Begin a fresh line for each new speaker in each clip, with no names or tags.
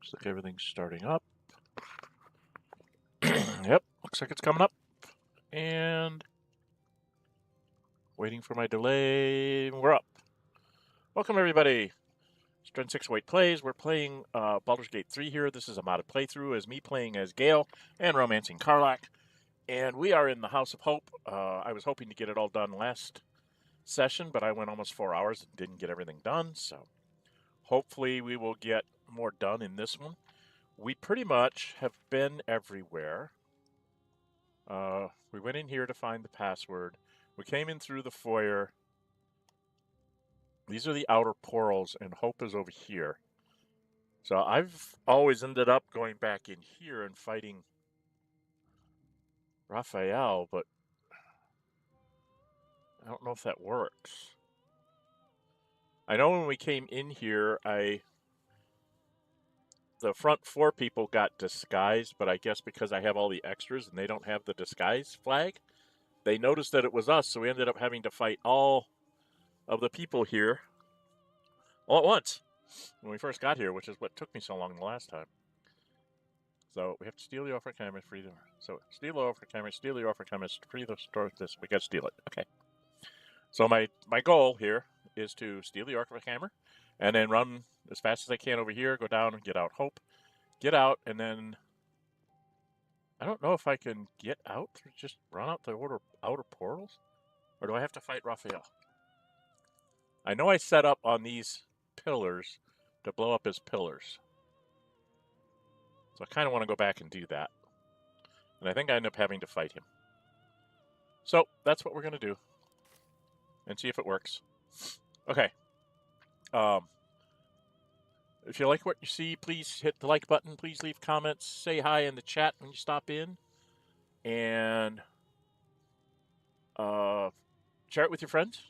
Looks like everything's starting up. Yep, looks like it's coming up. And waiting for my delay. We're up. Welcome, everybody. It's Dren608 Plays. We're playing Baldur's Gate 3 here. This is a modded playthrough as me playing as Gale and romancing Karlach. And we are in the House of Hope. I was hoping to get it all done last session, but I went almost 4 hours and didn't get everything done. So hopefully we will get more done in this one. We pretty much have been everywhere. We went in here to find the password. We came in through the foyer. These are the outer portals, and Hope is over here. So I've always ended up going back in here and fighting Raphael, but I don't know if that works. I know when we came in here, the front 4 people got disguised, but I guess because I have all the extras and they don't have the disguise flag, they noticed that it was us, so we ended up having to fight all of the people here all at once when we first got here, which is what took me so long the last time. So we have to steal the offer camera, free the. So steal the offer camera, steal the offer camera, free the store. This we got to steal it. Okay. So my goal here is to steal the offer camera, and then run as fast as I can over here. Go down and get out Hope, get out, and then I don't know if I can get out through just run out the outer portals, or do I have to fight Raphael? I know I set up on these pillars to blow up his pillars. So I kind of want to go back and do that. And I think I end up having to fight him. So that's what we're going to do. And see if it works. Okay. If you like what you see, please hit the like button. Please leave comments. Say hi in the chat when you stop in. And share it with your friends.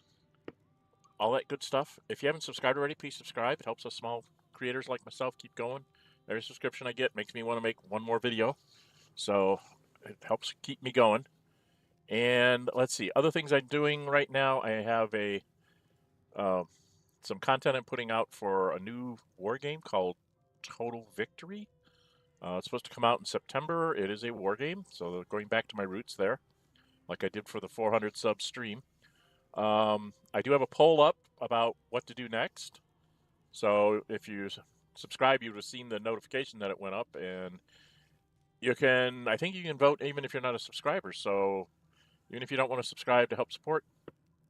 All that good stuff. If you haven't subscribed already, please subscribe. It helps us small creators like myself keep going. Every subscription I get makes me want to make one more video. So it helps keep me going. And let's see, other things I'm doing right now, I have some content I'm putting out for a new war game called Total Victory. It's supposed to come out in September. It is a war game, so going back to my roots there, like I did for the 400 sub stream. I do have a poll up about what to do next. So if you subscribe, you would have seen the notification that it went up, and I think you can vote even if you're not a subscriber. So even if you don't want to subscribe to help support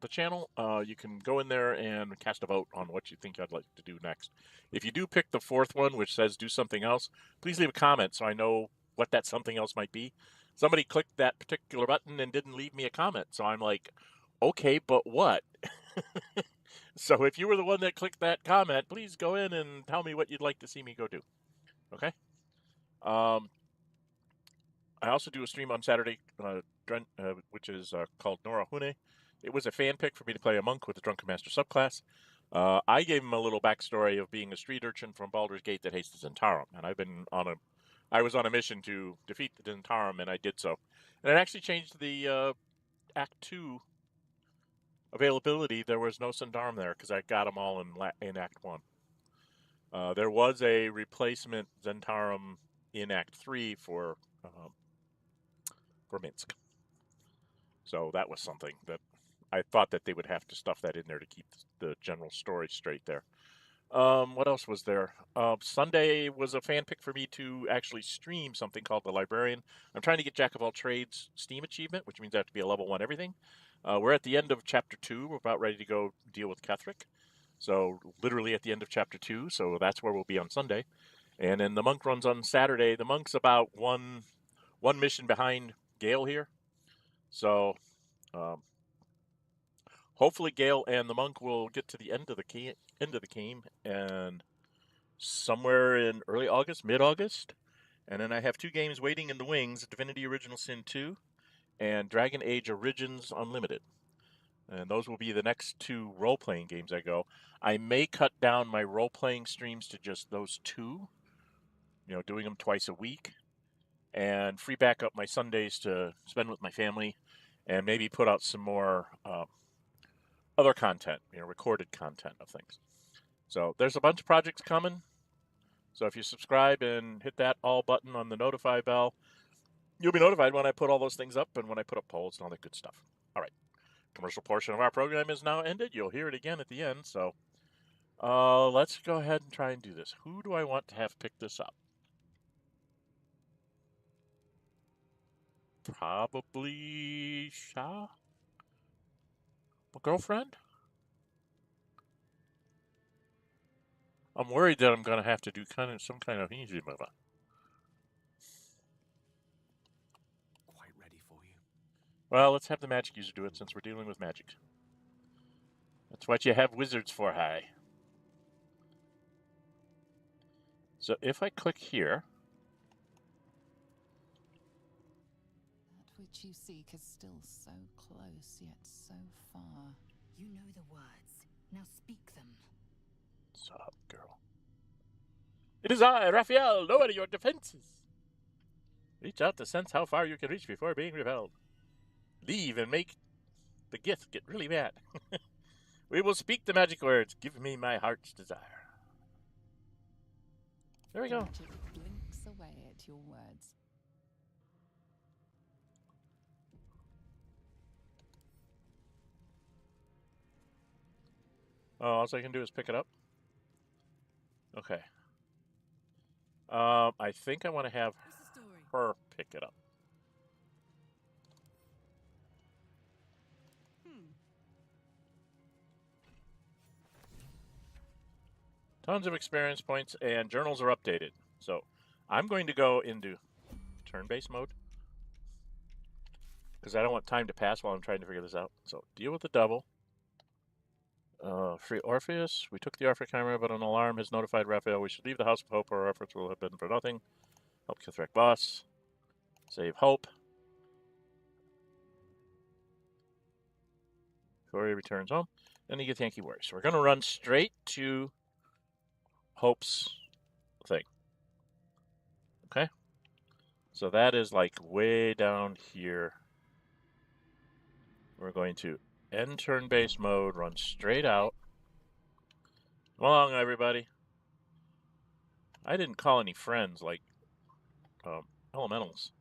the channel, you can go in there and cast a vote on what you think I'd like to do next. If you do pick the 4th one, which says do something else, please leave a comment so I know what that something else might be. Somebody clicked that particular button and didn't leave me a comment, so I'm like, okay, but what? So if you were the one that clicked that comment, please go in and tell me what you'd like to see me go do. Okay? I also do a stream on Saturday, which is called Nora Hune. It was a fan pick for me to play a monk with the Drunken Master subclass. I gave him a little backstory of being a street urchin from Baldur's Gate that hates the Zentarum, and I was on a mission to defeat the Zentarum, and I did so. And it actually changed the Act 2 availability. There was no Zentarum there because I got them all in Act 1. There was a replacement Zentarum in Act 3 for Minsk. So that was something that I thought that they would have to stuff that in there to keep the general story straight there. What else was there? Sunday was a fan pick for me to actually stream something called The Librarian. I'm trying to get Jack of All Trades Steam achievement, which means I have to be a level 1 everything. We're at the end of Chapter 2. We're about ready to go deal with Ketheric. So literally at the end of Chapter 2, so that's where we'll be on Sunday. And then the monk runs on Saturday. The monk's about one mission behind Gale here. So hopefully Gale and the monk will get to the end of the game and somewhere in early August, mid-August. And then I have 2 games waiting in the wings, Divinity Original Sin 2 and Dragon Age Origins Unlimited. And those will be the next 2 role-playing games I go. I may cut down my role-playing streams to just those 2, doing them twice a week, and free back up my Sundays to spend with my family, and maybe put out some more other content, recorded content of things. So there's a bunch of projects coming. So if you subscribe and hit that all button on the notify bell, you'll be notified when I put all those things up and when I put up polls and all that good stuff. All right. Commercial portion of our program is now ended. You'll hear it again at the end. So let's go ahead and try and do this. Who do I want to have pick this up? Probably Shah? My girlfriend? I'm worried that I'm going to have to do some kind of easy move.
Quite ready for you.
Well, let's have the magic user do it since we're dealing with magic. That's what you have wizards for, hi. So if I click here...
That which you seek is still so close, yet so far.
You know the words. Now speak them.
What's up, girl? It is I, Raphael. Lower your defenses. Reach out to sense how far you can reach before being repelled. Leave and make the gift get really mad. We will speak the magic words. Give me my heart's desire. There we go.
Magic blinks away at your words.
Oh, all I can do is pick it up. Okay. I think I want to have her pick it up. Tons of experience points, and journals are updated. So I'm going to go into turn-based mode because I don't want time to pass while I'm trying to figure this out. So deal with the double. Free Orpheus. We took the Orphic camera, but an alarm has notified Raphael we should leave the House of Hope or our efforts will have been for nothing. Help Kithrak boss. Save Hope. Corey returns home. Then he gets Yankee Warriors. So we're going to run straight to Hope's thing. Okay? So that is like way down here. We're going to end turn-based mode, run straight out. Come along, everybody. I didn't call any friends like elementals,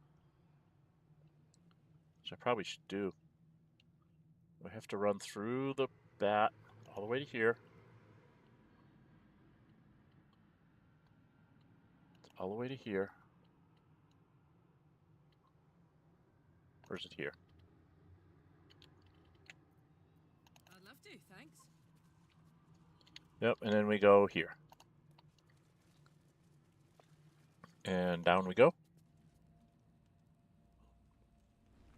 which I probably should do. I have to run through the bat all the way to here. All the way to here. Or is it here?
I'd love to, thanks.
Yep, and then we go here. And down we go.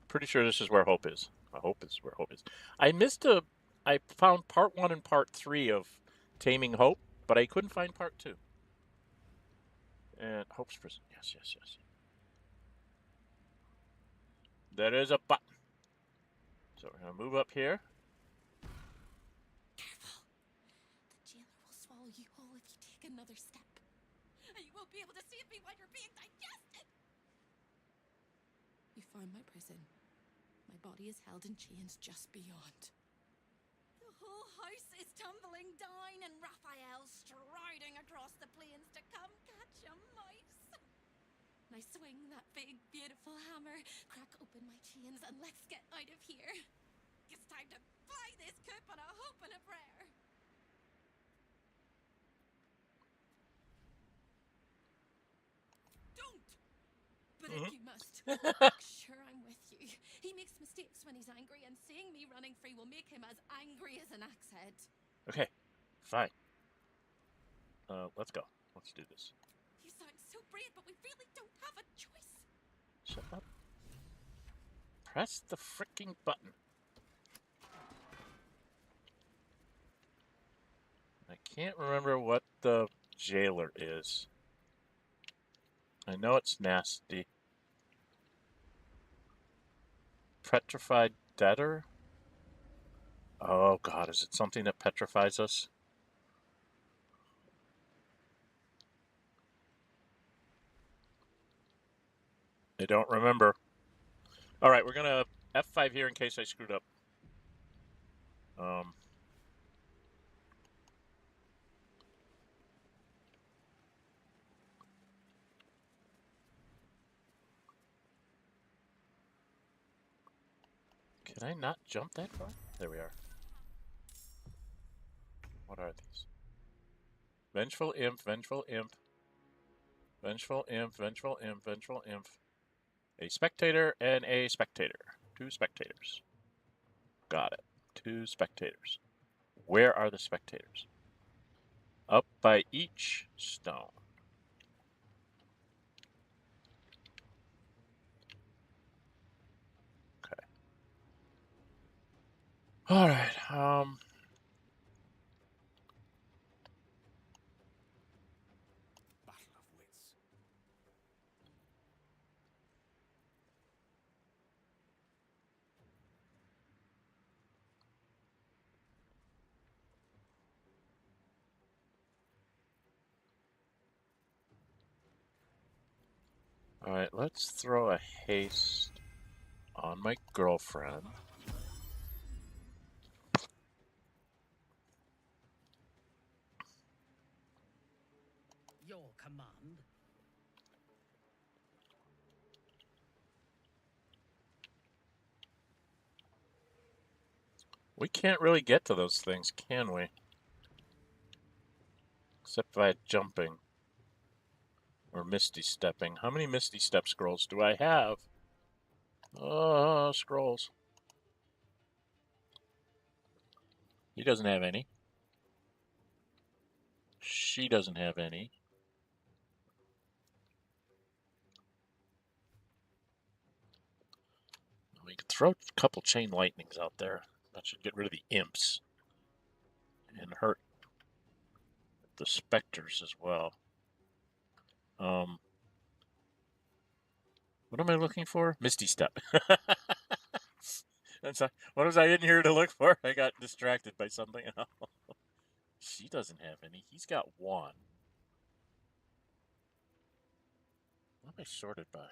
Pretty sure this is where Hope is. I hope it's where Hope is. I found part 1 and part 3 of Taming Hope, but I couldn't find part 2. And Hope's prison. Yes, yes, yes. There is a button. So we're going to move up here.
Careful. The jailer will swallow you whole if you take another step. And you won't be able to save me while you're being digested. You found my prison. My body is held in chains just beyond. The whole house is tumbling down and Raphael's striding across the plains to come catch a mouse. Now swing that big, beautiful hammer, crack open my chains, and let's get out of here. It's time to fly this coop on a hope and a prayer. Don't! But if you must, sure I'm with you. He makes mistakes when he's angry, and seeing me running free will make him as angry as an axe head.
Okay, fine. Let's go. Let's do this.
You sound so brave, but we really don't have a choice.
Shut up. Press the freaking button. I can't remember what the jailer is. I know it's nasty. Petrified debtor? Oh god, is it something that petrifies us? I don't remember. Alright, we're gonna F5 here in case I screwed up. Can I not jump that far? There we are. What are these? Vengeful Imp, Vengeful Imp. Vengeful Imp, Vengeful Imp, Vengeful Imp. A spectator and a spectator. 2 spectators. Got it. 2 spectators. Where are the spectators? Up by each stone. Okay. Alright,
Battle of wits.
Alright, let's throw a haste on my girlfriend.
Your command.
We can't really get to those things, can we? Except by jumping. Or Misty Stepping. How many Misty Step scrolls do I have? Scrolls. He doesn't have any. She doesn't have any. We could throw a couple Chain Lightnings out there. That should get rid of the imps. And hurt the specters as well. What am I looking for? Misty Step. What was I in here to look for? I got distracted by something else. She doesn't have any. He's got 1. What am I sorted by?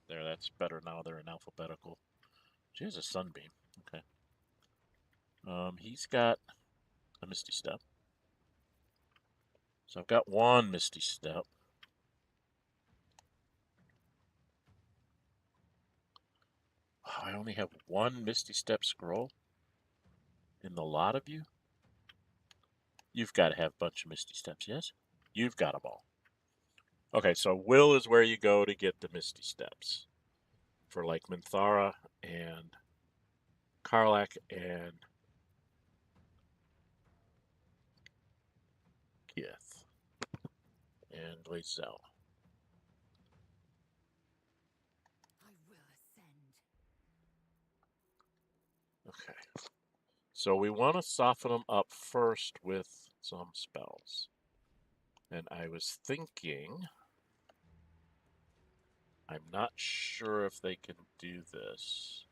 There, that's better now. They're in alphabetical. She has a Sunbeam. Okay. He's got a Misty Step. So I've got 1 Misty Step. Oh, I only have 1 Misty Step scroll in the lot of you. You've got to have a bunch of Misty Steps, yes? You've got them all. Okay, so Will is where you go to get the Misty Steps. For like Minthara and Karlach and Gith and Lae'zel.
I will ascend.
Okay. So we want to soften them up first with some spells. And I was thinking, I'm not sure if they can do this.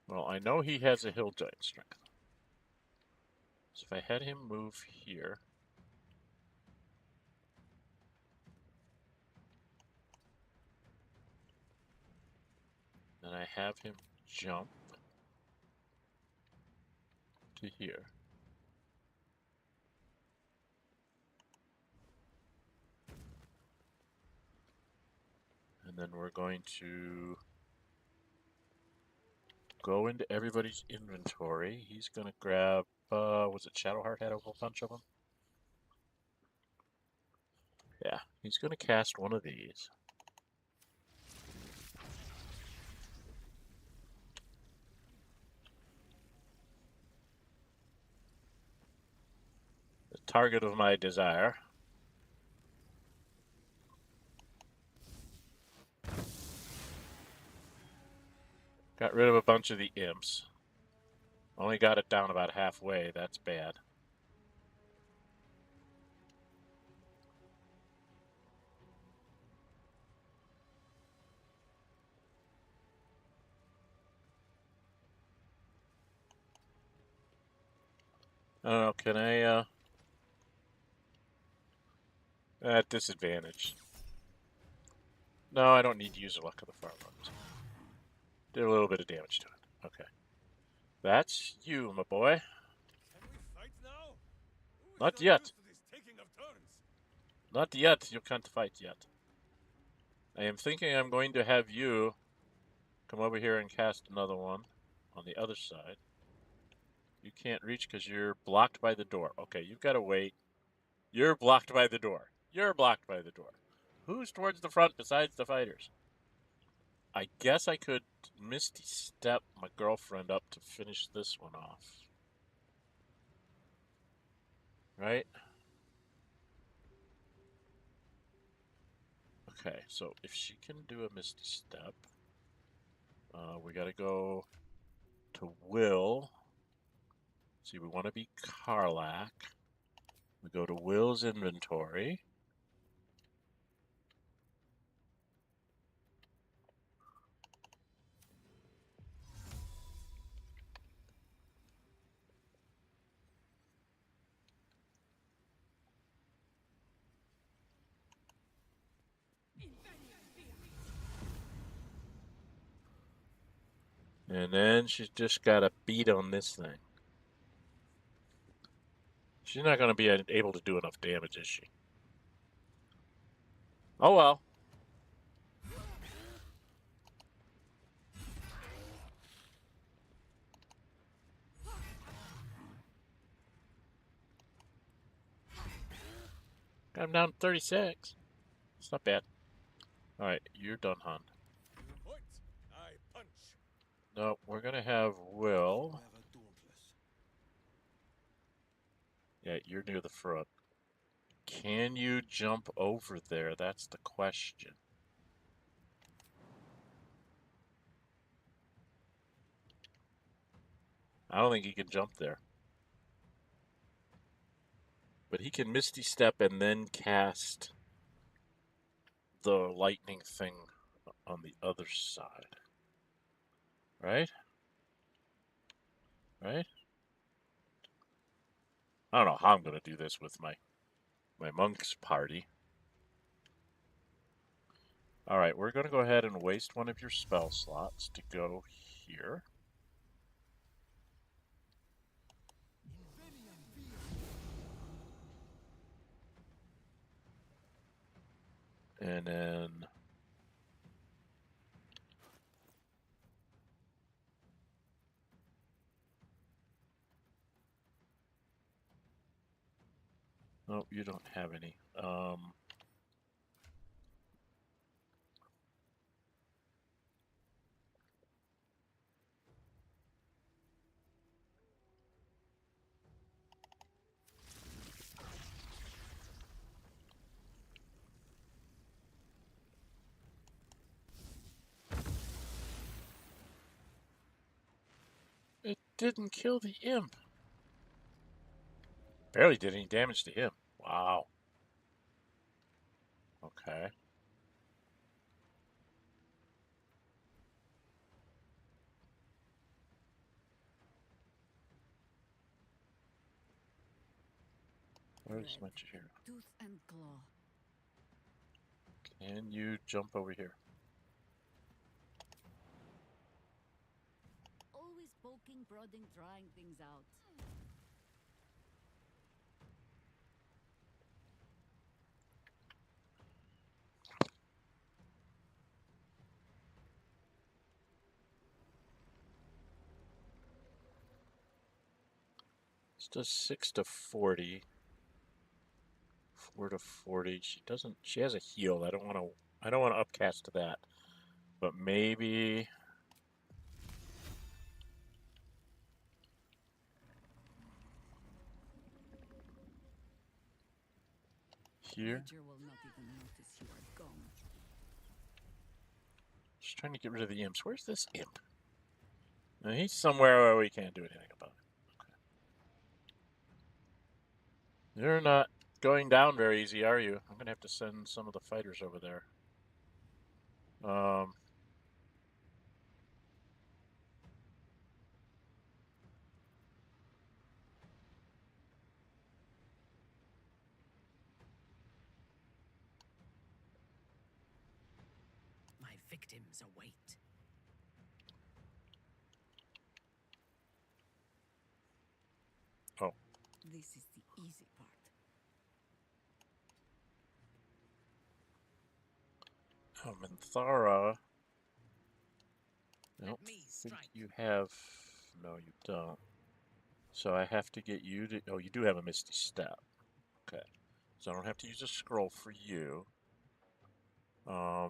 Well, I know he has a Hill Giant strength. So if I had him move here, then I have him jump to here. And then we're going to go into everybody's inventory. He's going to grab, was it Shadowheart had a whole bunch of them? Yeah, he's going to cast one of these. The target of my desire. Got rid of a bunch of the imps. Only got it down about halfway. That's bad. I don't know, can I, at disadvantage. No, I don't need to use a Luck of the Farmlands. Did a little bit of damage to it. Okay. That's you, my boy.
Can we fight now? Who
Not yet. Not yet. You can't fight yet. I am thinking I'm going to have you come over here and cast another one on the other side. You can't reach because you're blocked by the door. Okay, you've got to wait. You're blocked by the door. You're blocked by the door. Who's towards the front besides the fighters? I guess I could Misty Step my girlfriend up to finish this one off. Right? Okay, so if she can do a Misty Step, we got to go to Will. See, we want to be Karlach. We go to Will's inventory. And then she's just got to beat on this thing. She's not going to be able to do enough damage, is she? Oh well. I'm down 36. It's not bad. Alright, you're done, hon. No, we're going to have Will. Yeah, you're near the front. Can you jump over there? That's the question. I don't think he can jump there. But he can Misty Step and then cast the lightning thing on the other side. Right? Right? I don't know how I'm going to do this with my monk's party. Alright, we're going to go ahead and waste one of your spell slots to go here. And then... Oh, you don't have any. It didn't kill the imp. Barely did any damage to him. Wow. Okay. Where's my chair?
Tooth and claw.
Can you jump over here?
Always poking, prodding, trying things out.
This does 6 to 40. 4 to 40. She doesn't. She has a heal. I don't want to upcast that. But maybe here.
Nature will not even notice you are gone.
Just trying to get rid of the imps. Where's this imp? Now, he's somewhere where we can't do anything about it. Okay. You're not going down very easy, are you? I'm gonna have to send some of the fighters over there.
My victims await.
Oh.
This is the easy part.
Oh, Minthara. I
Let
don't
me
think
strike.
you have. No, you don't. So I have to get you to. Oh, you do have a Misty Step. Okay. So I don't have to use a scroll for you. I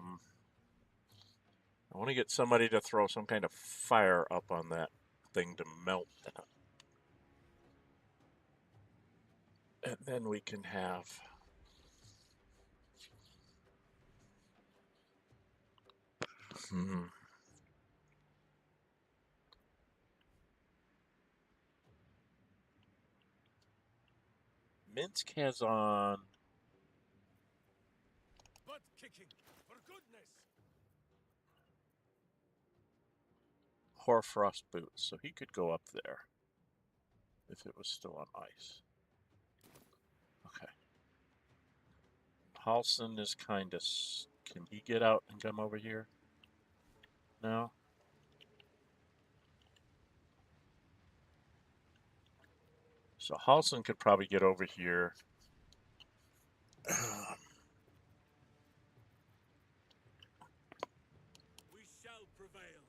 want to get somebody to throw some kind of fire up on that thing to melt that. And then we can have. Minsk has on
Butt kicking, for goodness!
Hoarfrost boots, so he could go up there if it was still on ice. Okay. Halson is kind of. Can he get out and come over here? No. So Halson could probably get over here.
We shall prevail.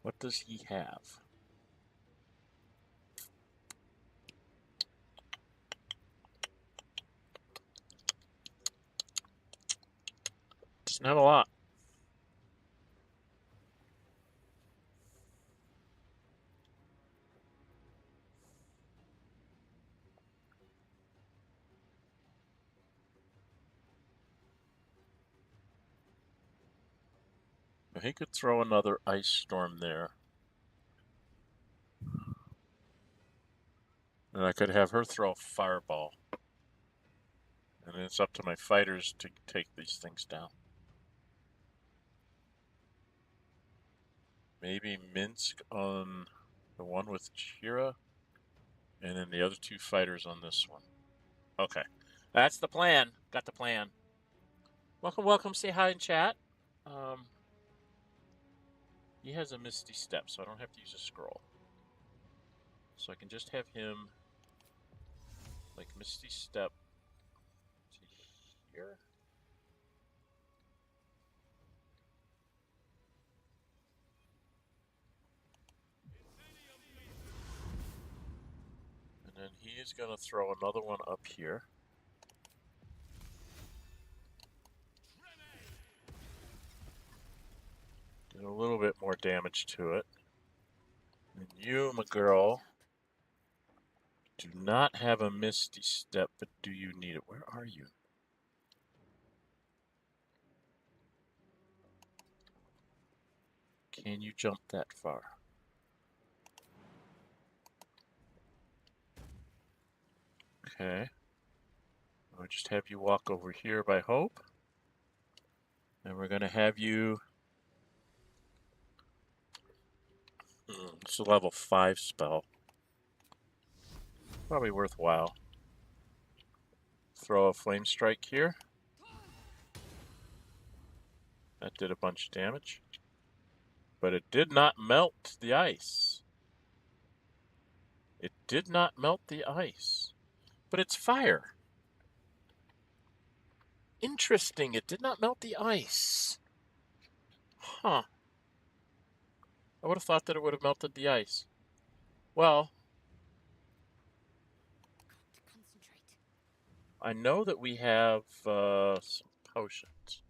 What does he have? Doesn't have a lot. He could throw another ice storm there. And I could have her throw a fireball. And it's up to my fighters to take these things down. Maybe Minsk on the one with Chira. And then the other two fighters on this one. Okay. That's the plan. Got the plan. Welcome, welcome. Say hi in chat. He has a Misty Step, so I don't have to use a scroll. So I can just have him, like, Misty Step to here. And then he is going to throw another one up here. Do a little bit more damage to it. And you, my girl, do not have a Misty Step, but do you need it? Where are you? Can you jump that far? Okay. I'll just have you walk over here by hope. And we're going to have you... It's a level 5 spell. Probably worthwhile. Throw a Flame Strike here. That did a bunch of damage. But it did not melt the ice. It did not melt the ice. But it's fire. Interesting, it did not melt the ice. Huh. I would have thought that it would have melted the ice. Well,
Got to concentrate.
I know that we have some potions.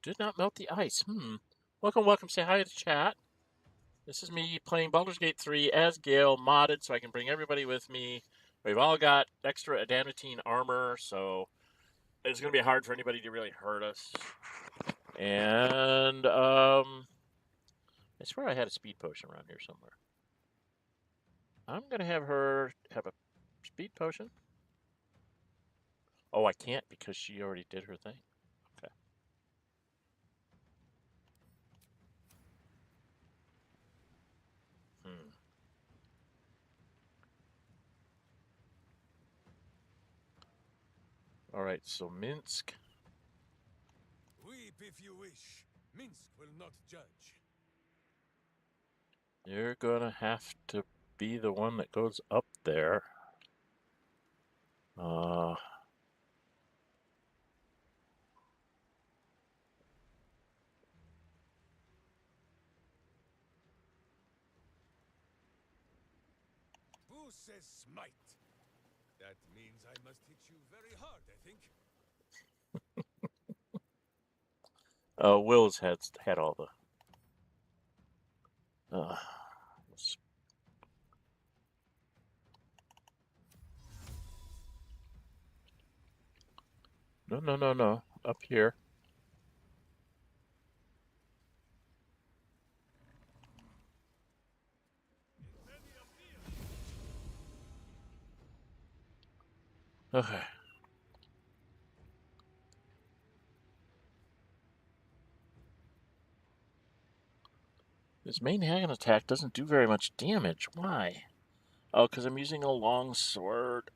Did not melt the ice. Welcome, welcome. Say hi to the chat. This is me playing Baldur's Gate 3 as Gale, modded, so I can bring everybody with me. We've all got extra adamantine armor, so it's going to be hard for anybody to really hurt us. And I swear I had a speed potion around here somewhere. I'm going to have her have a speed potion. Oh, I can't because she already did her thing. Okay. All right, so Minsk.
Weep if you wish. Minsk will not judge.
You're going to have to be the one that goes up there.
Who says smite? That means I must hit you very hard, I think.
Will's had all the. No. Up here. Okay. His main hand attack doesn't do very much damage. Why? Oh, because I'm using a long sword.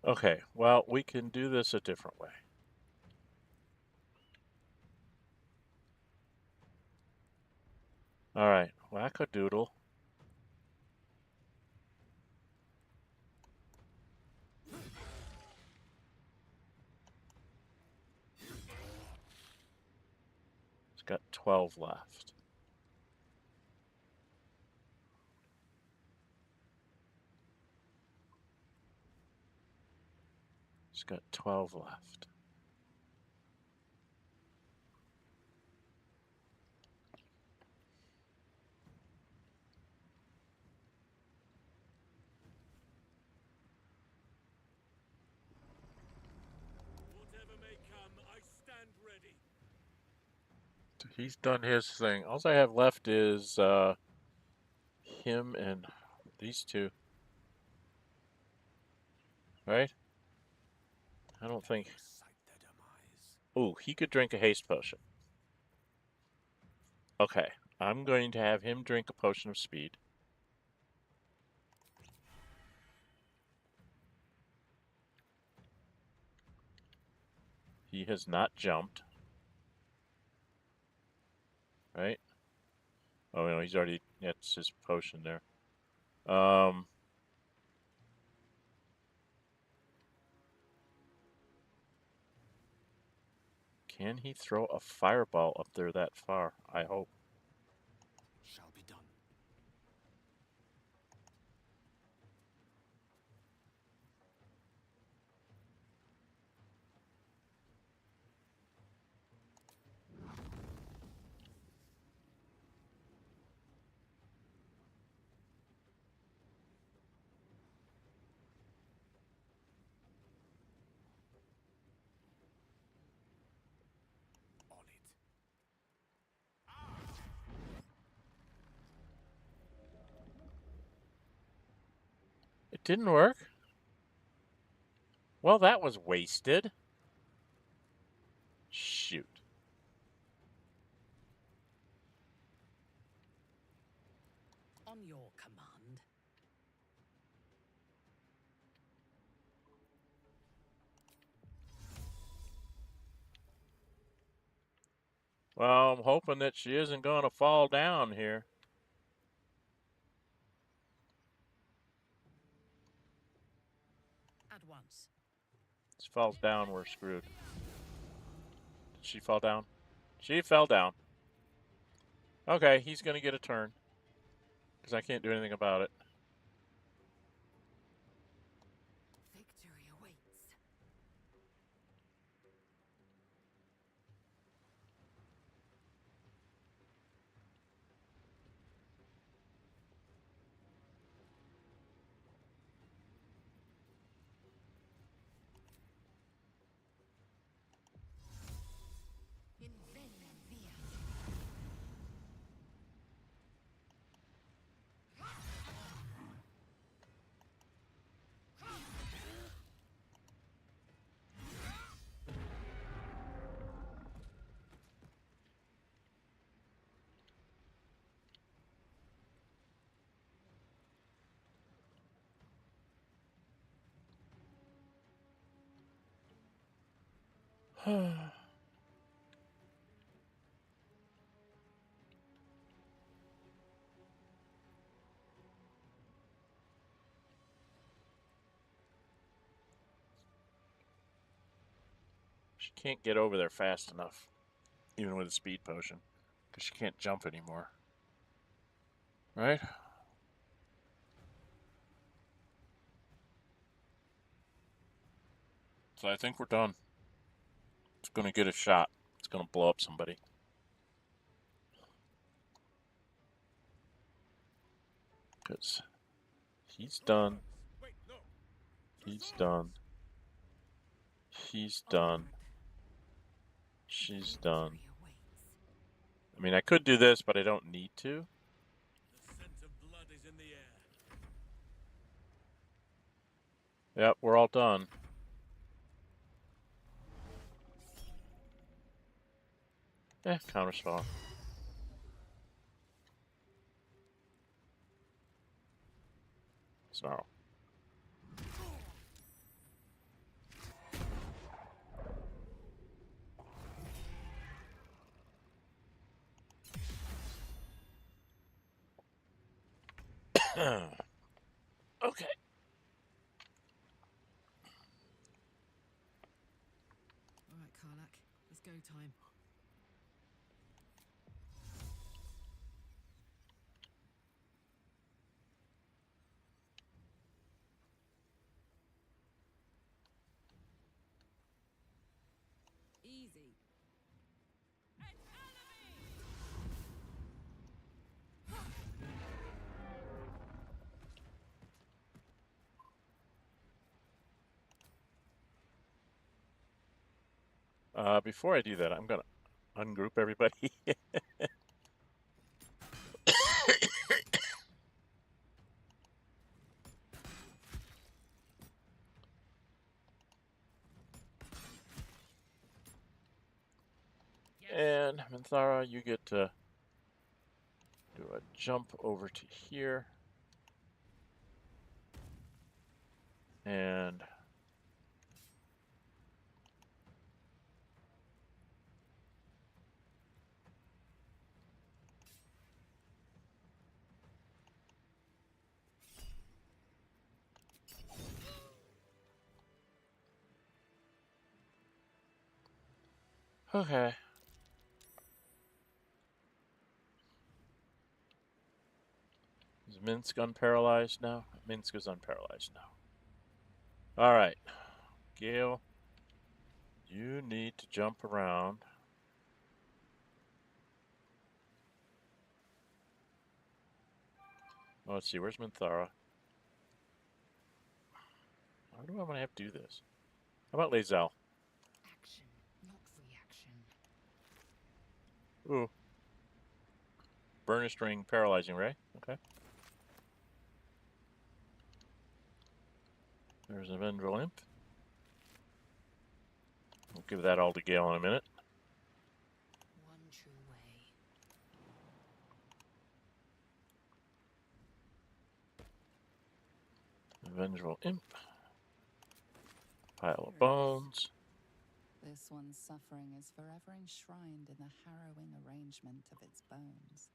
Okay, well, we can do this a different way. All right, whack-a-doodle. It's got 12 left. It's got 12 left.
Whatever may come, I stand ready.
He's done his thing. All I have left is him and these two. Right? I don't think. Oh, he could drink a haste potion. Okay, I'm going to have him drink a potion of speed. He has not jumped. Right? Oh, no, he's already, that's his potion there. Can he throw a fireball up there that far? I hope.
Shall be done. On it.
It didn't work. Well, that was wasted. Shoot.
On your command.
Well, I'm hoping that she isn't going to fall down here.
At once.
If she falls down, we're screwed. Did she fall down? She fell down. Okay, he's going to get a turn. Because I can't do anything about it.
Victory awaits. In venia via.
She can't get over there fast enough, even with a speed potion, because she can't jump anymore. Right? So I think we're done. It's going to get a shot. It's going to blow up somebody. Because he's done.
Wait, no.
He's done. He's done. She's done. I mean, I could do this, but I don't need to.
The scent of blood is in the air.
Yep, we're all done. Counterspell. Snarl. Okay.
All right, Karlach, it's go time. Easy.
Before I do that, I'm going to ungroup everybody. And Minthara, you get to do a jump over to here. And okay. Is Minsk unparalyzed now? Minsk is unparalyzed now. Alright. Gale, you need to jump around. Oh, let's see, where's Minthara? How do I want to have to do this? How about Lae'zel?
Action, not reaction.
Ooh. Burnished ring, paralyzing ray. Okay. There's a Vendril imp. We'll give that all to Gale in a minute.
One true way.
Vendril imp. Pile of bones.
This one's suffering is forever enshrined in the harrowing arrangement of its bones.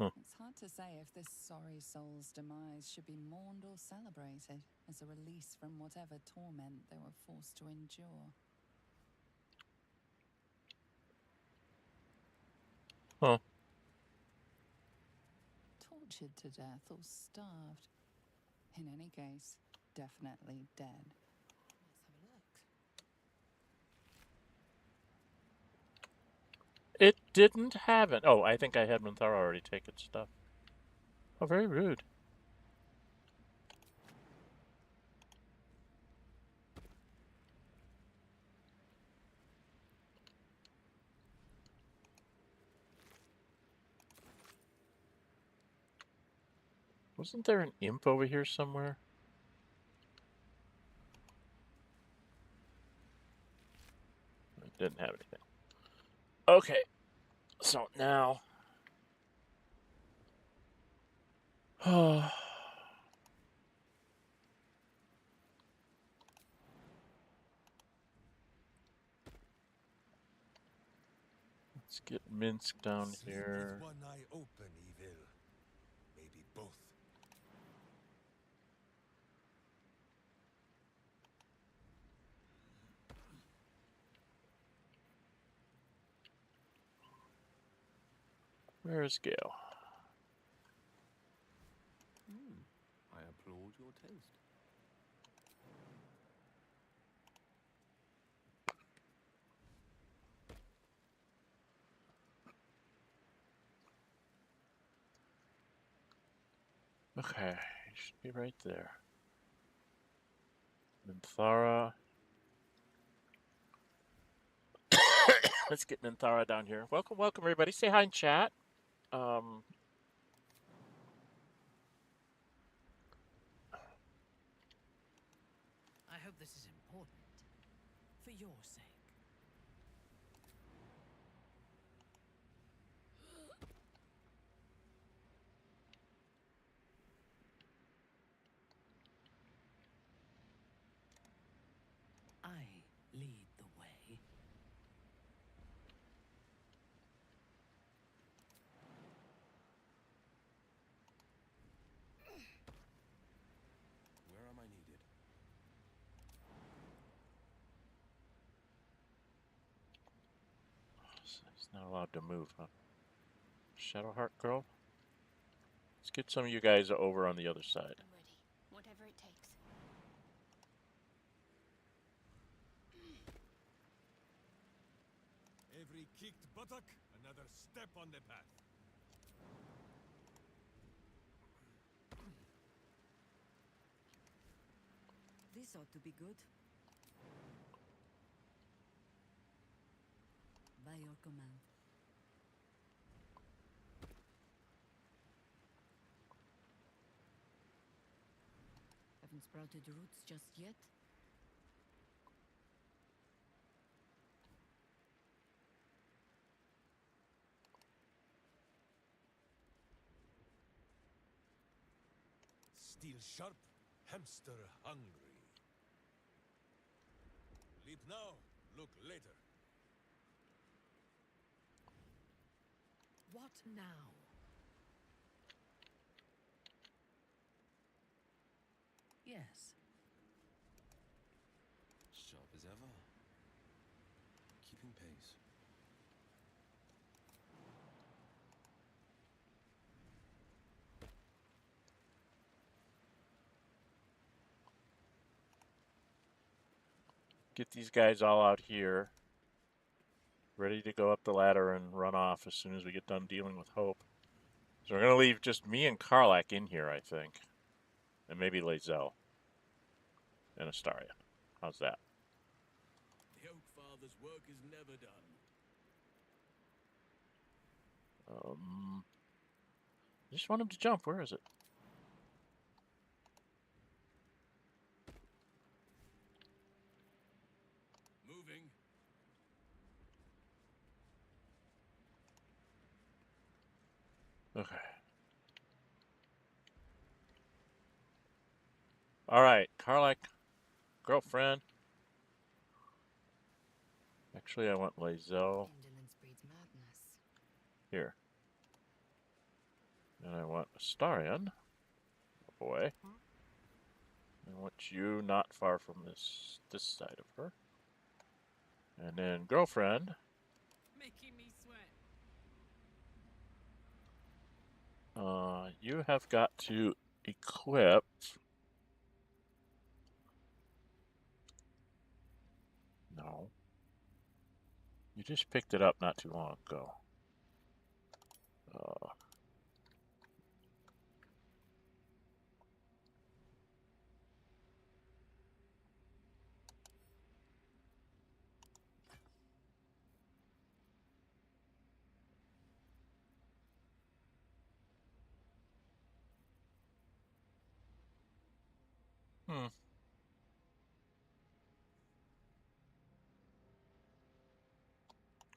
It's hard to say if this sorry soul's demise should be mourned or celebrated as a release from whatever torment they were forced to endure.
Huh.
Tortured to death or starved. In any case, definitely dead.
Let's have a look.
It didn't have it. Oh, I think I had Minthara already take its stuff. Oh, very rude. Wasn't there an imp over here somewhere? It didn't have anything. Okay. So now... get Minsk down
Sleep
here.
with one eye open, evil. Maybe both.
Where's Gale?
I applaud your taste.
Okay, he should be right there. Minthara. Let's get Minthara down here. Welcome, welcome, everybody. Say hi in chat.
I hope this is important. For your sake. I lead the way.
Where am I needed?
He's not allowed to move, huh? Shadowheart girl? Let's get some of you guys over on the other side.
I'm ready. Whatever it takes.
Every kicked buttock, another step on the path.
This ought to be good. By your command. Haven't sprouted roots just yet.
Steel sharp, hamster hungry. Leap now, look later.
What now? Yes.
Sharp as ever. Keeping pace.
Get these guys all out here, ready to go up the ladder and run off as soon as we get done dealing with Hope. So we're going to leave just me and Karlach in here, I think. And maybe Lae'zel. And Astarion. How's that?
The Oak Father's work is never done.
I just want him to jump. Where is it?
Moving.
Okay. All right, Karlach, girlfriend. Actually, I want Lae'zel
Indolence breeds madness.
here. And I want Astarion, boy. I want you not far from this side of her. And then girlfriend.
Making me sweat.
You have got to equip. No. You just picked it up not too long ago.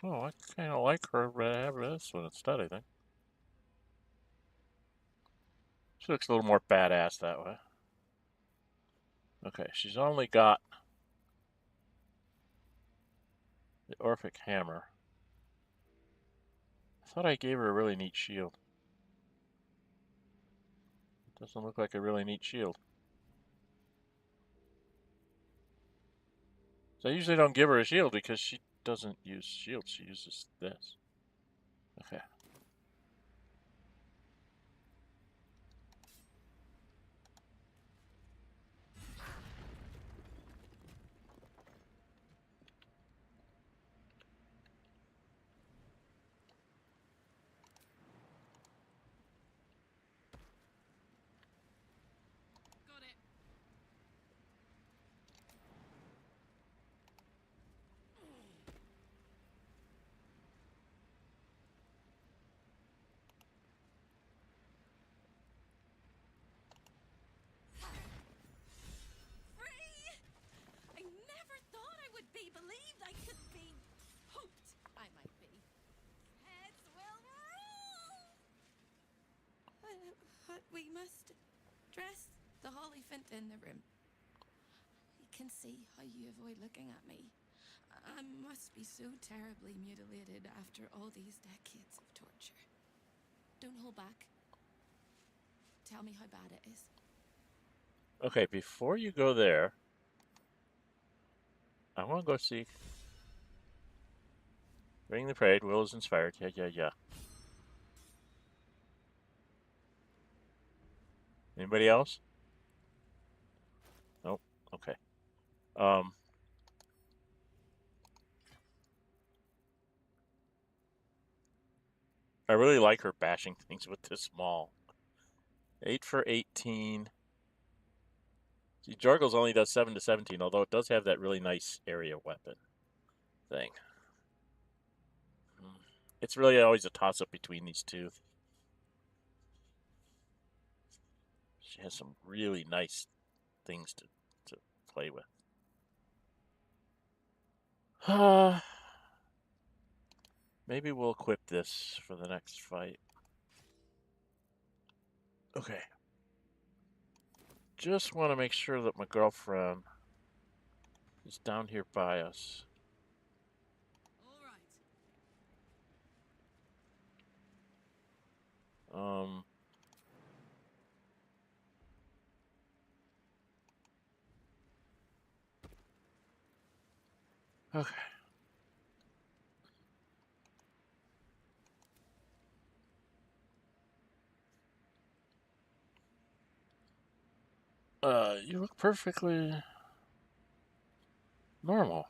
Oh, I kind of like her, but I have this one instead, I think. She looks a little more badass that way. Okay, she's only got the Orphic Hammer. thought I gave her a really neat shield. Doesn't look like a really neat shield. So I usually don't give her a shield because she doesn't use shields. She uses this. Okay.
Got it. Free! I never thought I would be believed. I could be hoped I might be. Heads will roll! But we must dress the Hollyphant in the room. I can see how you avoid looking at me. I must be so terribly mutilated after all these decades of torture. Don't hold back. Tell me how bad it is.
Okay, before you go there, I want to go see. Ring the parade. Will is inspired. Yeah. Anybody else? Nope. Okay. I really like her bashing things with this maul. 8 for 18. See, Jorgles only does 7 to 17, although it does have that really nice area weapon thing. It's really always a toss-up between these two. She has some really nice things to play with. Maybe we'll equip this for the next fight. Okay. Just want to make sure that my girlfriend is down here by us.
All right.
Okay. You look perfectly normal.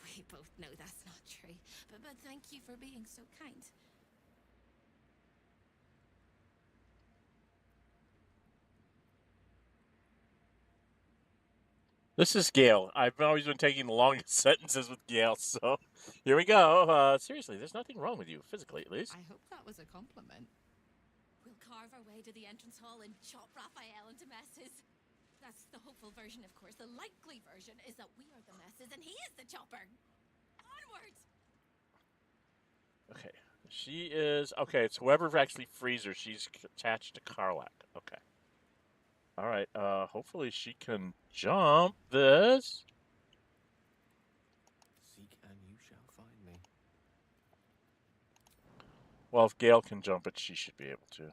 We both know that's not true, but thank you for being so kind.
This is Gale. I've always been taking the longest sentences with Gale, so here we go. Seriously, there's nothing wrong with you, physically at least.
I hope that was a compliment.
We'll carve our way to the entrance hall and chop Raphael into messes. That's the hopeful version, of course. The likely version is that we are the messes and he is the chopper. Onwards!
Okay. She is... Okay, it's whoever actually frees her. She's attached to Karlach. Okay. All right. Hopefully she can jump this.
Seek and you shall find me.
Well, if Gale can jump it, she should be able to.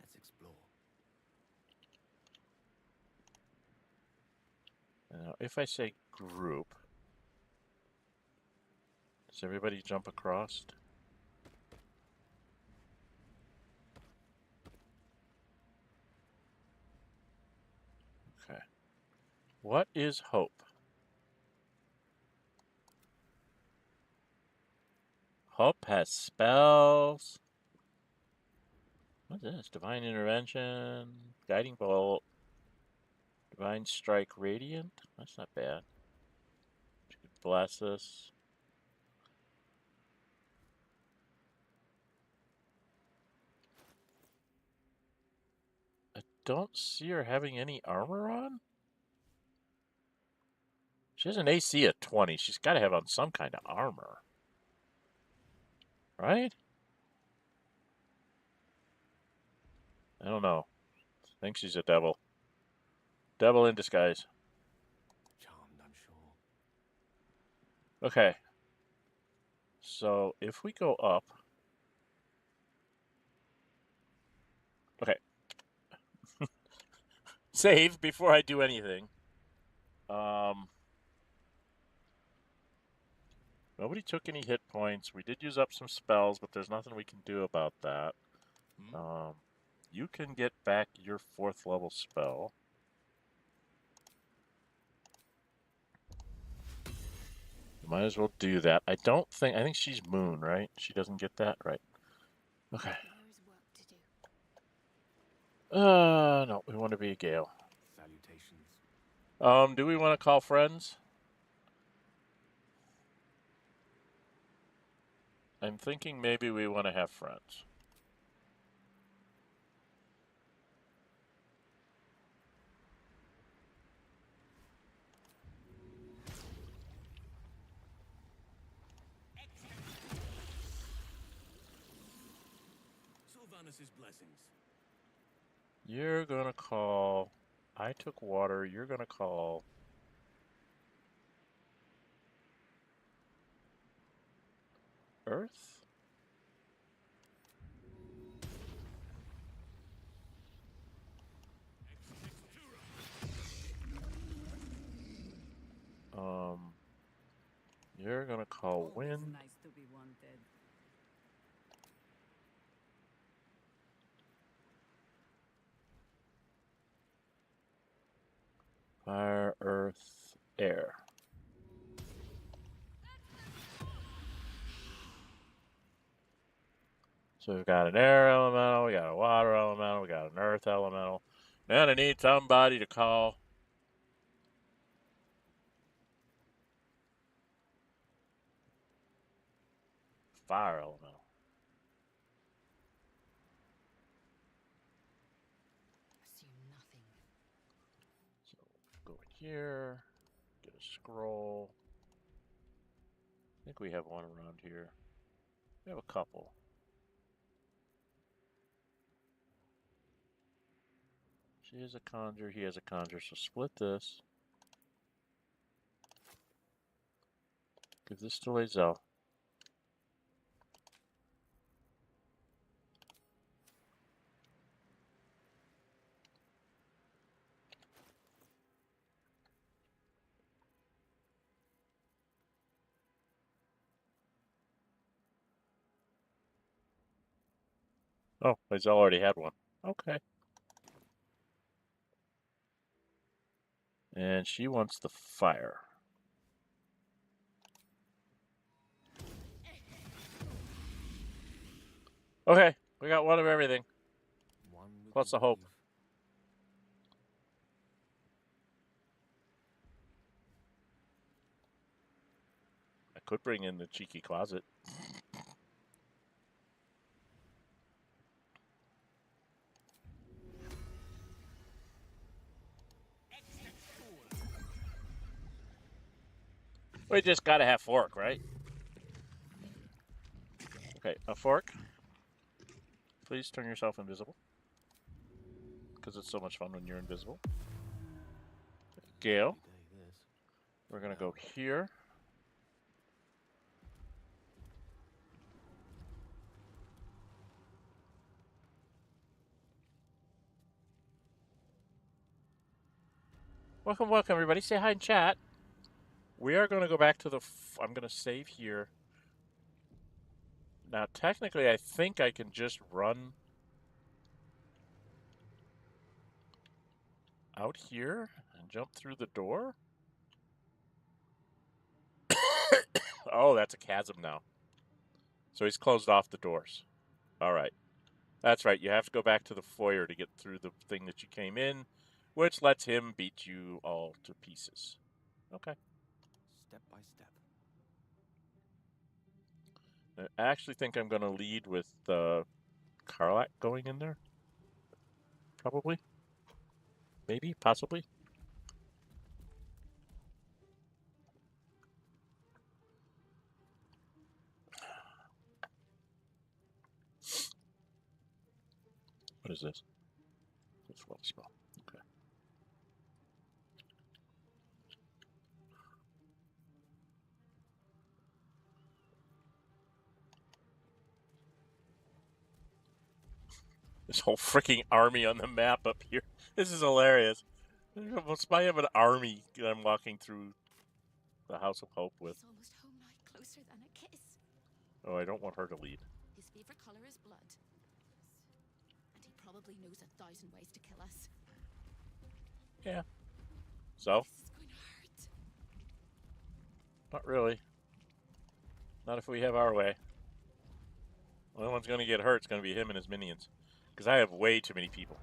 Let's explore.
Now, if I say group, does everybody jump across? Okay. What is hope? Hope has spells. What's this? Divine Intervention, Guiding Bolt, Divine Strike, Radiant. That's not bad. She could blast this. I don't see her having any armor on. She has an AC of 20. She's got to have on some kind of armor. Right? I don't know. I think she's a devil. Devil in disguise.
Charmed, I'm sure.
Okay. So if we go up, okay. Save before I do anything. Nobody took any hit points. We did use up some spells, but there's nothing we can do about that. You can get back your 4th level spell. Might as well do that. I think she's Moon, right? She doesn't get that, right? Okay.
There is work to do.
No, we want to be a Gale.
Salutations.
Do we want to call friends? I'm thinking maybe we want to have friends.
Sylvanus' blessings.
You're gonna call. I took water. You're gonna call. Earth? You're gonna call wind.
Nice to be wanted.
Fire, earth, air. So we've got an air elemental, we got a water elemental, we got an earth elemental. Then I need somebody to call. Fire elemental.
Assume nothing.
So go in here, get a scroll. I think we have one around here. We have a couple. She is a conjure, he has a conjure, so split this. Give this to Lae'zel. Oh, Lae'zel already had one. Okay. And she wants the fire. Okay, we got one of everything.
One with
Plus
the
a hope.
wave.
I could bring in the cheeky closet. We just gotta have fork, right? Okay, a fork. Please turn yourself invisible. Because it's so much fun when you're invisible. Gale. We're gonna go here. Welcome, welcome, everybody. Say hi in chat. We are going to go back to the... I'm going to save here. Now, technically, I think I can just run out here and jump through the door. Oh, that's a chasm now. So he's closed off the doors. All right. That's right. You have to go back to the foyer to get through the thing that you came in, which lets him beat you all to pieces. Okay.
Step by step.
I actually think I'm going to lead with Karlach going in there. Probably. Maybe. Possibly. What is this? This one spell. Okay. This whole freaking army on the map up here. This is hilarious. I have an army that I'm walking through the House of Hope with.
He's almost home now, closer than a kiss.
Oh, I don't want her to lead.
His favorite color is blood. And he probably knows 1,000 ways to kill us.
Yeah. So?
This is going to hurt.
Not really. Not if we have our way. The only one's going to get hurt is going to be him and his minions. Because I have way too many people.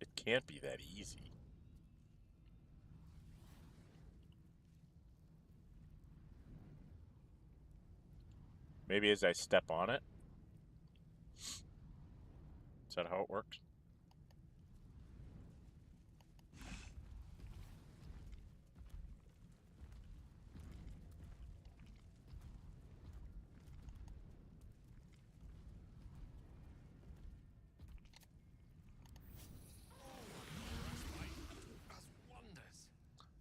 It can't be that easy. Maybe as I step on it. Is that how it works?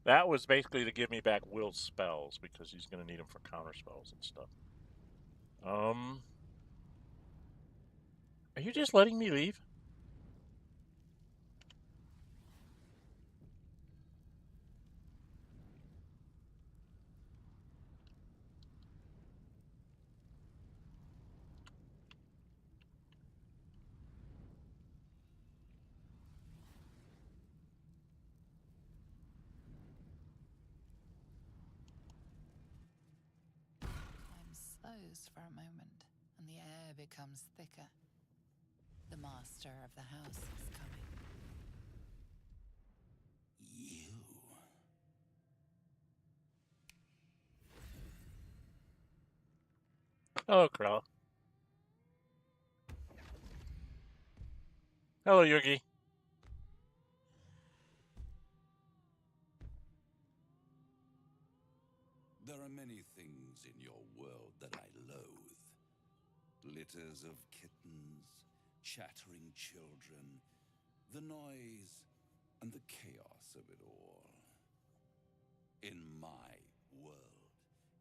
That was basically to give me back Will's spells, because he's going to need them for counter spells and stuff. Are you just letting me leave?
Time slows for a moment, and the air becomes thicker. The master of the house is coming.
You.
Hello, Karlach. Hello, Yugi.
There are many things in your world that I loathe. Litters of kittens, chattering children, the noise and the chaos of it all. In my world,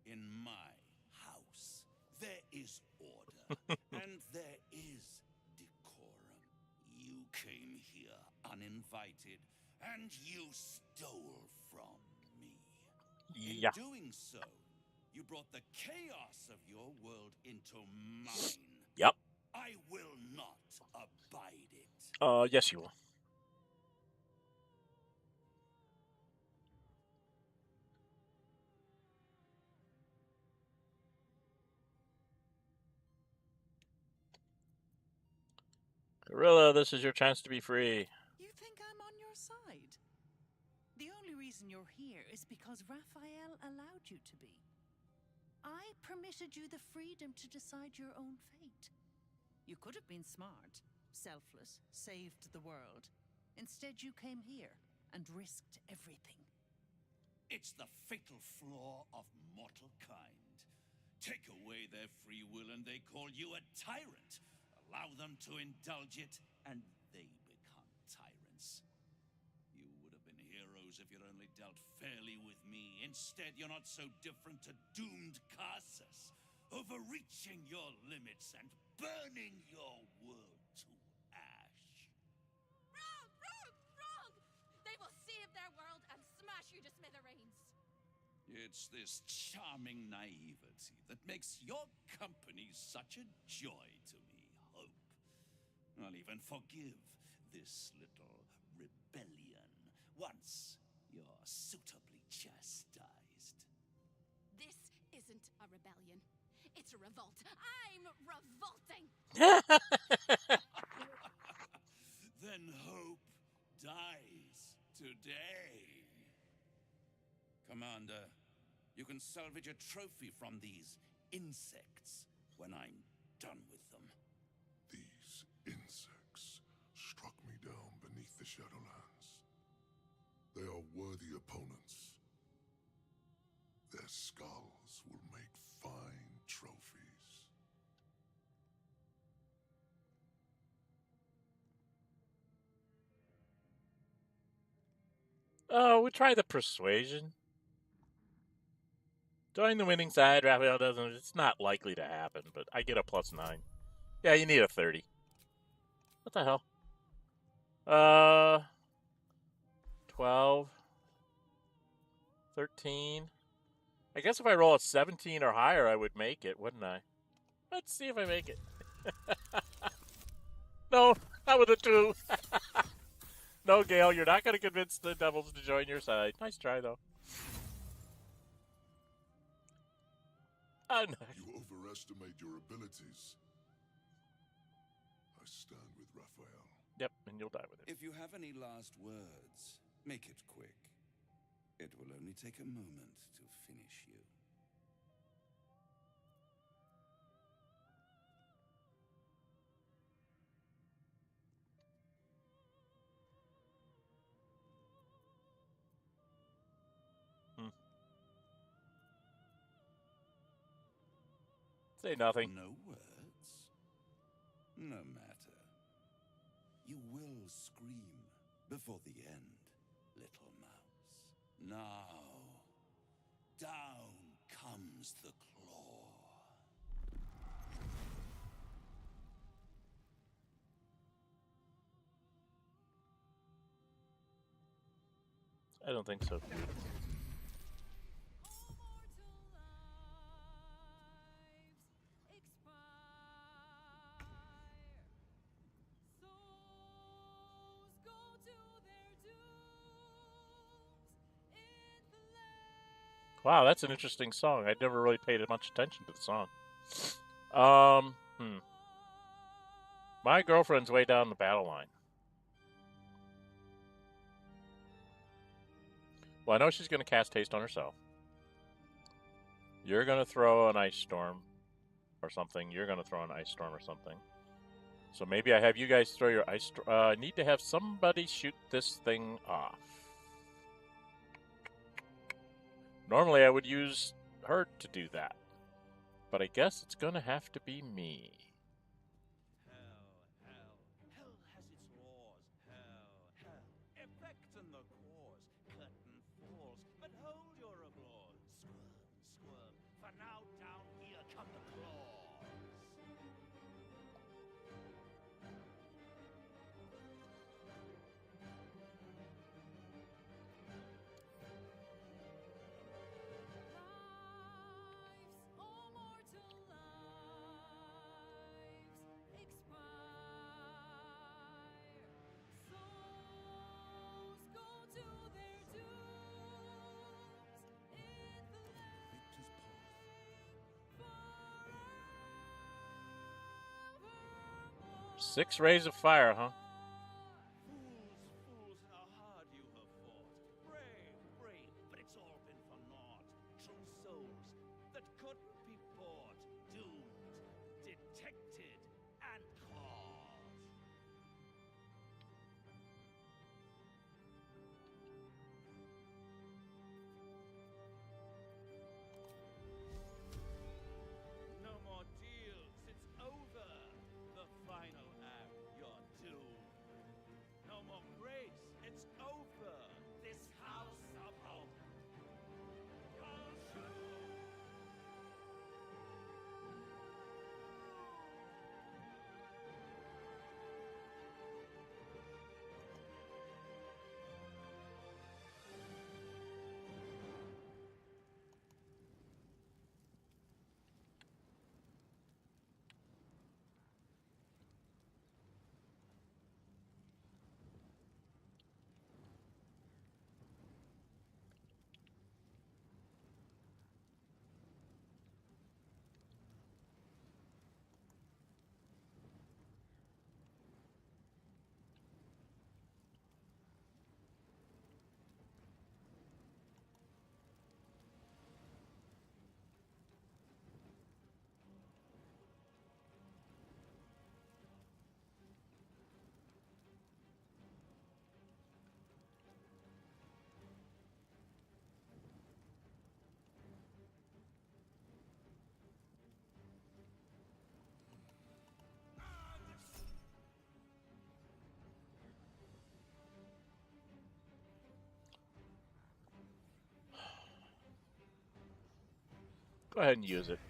in my house, there is order and there is decorum. You came here uninvited and you stole from me.
Yeah.
In doing so, you brought the chaos of your world into mine.
Yep.
I will not abide it.
Yes, you will. Gorilla, this is your chance to be free.
You think I'm on your side? The only reason you're here is because Raphael allowed you to be. I permitted you the freedom to decide your own fate. You could have been smart, selfless, saved the world. Instead, you came here and risked everything.
It's the fatal flaw of mortal kind. Take away their free will and they call you a tyrant. Allow them to indulge it and they become tyrants. You would have been heroes if you'd only dealt fairly with me. Instead, you're not so different to doomed Karsus, overreaching your limits and burning your world to ash.
Wrong! Wrong! Wrong! They will save their world and smash you to smithereens.
It's this charming naivety that makes your company such a joy to me, Hope. I'll even forgive this little rebellion once you're suitably chastised.
This isn't a rebellion. It's a revolt. I'm revolting!
Then Hope dies today. Commander, you can salvage a trophy from these insects when I'm done with them.
These insects struck me down beneath the Shadowlands. They are worthy opponents. Their skulls will make fine trophies.
Oh, we try the persuasion. Join the winning side. Raphael doesn't. It's not likely to happen, but I get a +9. Yeah, you need a 30. What the hell? 12, 13. I guess if I roll a 17 or higher, I would make it, wouldn't I? Let's see if I make it. No, not with a 2. No, Gale, you're not going to convince the Devils to join your side. Nice try, though.
You overestimate your abilities. I stand with Raphael.
Yep, and you'll die with it.
If you have any last words, make it quick. It will only take a moment to finish you.
Say nothing.
No words? No matter. You will scream before the end, little mouse. Now, down comes the claw.
I don't think so. Wow, that's an interesting song. I never really paid much attention to the song. My girlfriend's way down the battle line. Well, I know she's going to cast Haste on herself. You're going to throw an Ice Storm or something. You're going to throw an Ice Storm or something. So maybe I have you guys throw your Ice Storm. I need to have somebody shoot this thing off. Normally, I would use her to do that. But I guess it's going to have to be me.
Hell has its laws. Hell. Effect in the cause. Curtain falls, but hold your applause. Squirm. For now down here come the claws.
Six rays of fire, huh?
Fools, how hard you have fought. Brave, but it's all been for naught. True souls that couldn't be bought. Doomed, detected, and caught. No more deals, it's over. The final act, you're doomed.
Go ahead and use it.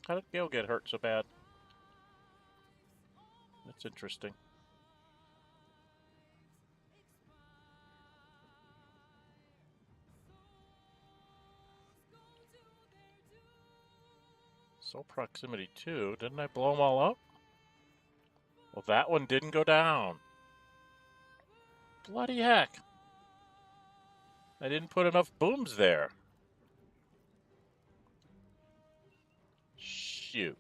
How did Gale get hurt so bad? That's interesting. So proximity 2. Didn't I blow them all up? Well, that one didn't go down. Bloody heck. I didn't put enough booms there. Shoot.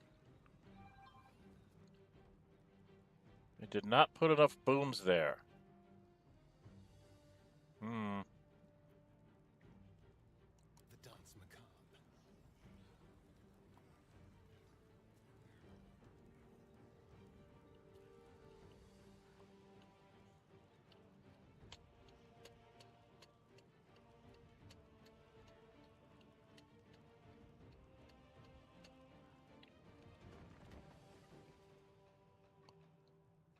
I did not put enough booms there.
The dance macabre.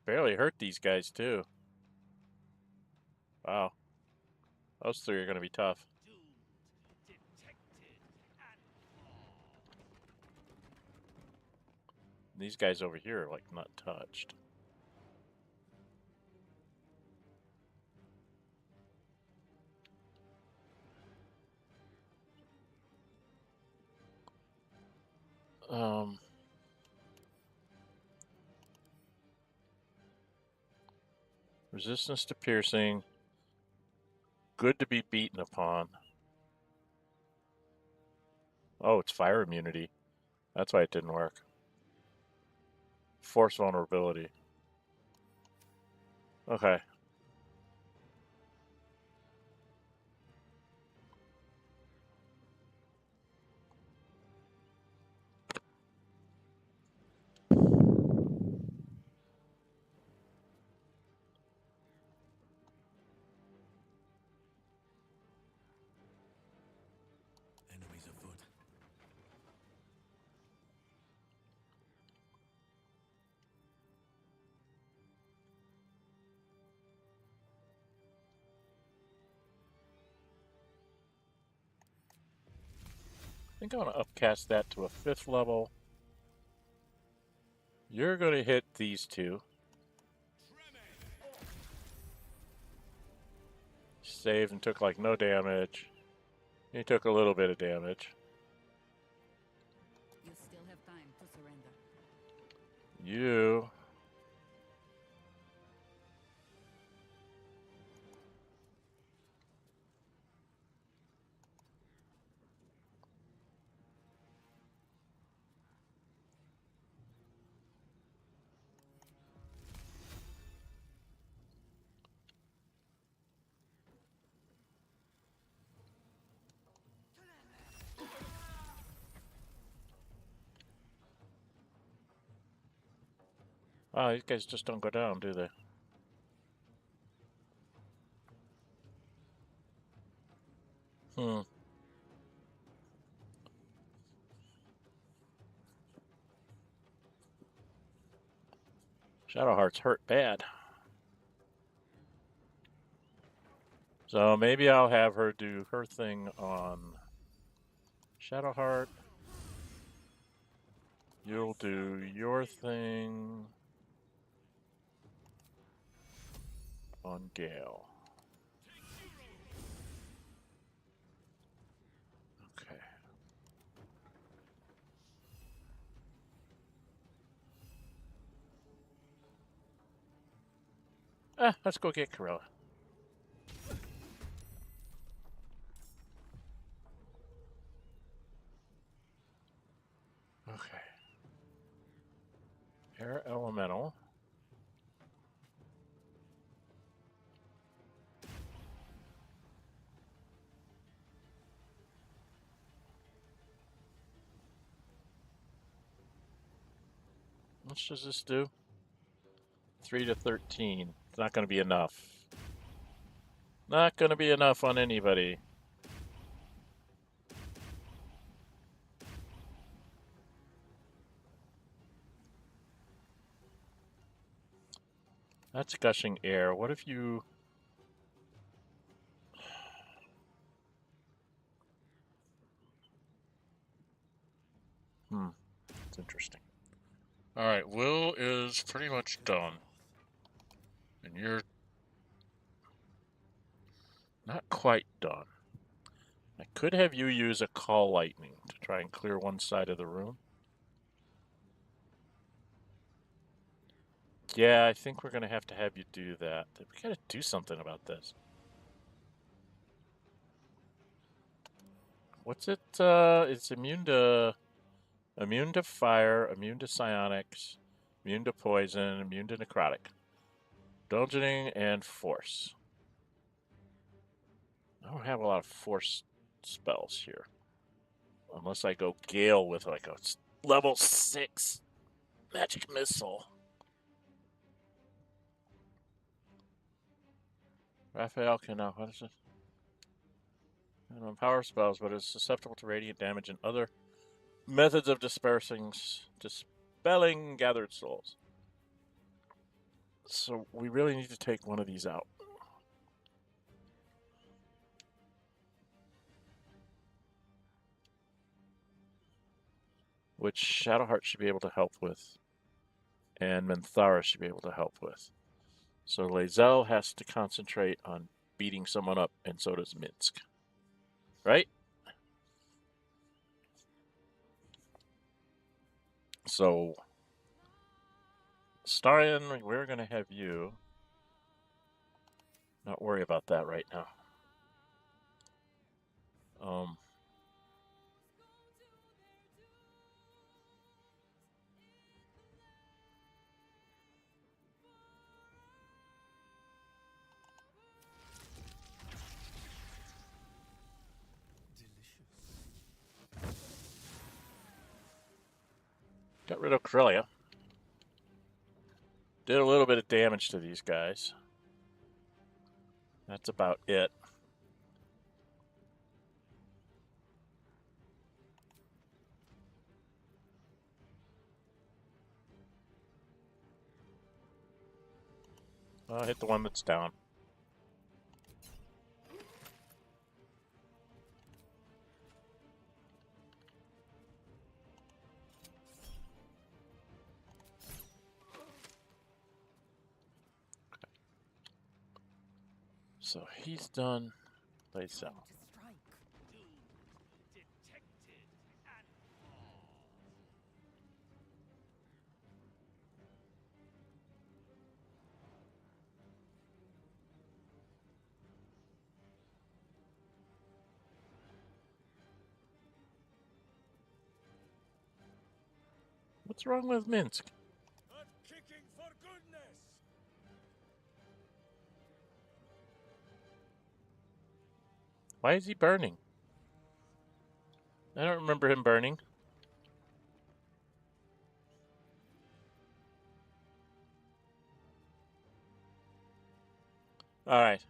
Barely hurt these guys, too. Wow. Those three are going to be tough. These guys over here are, like, not touched. Resistance to piercing. Good to be beaten upon. Oh, it's fire immunity. That's why it didn't work. Force vulnerability. Okay.
Enemies afoot.
I think I want to upcast that to a 5th level. You're going to hit these two. Saved and took like no damage. He took a little bit of damage.
You still have time to surrender.
You. Oh, these guys just don't go down, do they? Shadowheart's hurt bad. So maybe I'll have her do her thing on Shadowheart. You'll do your thing on Gale. Okay. Let's go get Corella. Okay. Air Elemental. much does this do? 3 to 13. It's not going to be enough. Not going to be enough on anybody. That's gushing air. What if you... It's interesting. Alright, Will is pretty much done. And you're not quite done. I could have you use a call lightning to try and clear one side of the room. Yeah, I think we're going to have you do that. We got to do something about this. What's it? It's immune to fire, immune to psionics, immune to poison, immune to necrotic, dungeoning, and force. I don't have a lot of force spells here, unless I go Gale with like a level 6 magic missile. Raphael can now. What is it? I don't power spells, but is susceptible to radiant damage and other methods of dispelling gathered souls. So we really need to take one of these out. Which Shadowheart should be able to help with. And Minthara should be able to help with. So Lae'zel has to concentrate on beating someone up, and so does Minsk. Right? So, Starion, we're going to have you not worry about that right now. Got rid of Corellia. Did a little bit of damage to these guys. That's about it. I'll hit the one that's down. So he's done. Lae'zel. What's wrong with Minsk?
I'm kicking for goodness!
Why is he burning? I don't remember him burning. All right.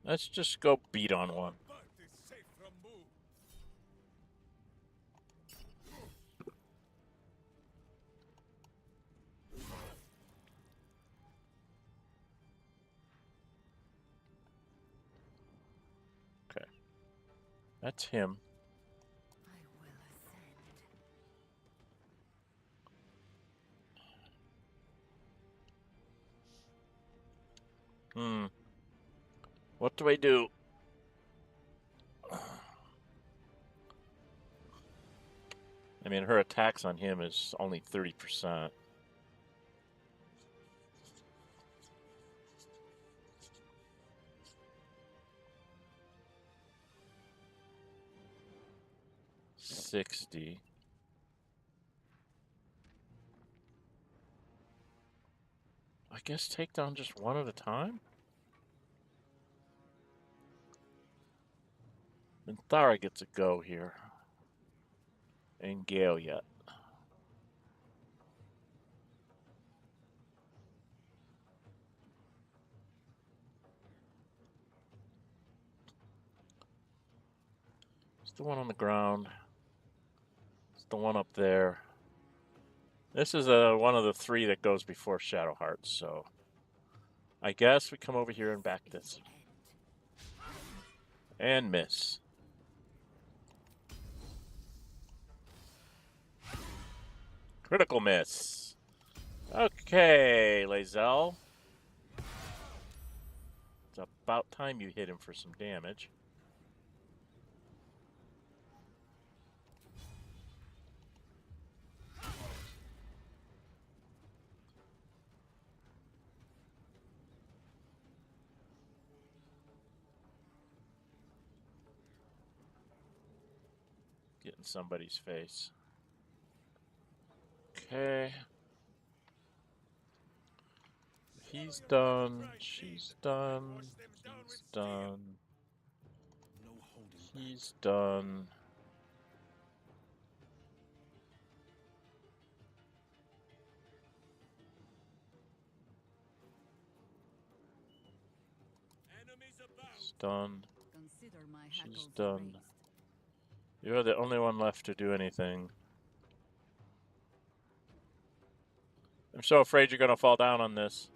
Let's just go beat on one. Okay. That's him. What do I do? I mean, her attacks on him is only 30%. $60. I guess take down just one at a time? And Thara gets a go here. And Gale yet. It's the one on the ground. It's the one up there. This is one of the three that goes before Shadow Hearts, so I guess we come over here and back this. And miss. Critical miss. Okay, Lae'zel. It's about time you hit him for some damage. Get in somebody's face. Okay. He's done. She's done. He's done. He's done. He's done.
Consider my
She's
hackles
done.
raised.
You're the only one left to do anything. I'm so afraid you're going to fall down on this.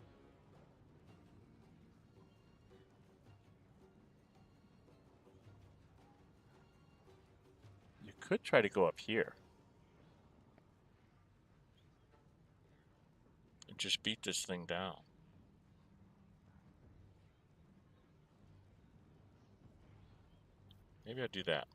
You could try to go up here. And just beat this thing down. Maybe I'll do that.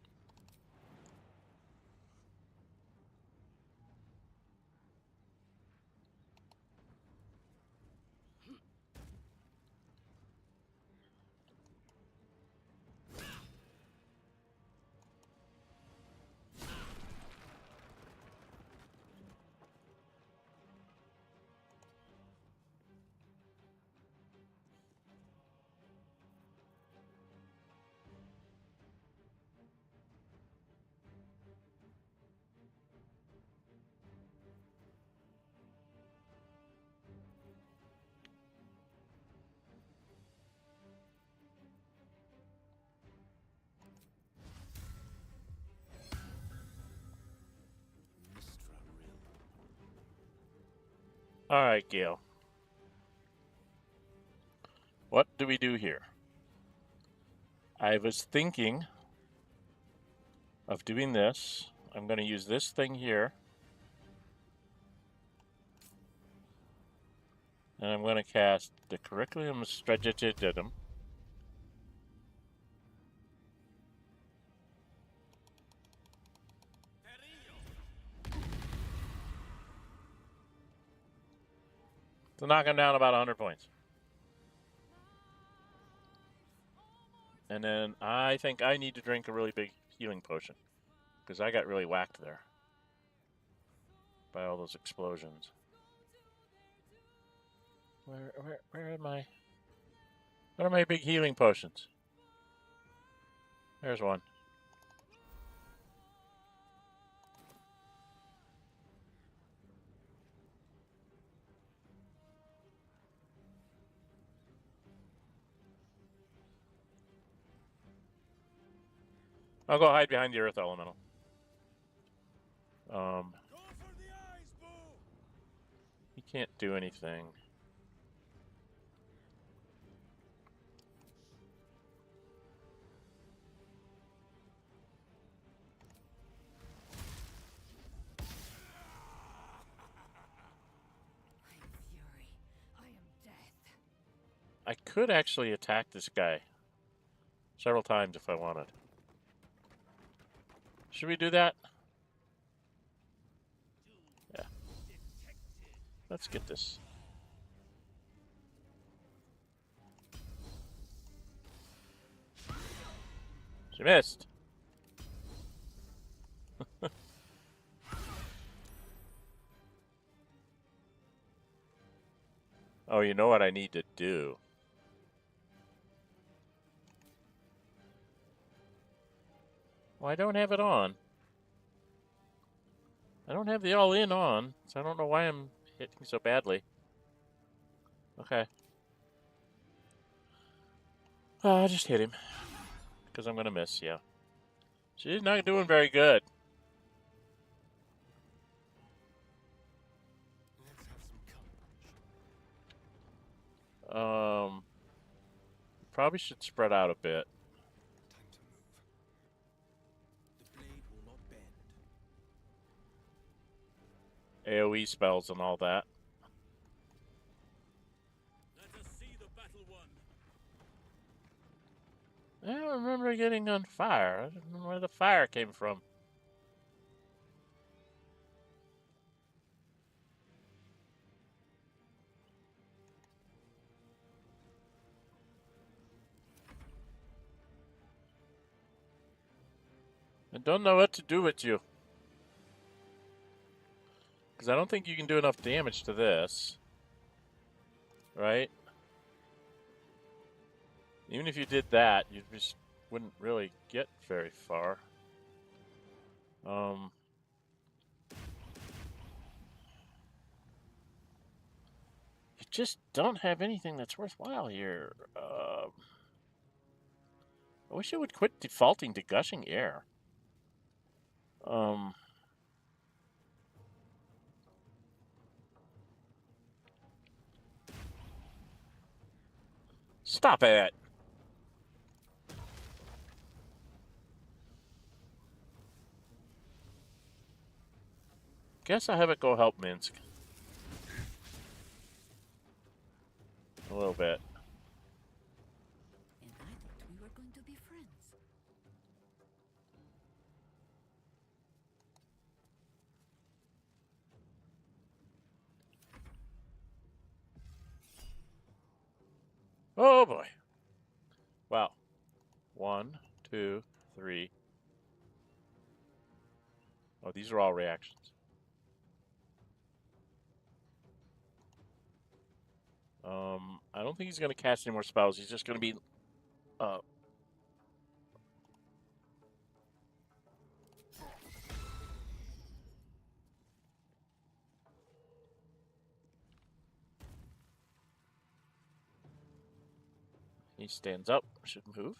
All right, Gale. What do we do here? I was thinking of doing this. I'm going to use this thing here. And I'm going to cast the Curriculum Strategidum. To knock him down about 100 points. And then I think I need to drink a really big healing potion. Because I got really whacked there. By all those explosions. Where am I? What are my big healing potions? There's one. I'll go hide behind the Earth Elemental. He can't do anything.
I am fury. I am death.
I could actually attack this guy several times if I wanted. Should we do that? Yeah. Let's get this. She missed. Oh, you know what I need to do? Well, I don't have it on. I don't have the all-in on, so I don't know why I'm hitting so badly. Okay. I'll just hit him. Because I'm going to miss, yeah. She's not doing very good.
Let's have some courage.
Probably should spread out a bit.
Time to move.
The blade will not bend.
AoE spells and all that.
Let us see the battle won.
I don't remember getting on fire. I don't know where the fire came from. I don't know what to do with you. Because I don't think you can do enough damage to this. Right? Even if you did that, you just wouldn't really get very far. You just don't have anything that's worthwhile here. I wish it would quit defaulting to gushing air. Stop it! Guess I'll have it go help Minsk. A little bit.
And I thought we were going to be friends.
Oh boy. Wow. 1, 2, 3. Oh, these are all reactions. I don't think he's going to cast any more spells. He's just going to be... He stands up. Should move.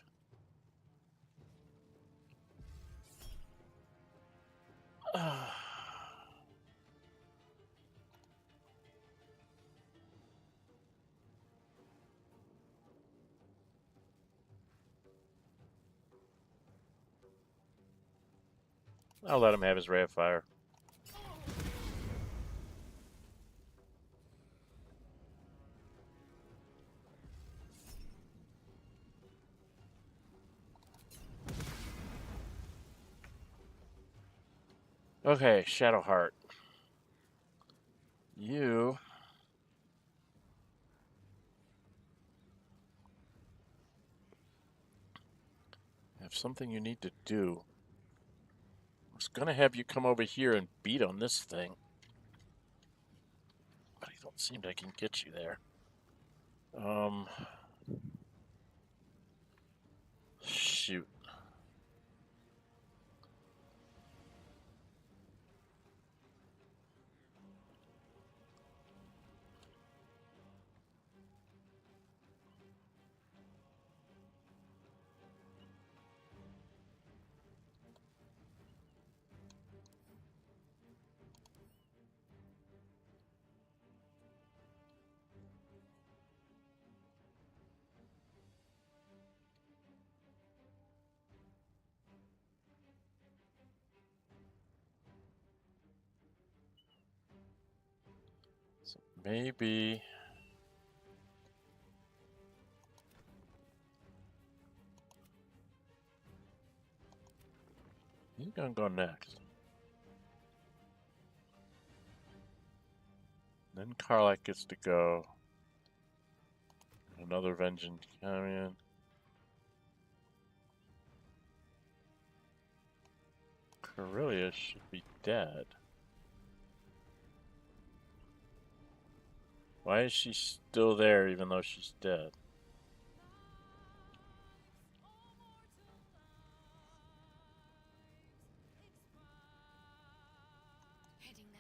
I'll let him have his ray of fire. Okay, Shadowheart. You have something you need to do. I was going to have you come over here and beat on this thing. But I don't seem I can get you there. Shoot. So maybe... He's going to go next. Then Karlach gets to go. Another Vengeance Carrion. Corellius should be dead. Why is she still there even though she's dead?
Heading there.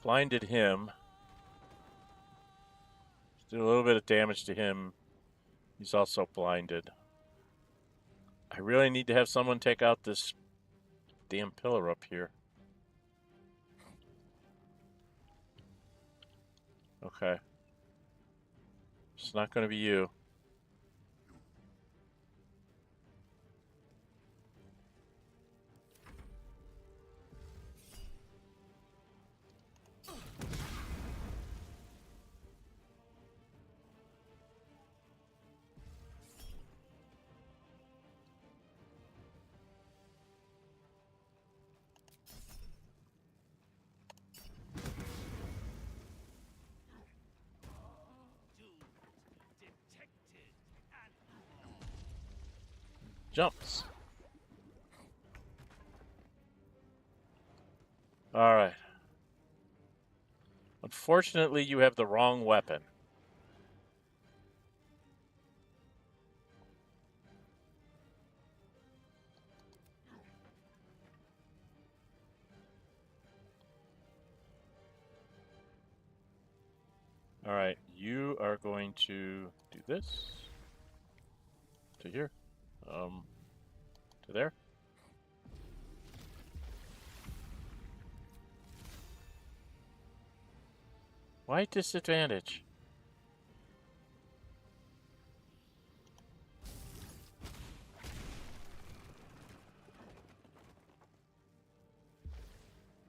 Blinded him. Did a little bit of damage to him. He's also blinded. I really need to have someone take out this damn pillar up here. Okay. It's not going to be you. Jumps. All right. Unfortunately, you have the wrong weapon. All right, you are going to do this to here, to there. Why disadvantage?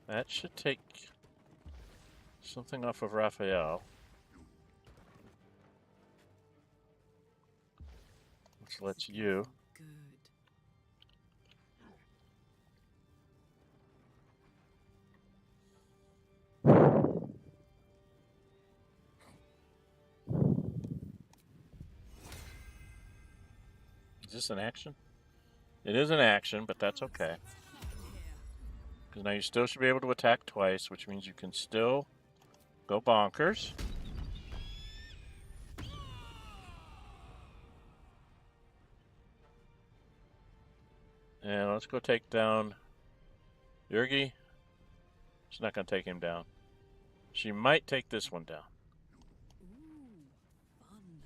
That should take something off of Raphael. Which lets you.
Good.
Is this an action? It is an action, but that's okay. Because now you still should be able to attack twice, which means you can still go bonkers. And let's go take down Yurgi. She's not going to take him down. She might take this one down.
Ooh,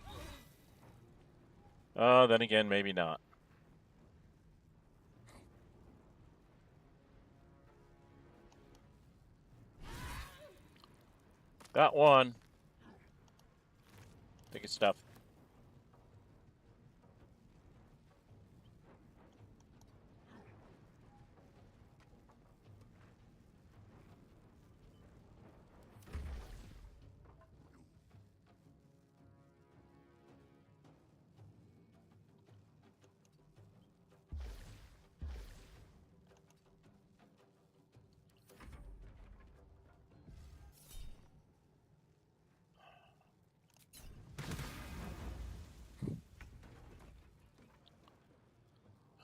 fun.
Oh, then again, maybe not. Got one. Take his stuff.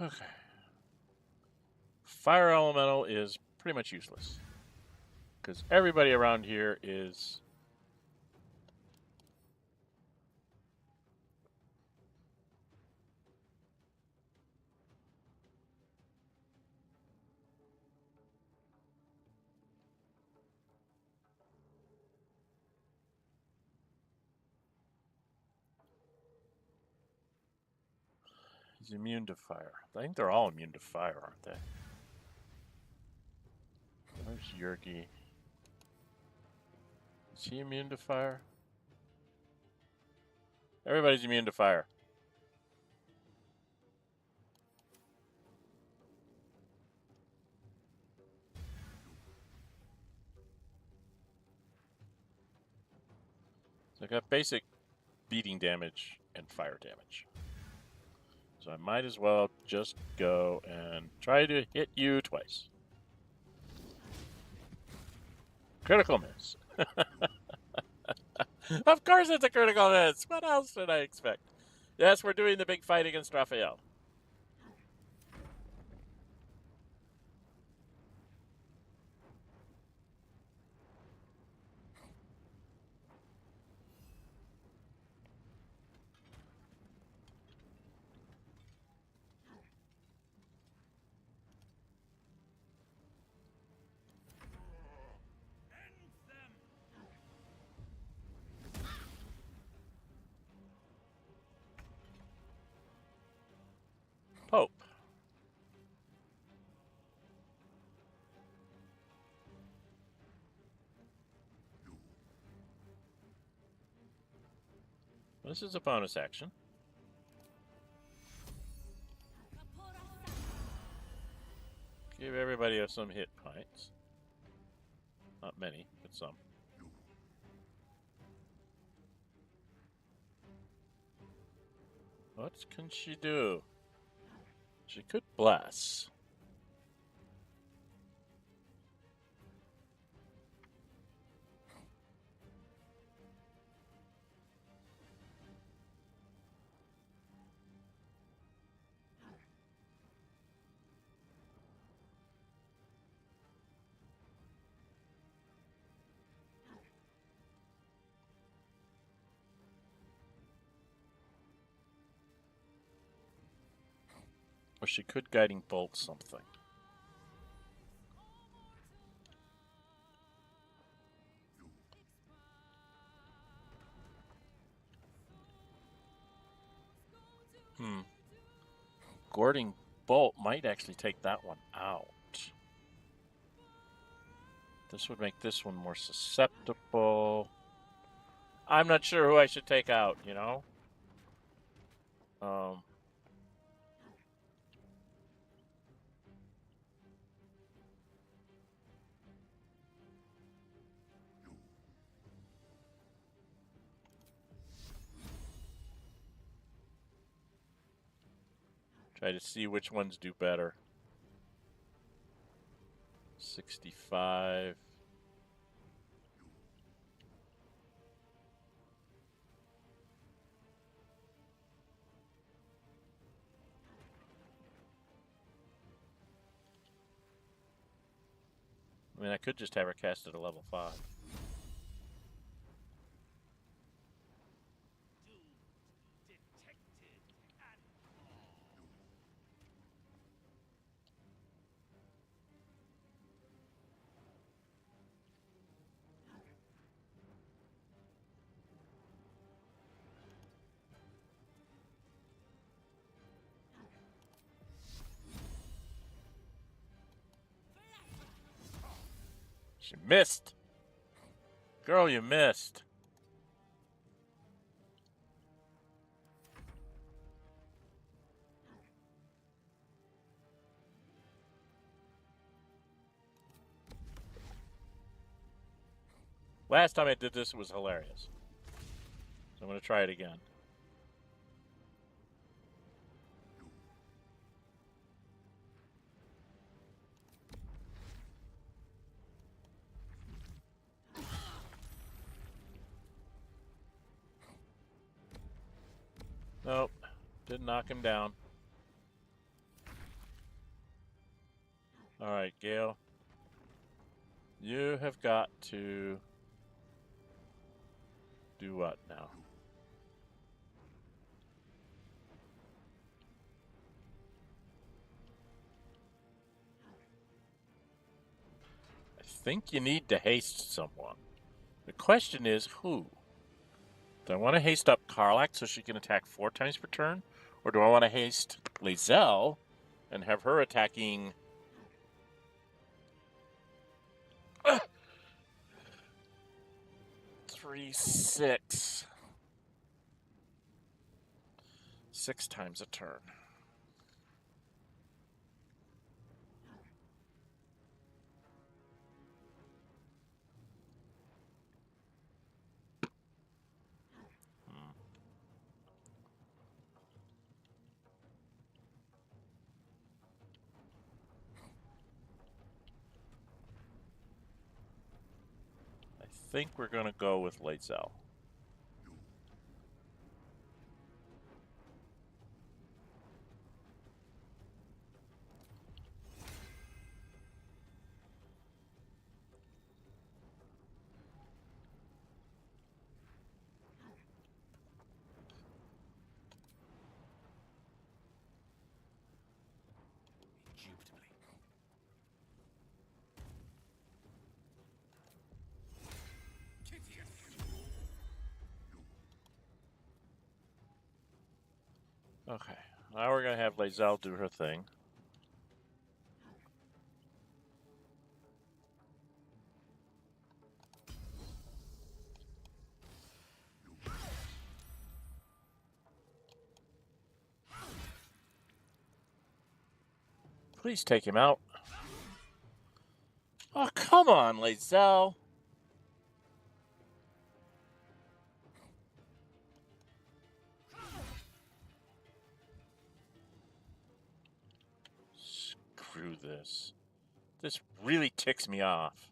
Okay. Fire elemental is pretty much useless. Because everybody around here is... He's immune to fire. I think they're all immune to fire, aren't they? There's Yurgi. Is he immune to fire? Everybody's immune to fire. So I got basic beating damage and fire damage. So I might as well just go and try to hit you twice. Critical miss. Of course it's a critical miss. What else did I expect? Yes, we're doing the big fight against Raphael. Pope. This is a bonus action. Give everybody some hit points. Not many, but some. What can she do? She could bless. Or she could guiding bolt something. Guarding bolt might actually take that one out. This would make this one more susceptible. I'm not sure who I should take out, you know? Try to see which ones do better. 65. I mean, I could just have her cast at a level 5. She missed. Girl, you missed. Last time I did this, it was hilarious. So I'm going to try it again. Nope. Didn't knock him down. Alright, Gale. You have got to do what now? I think you need to haste someone. The question is who? Do I want to haste up Karlach so she can attack 4 times per turn? Or do I want to haste Lae'zel and have her attacking... 3, 6. 6 times a turn. I think we're going to go with Lae'zel. Okay, now we're gonna have Lae'zel do her thing. Please take him out. Oh, come on, Lae'zel. Screw this. This really ticks me off.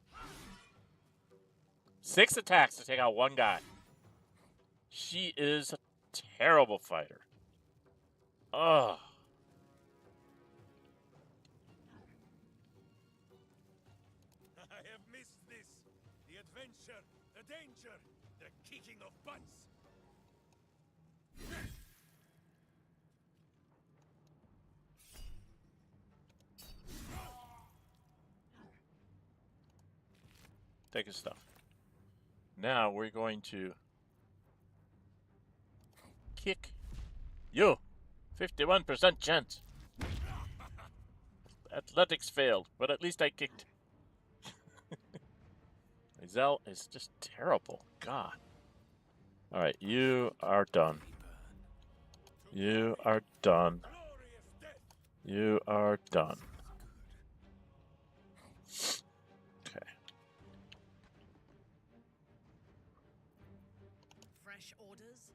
6 attacks to take out one guy. She is a terrible fighter. Ugh.
I have missed this. The adventure, the danger, the kicking of butts.
Take his stuff. Now we're going to kick you. 51% chance. Athletics failed, but at least I kicked. Lae'zel is just terrible. God. Alright, you are done. You are done. You are done. Okay.
Fresh orders?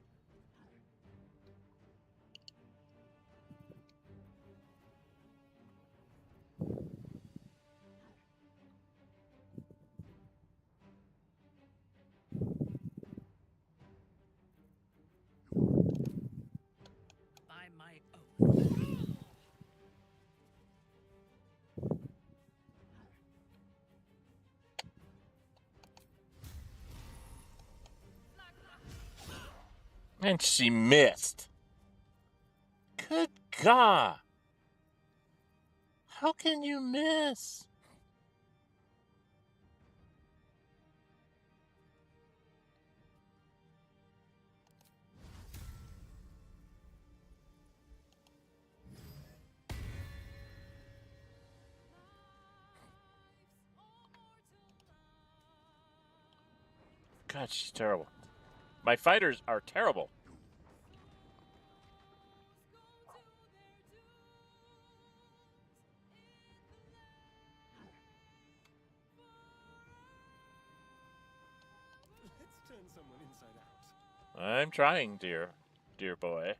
By my oath.
And she missed. Good God. How can you miss? God, she's terrible. My fighters are terrible.
Let's turn someone inside out.
I'm trying, dear boy.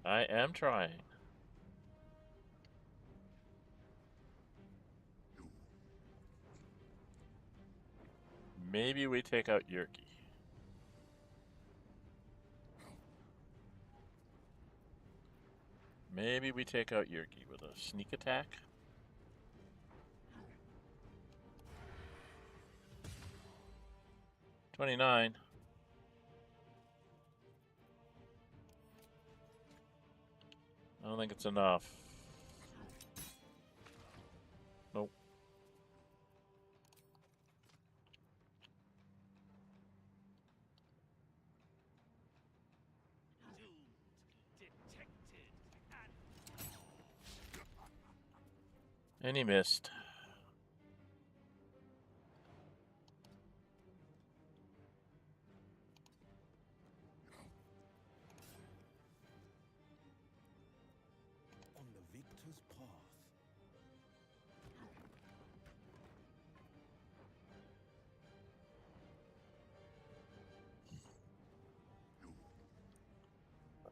I am trying. Maybe we take out Yerky. Maybe we take out Yerky with a sneak attack. $29. I don't think it's enough. Nope. And he missed.
On the victor's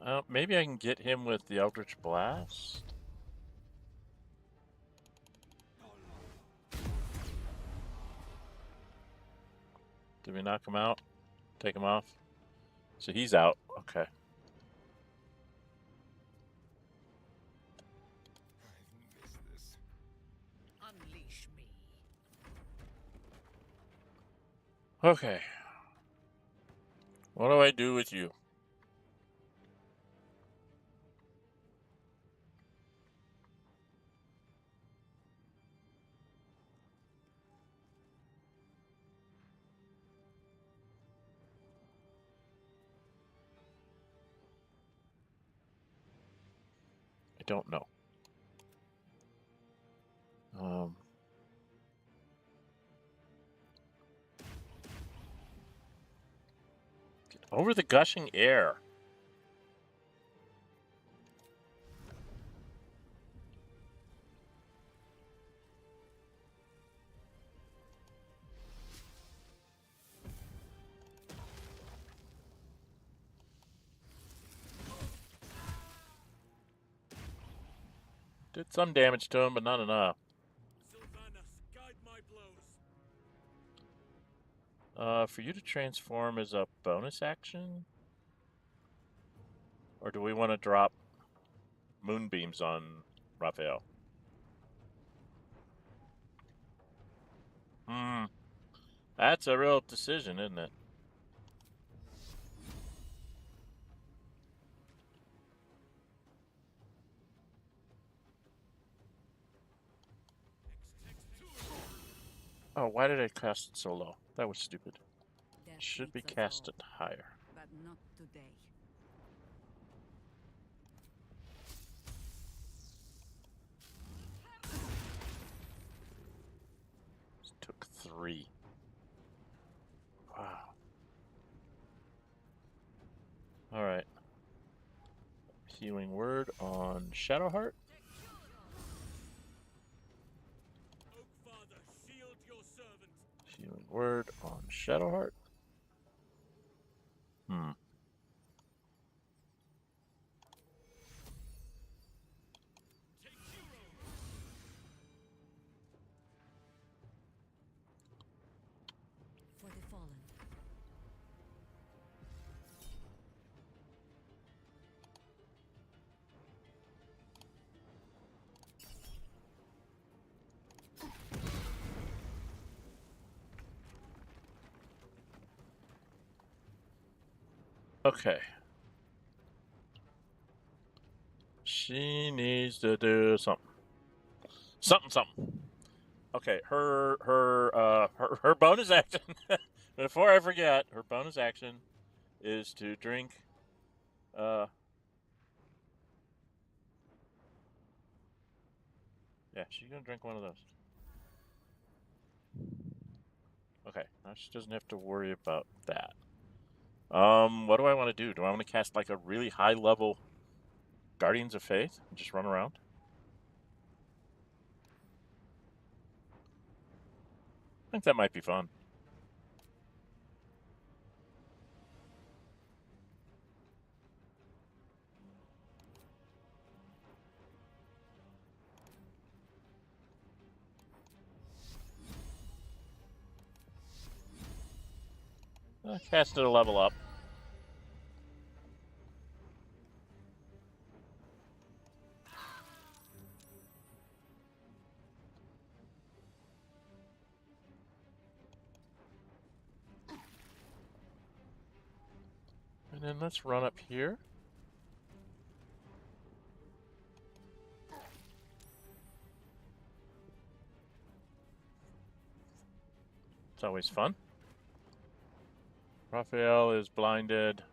path.
Maybe I can get him with the Eldritch Blast. Did we knock him out? Take him off? So he's out. Okay.
I've missed this.
Unleash me.
Okay. What do I do with you? don't know. Get over the gushing air. Did some damage to him, but not enough.
Guide my blows.
For you to transform is a bonus action? Or do we want to drop moonbeams on Raphael? That's a real decision, isn't it? Oh, why did I cast it so low? That was stupid. Should be casted higher.
But not today.
Took 3. Wow. Alright. Healing word on Shadowheart.
Oakfather, shield your servant.
Healing word on Shadowheart.
For the fallen.
Okay. She needs to do something. Something. Okay, her bonus action. Before I forget, her bonus action is to drink. Yeah, she's gonna drink one of those. Okay, now she doesn't have to worry about that. What do I want to do? Do I want to cast like a really high level Guardians of Faith and just run around? I think that might be fun. Cast it a level up. And then let's run up here. It's always fun. Raphael is blinded.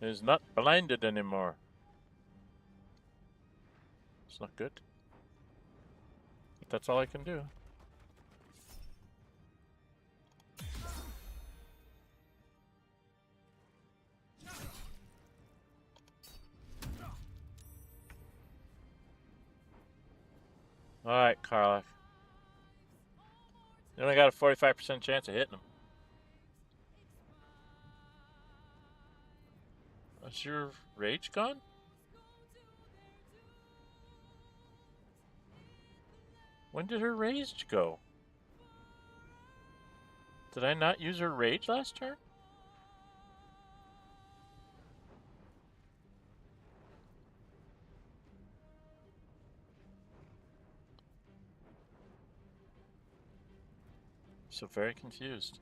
Is not blinded anymore. It's not good. But that's all I can do. Alright, Karlach. You only got a 45% chance of hitting him. Is your rage gone? When did her rage go? Did I not use her rage last turn? So very confused.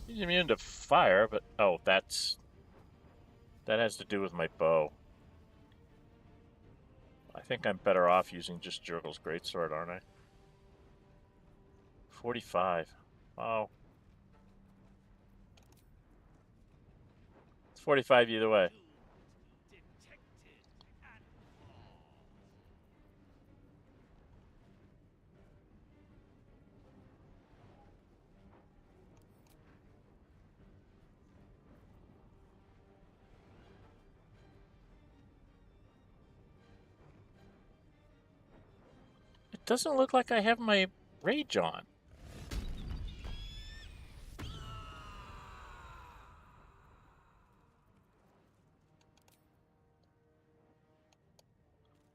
He's immune to fire, but oh, that has to do with my bow. think I'm better off using just Jurgel's Greatsword, aren't I? 45. Wow. It's 45 either way. It doesn't look like I have my rage on.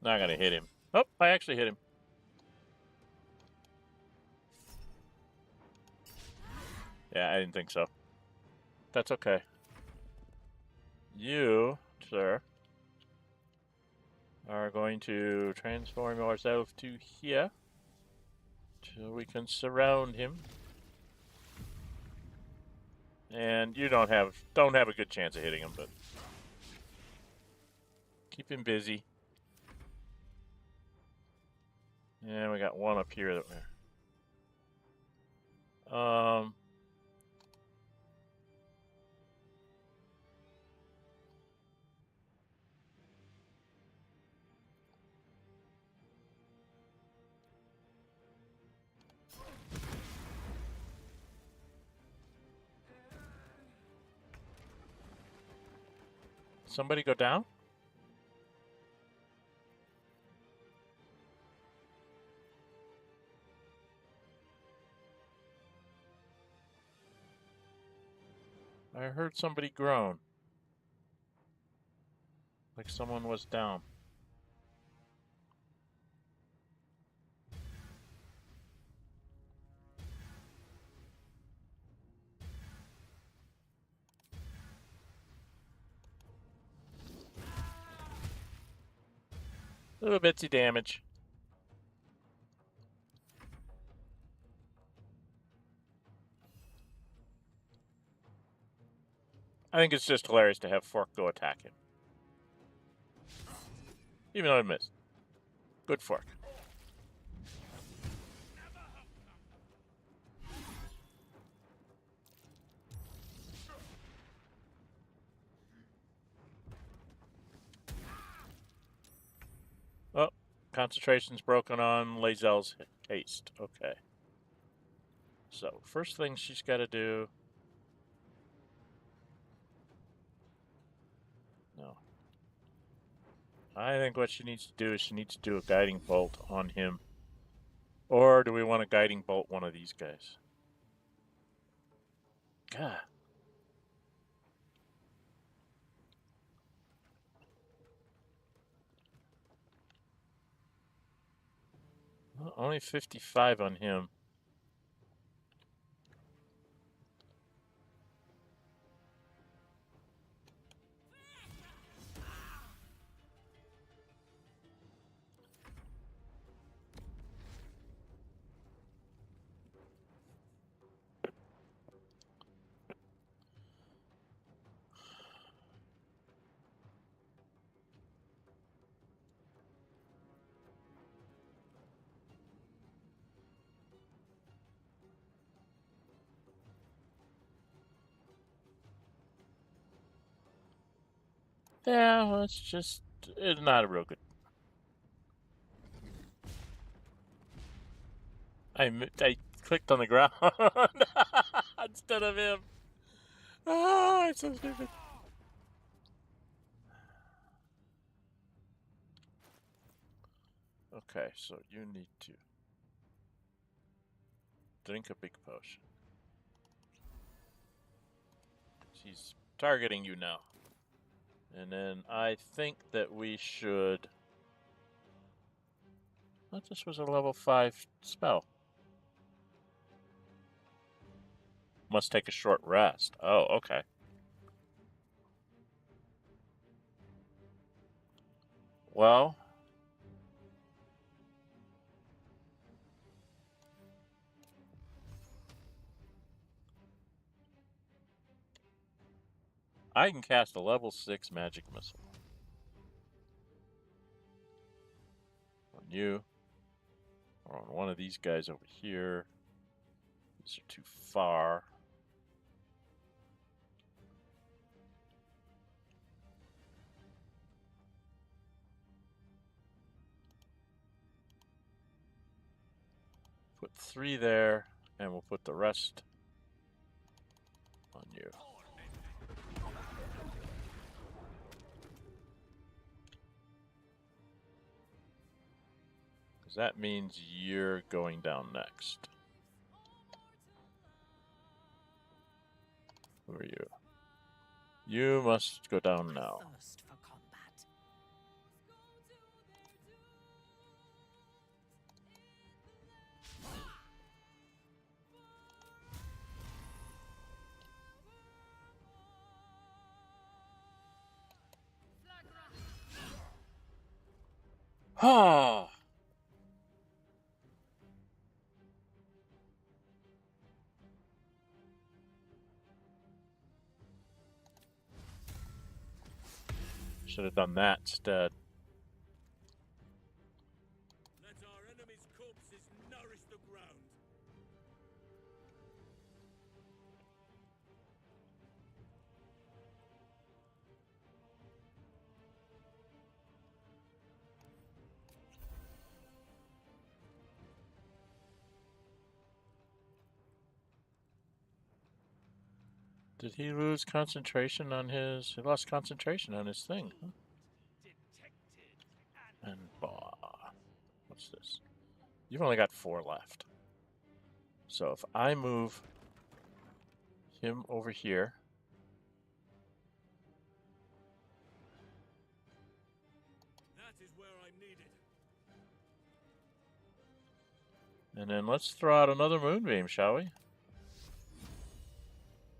Not gonna hit him. Oh, I actually hit him. Yeah, I didn't think so. That's okay. You, sir, are going to transform yourself to here so we can surround him. And you don't have a good chance of hitting him, but keep him busy. And we got one up here that we're somebody go down? I heard somebody groan. Like someone was down. Little bitsy damage. I think it's just hilarious to have Fork go attack him. Even though I missed. Good Fork. Oh, concentration's broken on Lazelle's haste. Okay. So, first thing she's got to do... No. I think what she needs to do is she needs to do a guiding bolt on him. Or do we want to guiding bolt one of these guys? God. Well, only 55 on him. Yeah, well, it's not a real good. I clicked on the ground instead of him. Ah, it's so stupid. Okay, so you need to drink a big potion. He's targeting you now. And then I think that we should... I thought this was a level 5 spell. Must take a short rest. Oh, okay. Well... I can cast a level 6 magic missile. you. Or on one of these guys over here. These are too far. Put 3 there, and we'll put the rest on you. Because that means you're going down next. Who are you? You must go down now.
Thirst for combat.
Ah! Should have done that instead.
Let our enemies' corpses nourish the ground.
Did he lose concentration on his... He lost concentration on his thing. Huh? And bah. What's this? You've only got 4 left. So if I move him over here...
That is where I'm needed.
And then let's throw out another moonbeam, shall we?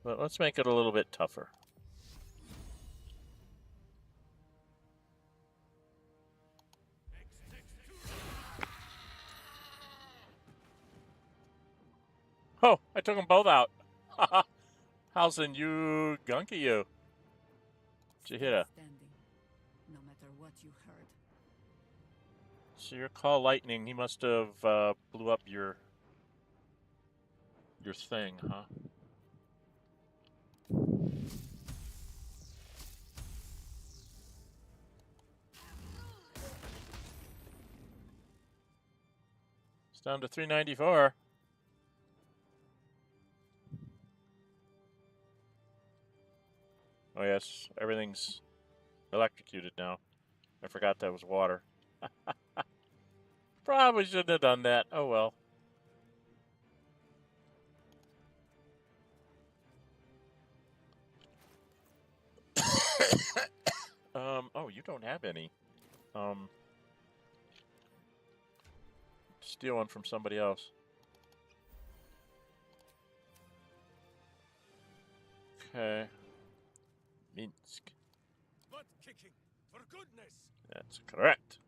But let's make it a little bit tougher. Oh, I took them both out. How's in you, gunky you? Did you hit a...
Standing, no matter what you heard.
So your call lightning, he must have blew up your thing, huh? It's down to 394. Oh yes, everything's electrocuted now. I forgot that was water. Probably shouldn't have done that. Oh well. Oh, you don't have any. Steal one from somebody else. Okay. Minsk.
Butt kicking, for goodness!
That's correct.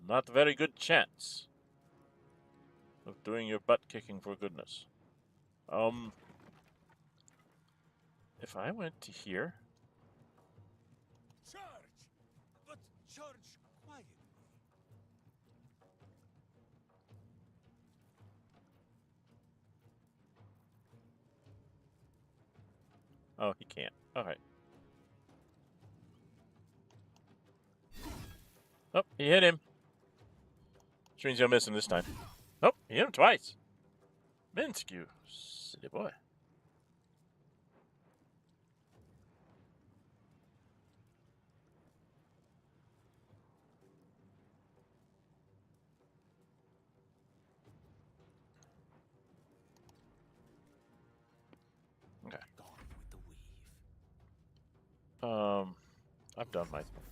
Not a very good chance of doing your butt kicking for goodness. If I went to here...
Charge! But charge quietly.
Oh, he can't. Alright. Oh, he hit him. Which means you'll miss him this time. Oh, he hit him twice. Minsk, you silly boy. Okay.
Gone with the weave.
I've done my thing.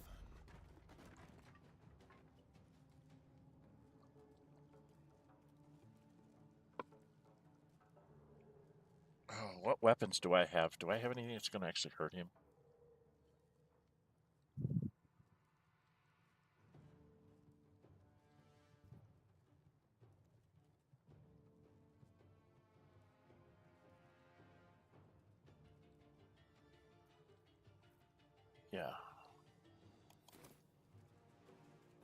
Oh, what weapons do I have? Do I have anything that's going to actually hurt him? Yeah.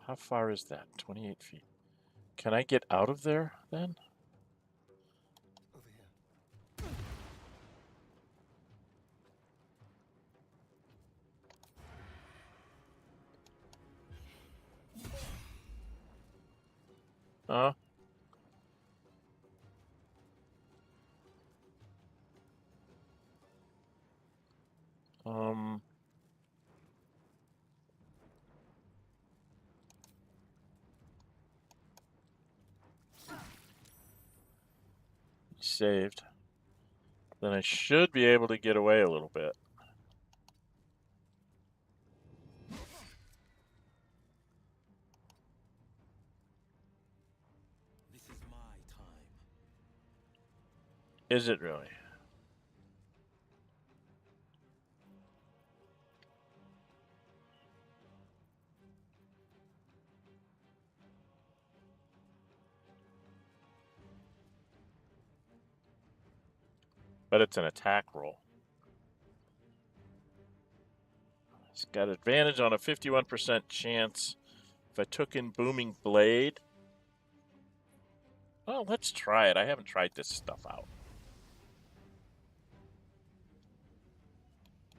How far is that? 28 feet. Can I get out of there then?
Over here.
Uh. Um. Saved. Then I should be able to get away a little bit.
This is my time.
Is it really? But it's an attack roll. It's got advantage on a 51% chance if I took in Booming Blade. Well, let's try it. I haven't tried this stuff out.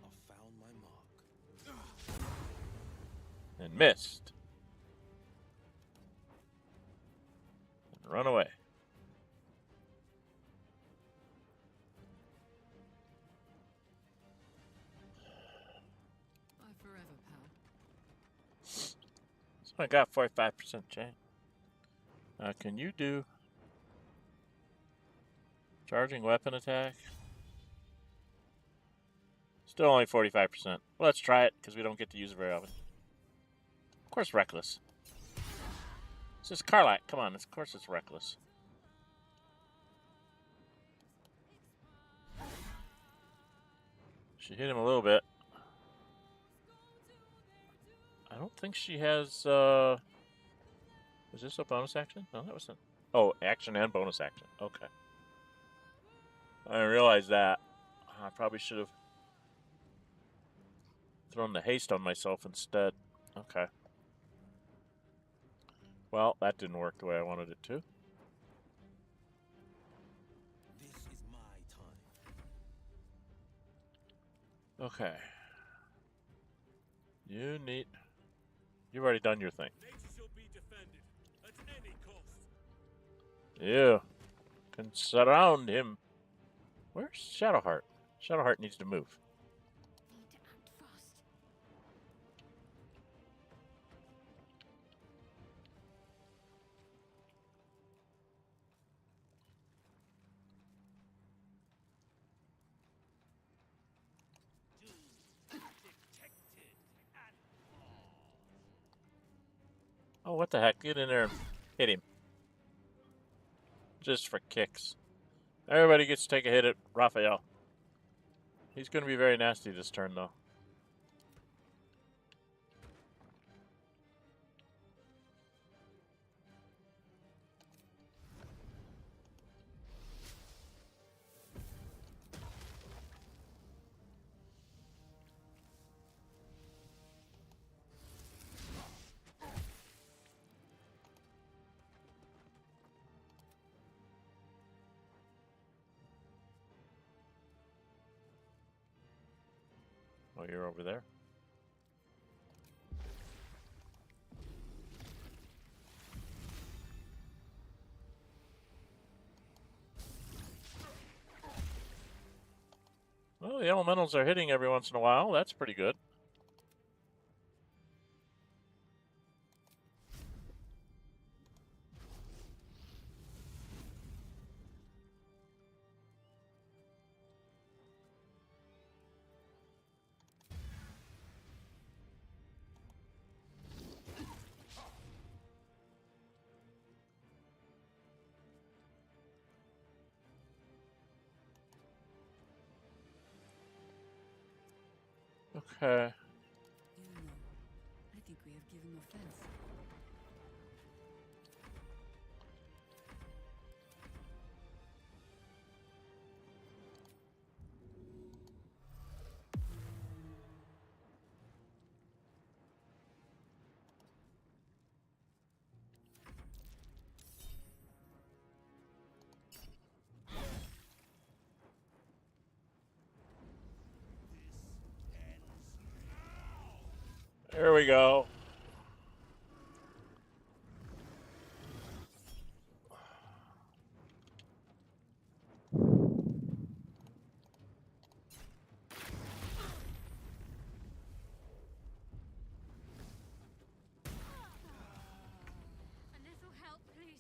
I found my mark.
And missed. And run away.
Bye forever, pal.
So I got 45% chance. Can you do charging weapon attack? Still only 45%. Well, let's try it because we don't get to use it very often. Of course, reckless. This is Karlach. Come on, of course it's reckless. She hit him a little bit. I don't think she has, is this a bonus action? No, that wasn't. Oh, action and bonus action. Okay. I didn't realize that. I probably should have thrown the haste on myself instead. Okay. Well, that didn't work the way I wanted it to.
This is my time.
Okay. You've already done your thing.
Nature shall be defended at any cost.
You can surround him. Where's Shadowheart? Shadowheart needs to move.
Need to act fast.
Detected and
Oh, what the heck? Get in there and hit him. Just for kicks. Everybody gets to take a hit at Raphael. He's going to be very nasty this turn, though. Oh, you're over there? Well, the elementals are hitting every once in a while. That's pretty good. Okay.
You know, I think we have given offense.
There we go.
A little help, please.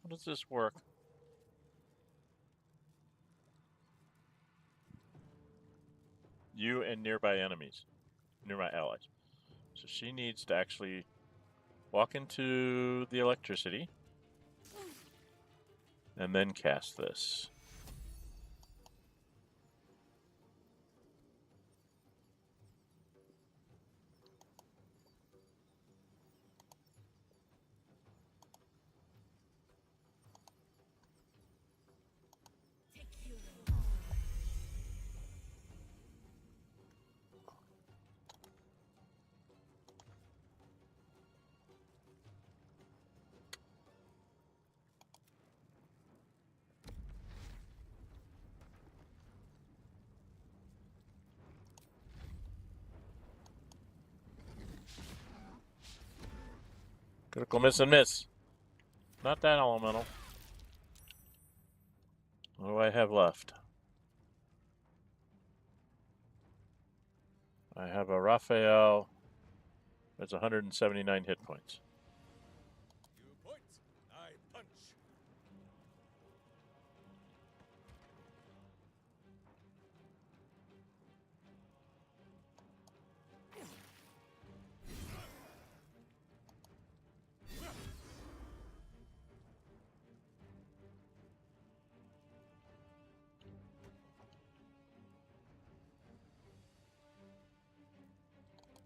How does this work? You and nearby enemies, nearby allies. So she needs to actually walk into the electricity and then cast this. Critical miss and miss. Not that elemental. What do I have left? I have a Raphael. That's 179 hit points.
You point, I punch.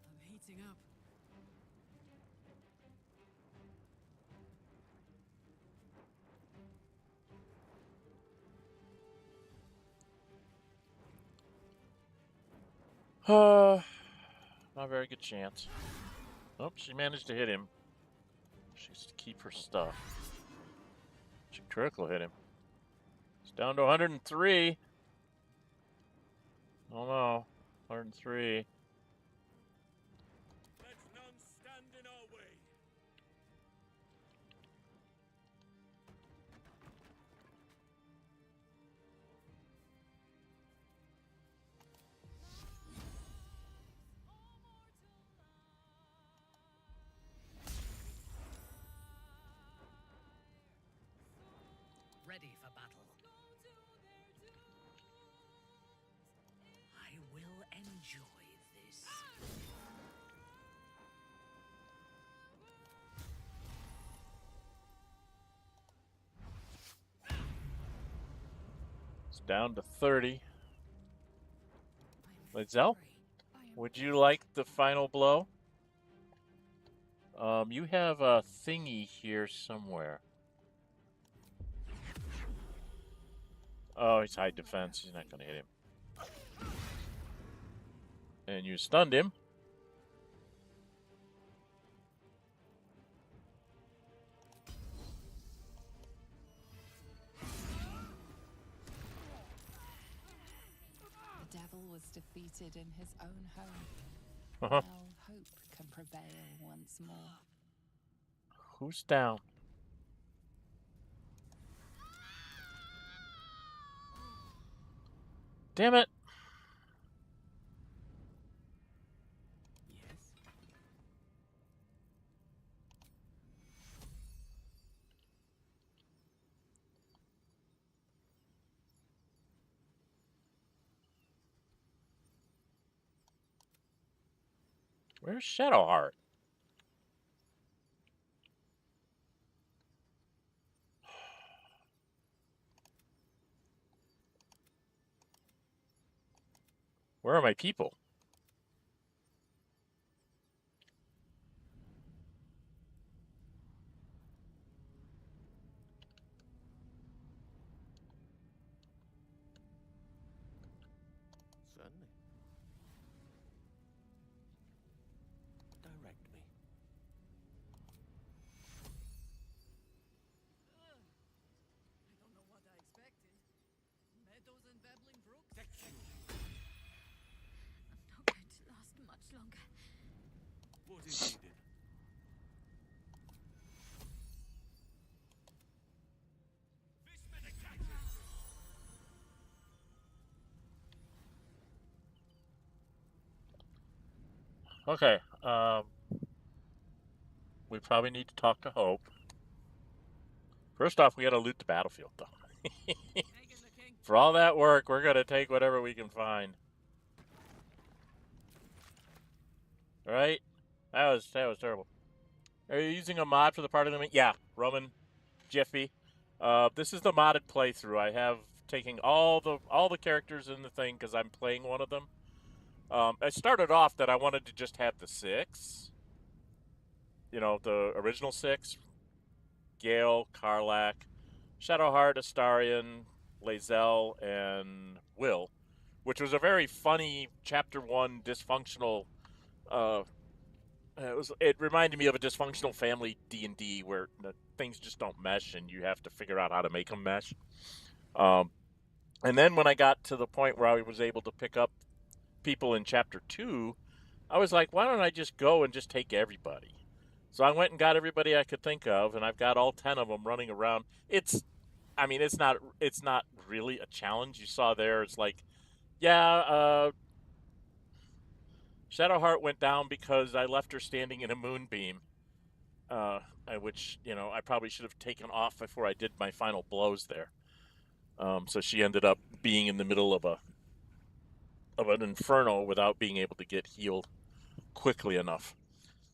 I'm heating up.
Not a very good chance. Oh, she managed to hit him. She has to keep her stuff. She critical hit him. It's down to 103. Oh no, 103.
Let none stand in our way.
Ready for battle. I will enjoy this.
It's down to 30. Lizelle, would you like the final blow? You have a thingy here somewhere. Oh, he's high defense. He's not going to hit him. And you stunned him.
The devil was defeated in his own home.
Uh-huh.
Now hope can prevail once more.
Who's down? Damn it.
Yes.
Where's Shadowheart? Where are my people?
Certainly. Direct me.
I don't know what I expected. Meadows and babbling brooks.
I'm not going to last much longer.
What is needed?
Okay. We probably need to talk to Hope. First off, we got to loot the battlefield, though. For all that work, we're going to take whatever we can find. Right? That was terrible. Are you using a mod for the party limit? Yeah, Roman, Jiffy. This is the modded playthrough. I have taken all the characters in the thing because I'm playing one of them. I started off that I wanted to just have the 6. You know, the original 6. Gale, Karlach, Shadowheart, Astarion, Lae'zel, and Will, which was a very funny Chapter 1 dysfunctional. It reminded me of a dysfunctional family D&D where things just don't mesh and you have to figure out how to make them mesh. And then when I got to the point where I was able to pick up people in Chapter 2, I was like, why don't I just go and just take everybody? So I went and got everybody I could think of, and I've got all 10 of them running around. It's not really a challenge. You saw there, it's like, yeah, Shadowheart went down because I left her standing in a moonbeam, which, I probably should have taken off before I did my final blows there. So she ended up being in the middle of an inferno without being able to get healed quickly enough.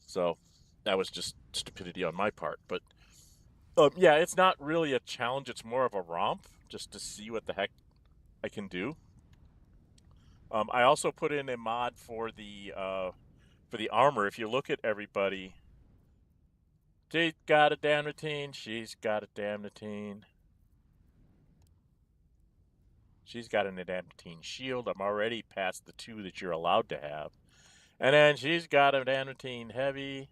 So that was just stupidity on my part. But yeah, it's not really a challenge. It's more of a romp just to see what the heck I can do. I also put in a mod for the armor. If you look at everybody, she's got a damnatine. She's got a damnatine. She's got an adamantine shield. I'm already past the 2 that you're allowed to have. And then she's got a damnatine heavy,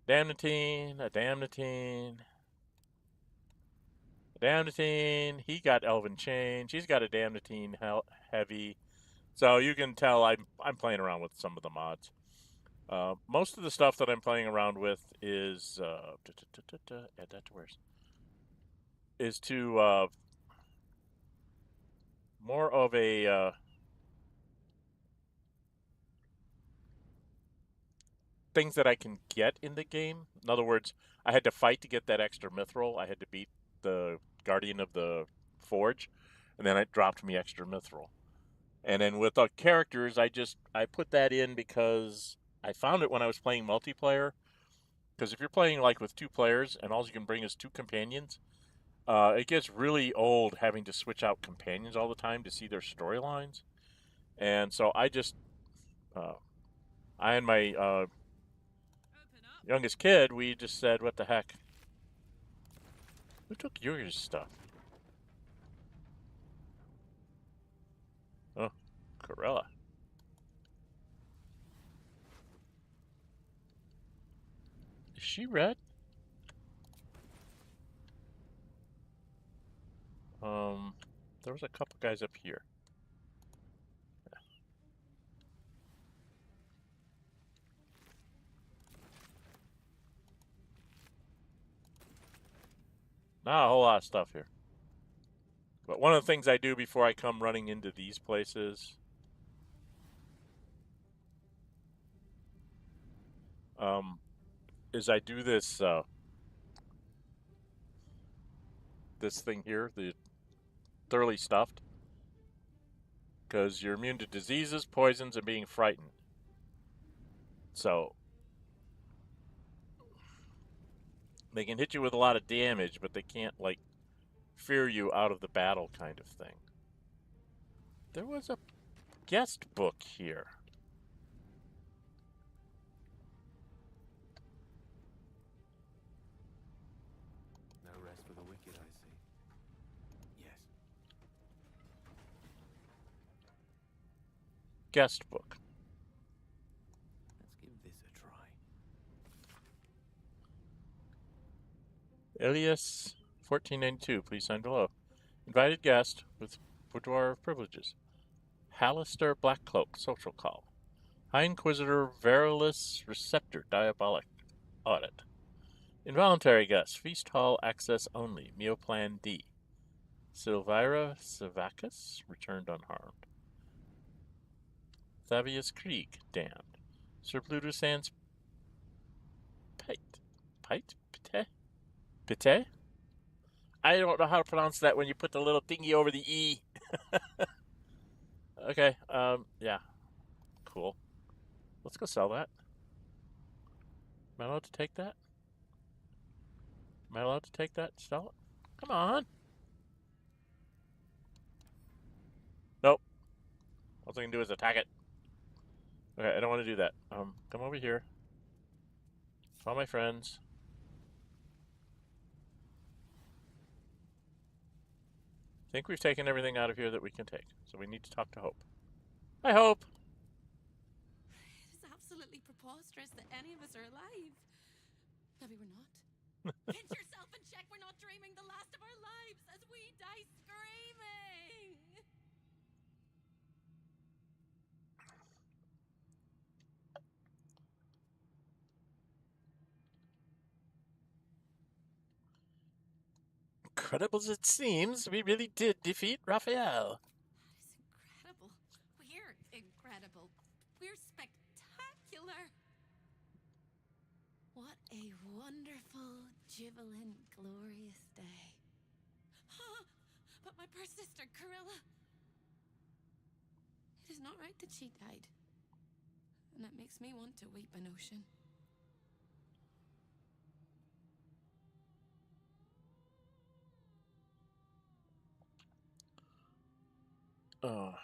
damnatine, a damnatine, a damnatine. He got elven chain. She's got a damnatine heavy. So you can tell I'm playing around with some of the mods. Most of the stuff that I'm playing around with is add that to where's is to more of a things that I can get in the game. In other words, I had to fight to get that extra Mithral. I had to beat the Guardian of the Forge, and then it dropped me extra Mithral. And then with the characters, I put that in because I found it when I was playing multiplayer. Because if you're playing like with 2 players and all you can bring is 2 companions, it gets really old having to switch out companions all the time to see their storylines. And so I and my youngest kid, we just said, what the heck? Who took your stuff? Oh, Corella. Is she red? There was a couple guys up here. Not a whole lot of stuff here. But one of the things I do before I come running into these places is I do this this thing here, the thoroughly stuffed, because you're immune to diseases, poisons, and being frightened. So they can hit you with a lot of damage, but they can't, like, fear you out of the battle kind of thing. There was a guest book here.
No rest for the wicked, I see. Yes.
Guest book.
Let's give this a try.
Elias 1492, please sign below. Invited guest with boudoir privileges. Hallister Blackcloak, social call. High Inquisitor Verilis Receptor, diabolic audit. Involuntary guest, feast hall access only, Meoplan D. Silvira Savacus, returned unharmed. Thavius Krieg, damned. Sir Plutus Sans Pite. Pite? Pite? I don't know how to pronounce that when you put the little thingy over the E. Okay, yeah. Cool. Let's go sell that. Am I allowed to take that? Am I allowed to take that and sell it? Come on. Nope. All I can do is attack it. Okay, I don't want to do that. Come over here. Follow my friends. I think we've taken everything out of here that we can take. So we need to talk to Hope. Hi, Hope.
It is absolutely preposterous that any of us are alive. Maybe we're not. Pinch yourself and check we're not dreaming the last of our lives as we die screaming.
Incredible as it seems, we really did defeat Raphael.
That is incredible. We're incredible. We're spectacular. What a wonderful, jubilant, glorious day. But my poor sister, Karlach. It is not right that she died. And it makes me want to weep an ocean.
Oh,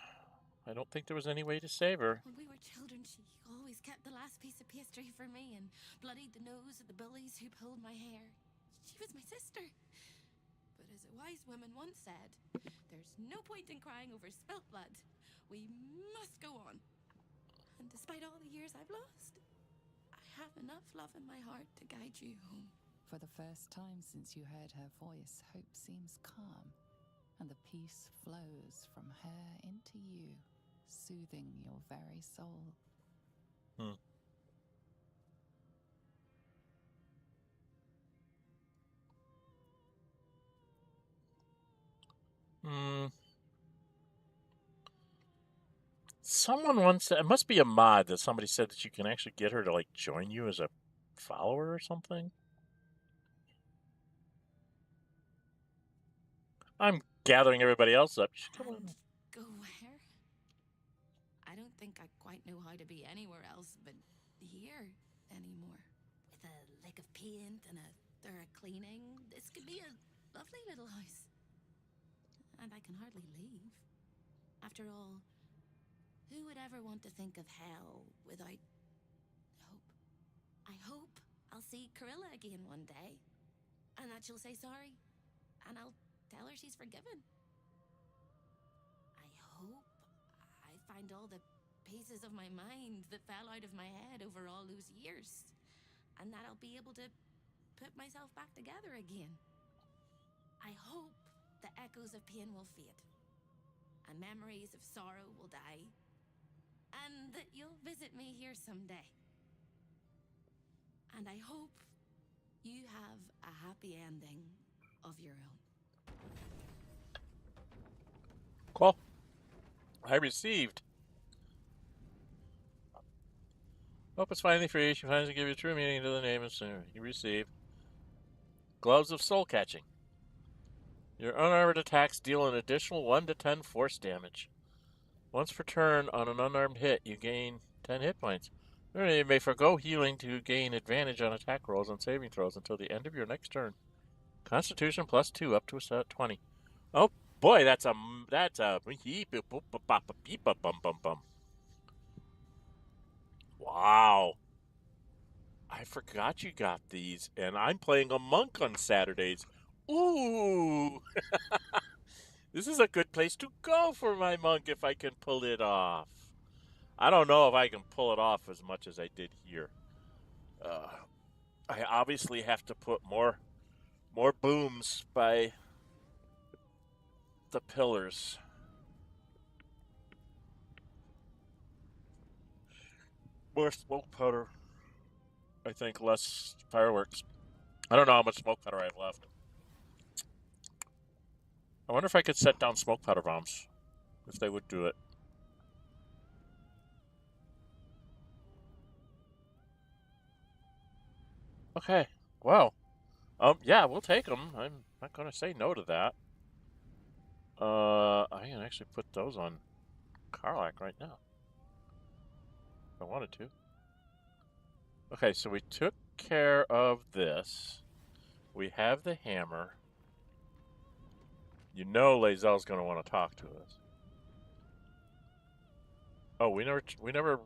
I don't think there was any way to save her.
When we were children, she always kept the last piece of pastry for me and bloodied the nose of the bullies who pulled my hair. She was my sister. But as a wise woman once said, there's no point in crying over spilt blood. We must go on. And despite all the years I've lost, I have enough love in my heart to guide you home.
For the first time since you heard her voice, Hope seems calm, and the peace flows from her into you, soothing your very soul.
Someone once said, it must be a mod that somebody said that you can actually get her to like join you as a follower or something. I'm gathering everybody else up. Come on.
Go where? I don't think I quite know how to be anywhere else but here anymore. With a lick of paint and a thorough cleaning, this could be a lovely little house. And I can hardly leave. After all, who would ever want to think of hell without hope? I hope I'll see Karlach again one day, and that she'll say sorry, and I'll tell her she's forgiven. I hope I find all the pieces of my mind that fell out of my head over all those years, and that I'll be able to put myself back together again. I hope the echoes of pain will fade, and memories of sorrow will die, and that you'll visit me here someday. And I hope you have a happy ending of your own.
Cool. I received. Hope is finally free. She finally give you true meaning to the name of Sinner. You receive Gloves of Soul Catching. Your unarmed attacks deal an additional 1 to 10 force damage. Once per turn on an unarmed hit, you gain 10 hit points. You may forgo healing to gain advantage on attack rolls and saving throws until the end of your next turn. Constitution +2 up to a 20. Oh, Boy, that's a wow. I forgot you got these, and I'm playing a monk on Saturdays. Ooh. This is a good place to go for my monk if I can pull it off. I don't know if I can pull it off as much as I did here. I obviously have to put more booms by the pillars. More smoke powder. I think less fireworks. I don't know how much smoke powder I have left. I wonder if I could set down smoke powder bombs. If they would do it. Okay. Well. Yeah, we'll take them. I'm not going to say no to that. I can actually put those on Karlach right now. If I wanted to. Okay, so we took care of this. We have the hammer. You know Lae'zel's going to want to talk to us. Oh, we never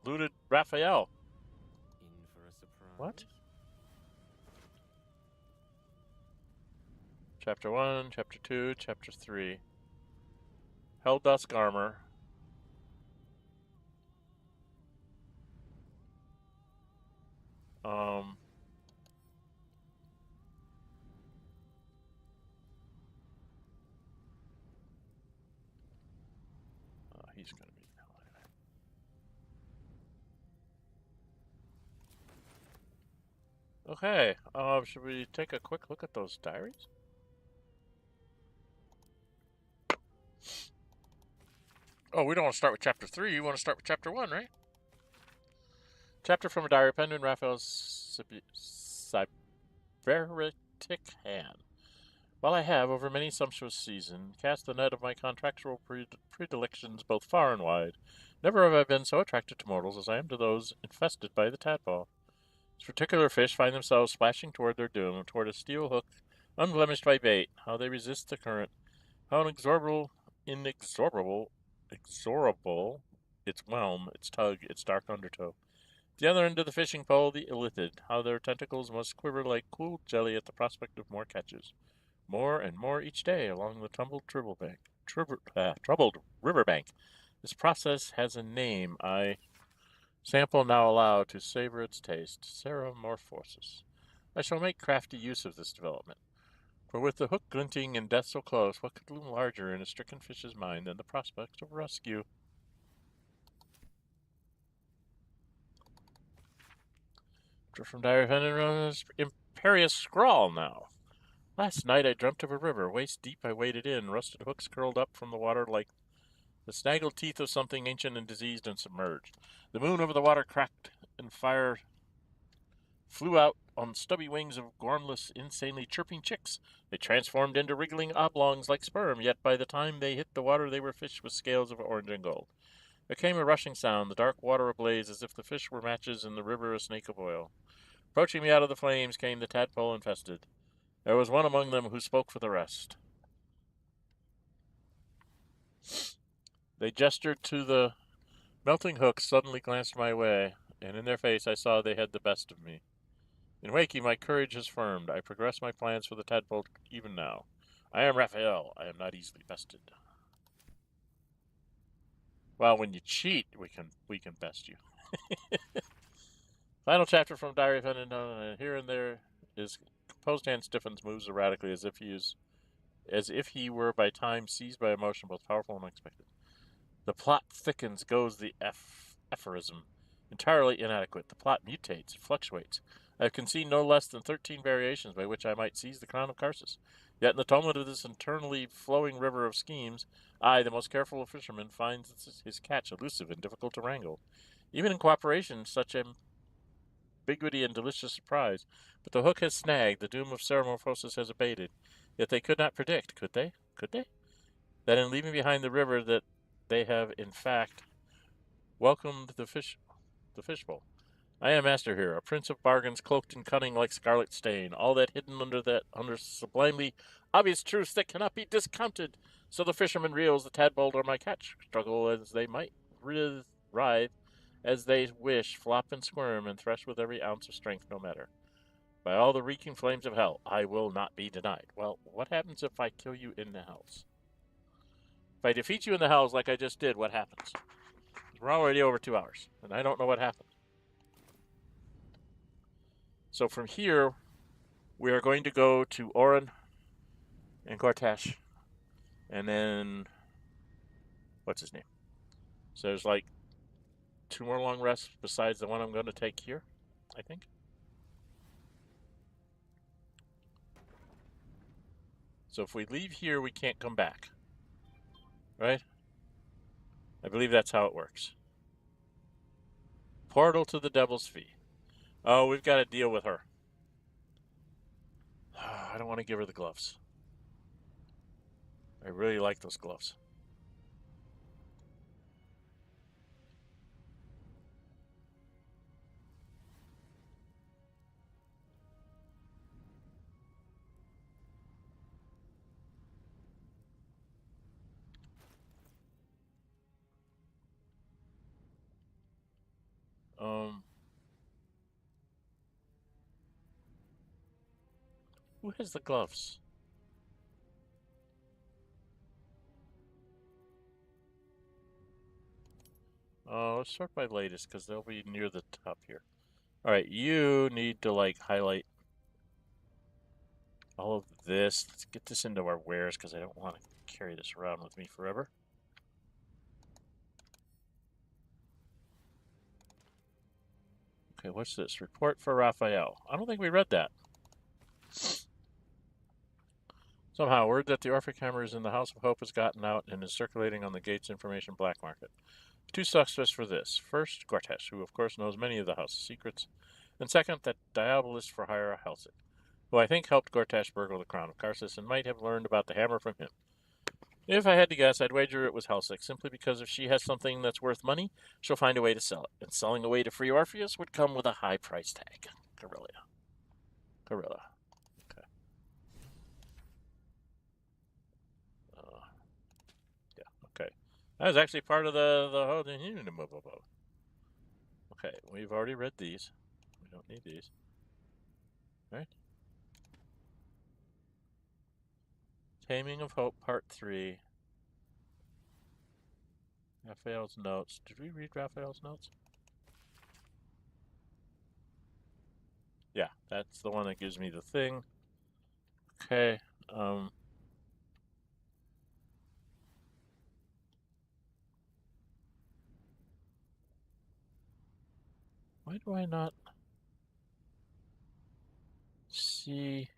looted Raphael.
In for a surprise.
What? Chapter 1, Chapter 2, Chapter 3. Hell Dusk Armor. He's going to be okay. Should we take a quick look at those diaries? Oh, we don't want to start with Chapter 3. You want to start with Chapter 1, right? Chapter from a diary penned in Raphael's cybernetic hand. While I have, over many sumptuous seasons, cast the net of my contractual predilections both far and wide, never have I been so attracted to mortals as I am to those infested by the tadpole. These particular fish find themselves splashing toward their doom, toward a steel hook, unblemished by bait. How they resist the current, how inexorable its whelm, its tug, its dark undertow. The other end of the fishing pole, the illithid, how their tentacles must quiver like cool jelly at the prospect of more catches. More and more each day along the troubled riverbank. This process has a name. I sample now allow to savor its taste. Ceramorphosis. I shall make crafty use of this development. For with the hook glinting and death so close, what could loom larger in a stricken fish's mind than the prospect of rescue? From Diary Fenrir's imperious scrawl now. Last night I dreamt of a river. Waist deep I waded in, rusted hooks curled up from the water like the snaggled teeth of something ancient and diseased and submerged. The moon over the water cracked, and fire flew out on stubby wings of gormless, insanely chirping chicks. They transformed into wriggling oblongs like sperm, yet by the time they hit the water they were fish with scales of orange and gold. There came a rushing sound, the dark water ablaze as if the fish were matches and the river a snake of oil. Approaching me out of the flames came the tadpole infested. There was one among them who spoke for the rest. They gestured to the melting hooks, suddenly glanced my way, and in their face I saw they had the best of me. In Wakey, my courage has firmed. I progress my plans for the tadpole even now. I am Raphael. I am not easily bested. Well, when you cheat, we can best you. Final chapter from Diary of Unknown. Here and there, his composed hand stiffens, moves erratically, as if he were by time seized by emotion, both powerful and unexpected. The plot thickens, goes the aphorism. Entirely inadequate. The plot mutates, it fluctuates. I have conceived no less than 13 variations by which I might seize the crown of Karsus. Yet in the tumult of this internally flowing river of schemes, I, the most careful of fishermen, finds his catch elusive and difficult to wrangle. Even in cooperation, such ambiguity and delicious surprise. But the hook has snagged, the doom of Ceramorphosis has abated. Yet they could not predict, could they? Could they? That in leaving behind the river that they have, in fact, welcomed the fishbowl. I am master here, a prince of bargains cloaked in cunning like scarlet stain, all that hidden under sublimely obvious truths that cannot be discounted. So the fisherman reels, the tadpole or my catch, struggle as they might, writhe as they wish, flop and squirm, and thresh with every ounce of strength no matter. By all the reeking flames of hell, I will not be denied. Well, what happens if I kill you in the hells? If I defeat you in the hells like I just did, what happens? We're already over 2 hours, and I don't know what happened. So from here, we are going to go to Orin and Gortash, and then what's his name? So there's like 2 more long rests besides the one I'm going to take here, I think. So if we leave here, we can't come back, right? I believe that's how it works. Portal to the Devil's Fee. Oh, we've got to deal with her. I don't want to give her the gloves. I really like those gloves. Who has the gloves? Let's start by latest because they'll be near the top here. All right, you need to like highlight all of this. Let's get this into our wares because I don't want to carry this around with me forever. Okay, what's this? Report for Raphael. I don't think we read that. Somehow, word that the Orphic Hammer is in the House of Hope has gotten out and is circulating on the Gates Information black market. 2 suspects for this. First, Gortash, who of course knows many of the House's secrets. And second, that Diabolist for hire Helsik, who I think helped Gortash burgle the crown of Karsus and might have learned about the hammer from him. If I had to guess, I'd wager it was Helsik, simply because if she has something that's worth money, she'll find a way to sell it. And selling away to free Orpheus would come with a high price tag. Gorilla. Okay. Yeah, okay. That was actually part of the whole... Okay, we've already read these. We don't need these. Right? Taming of Hope, Part 3. Raphael's notes. Did we read Raphael's notes? Yeah, that's the one that gives me the thing. Okay. Why do I not see...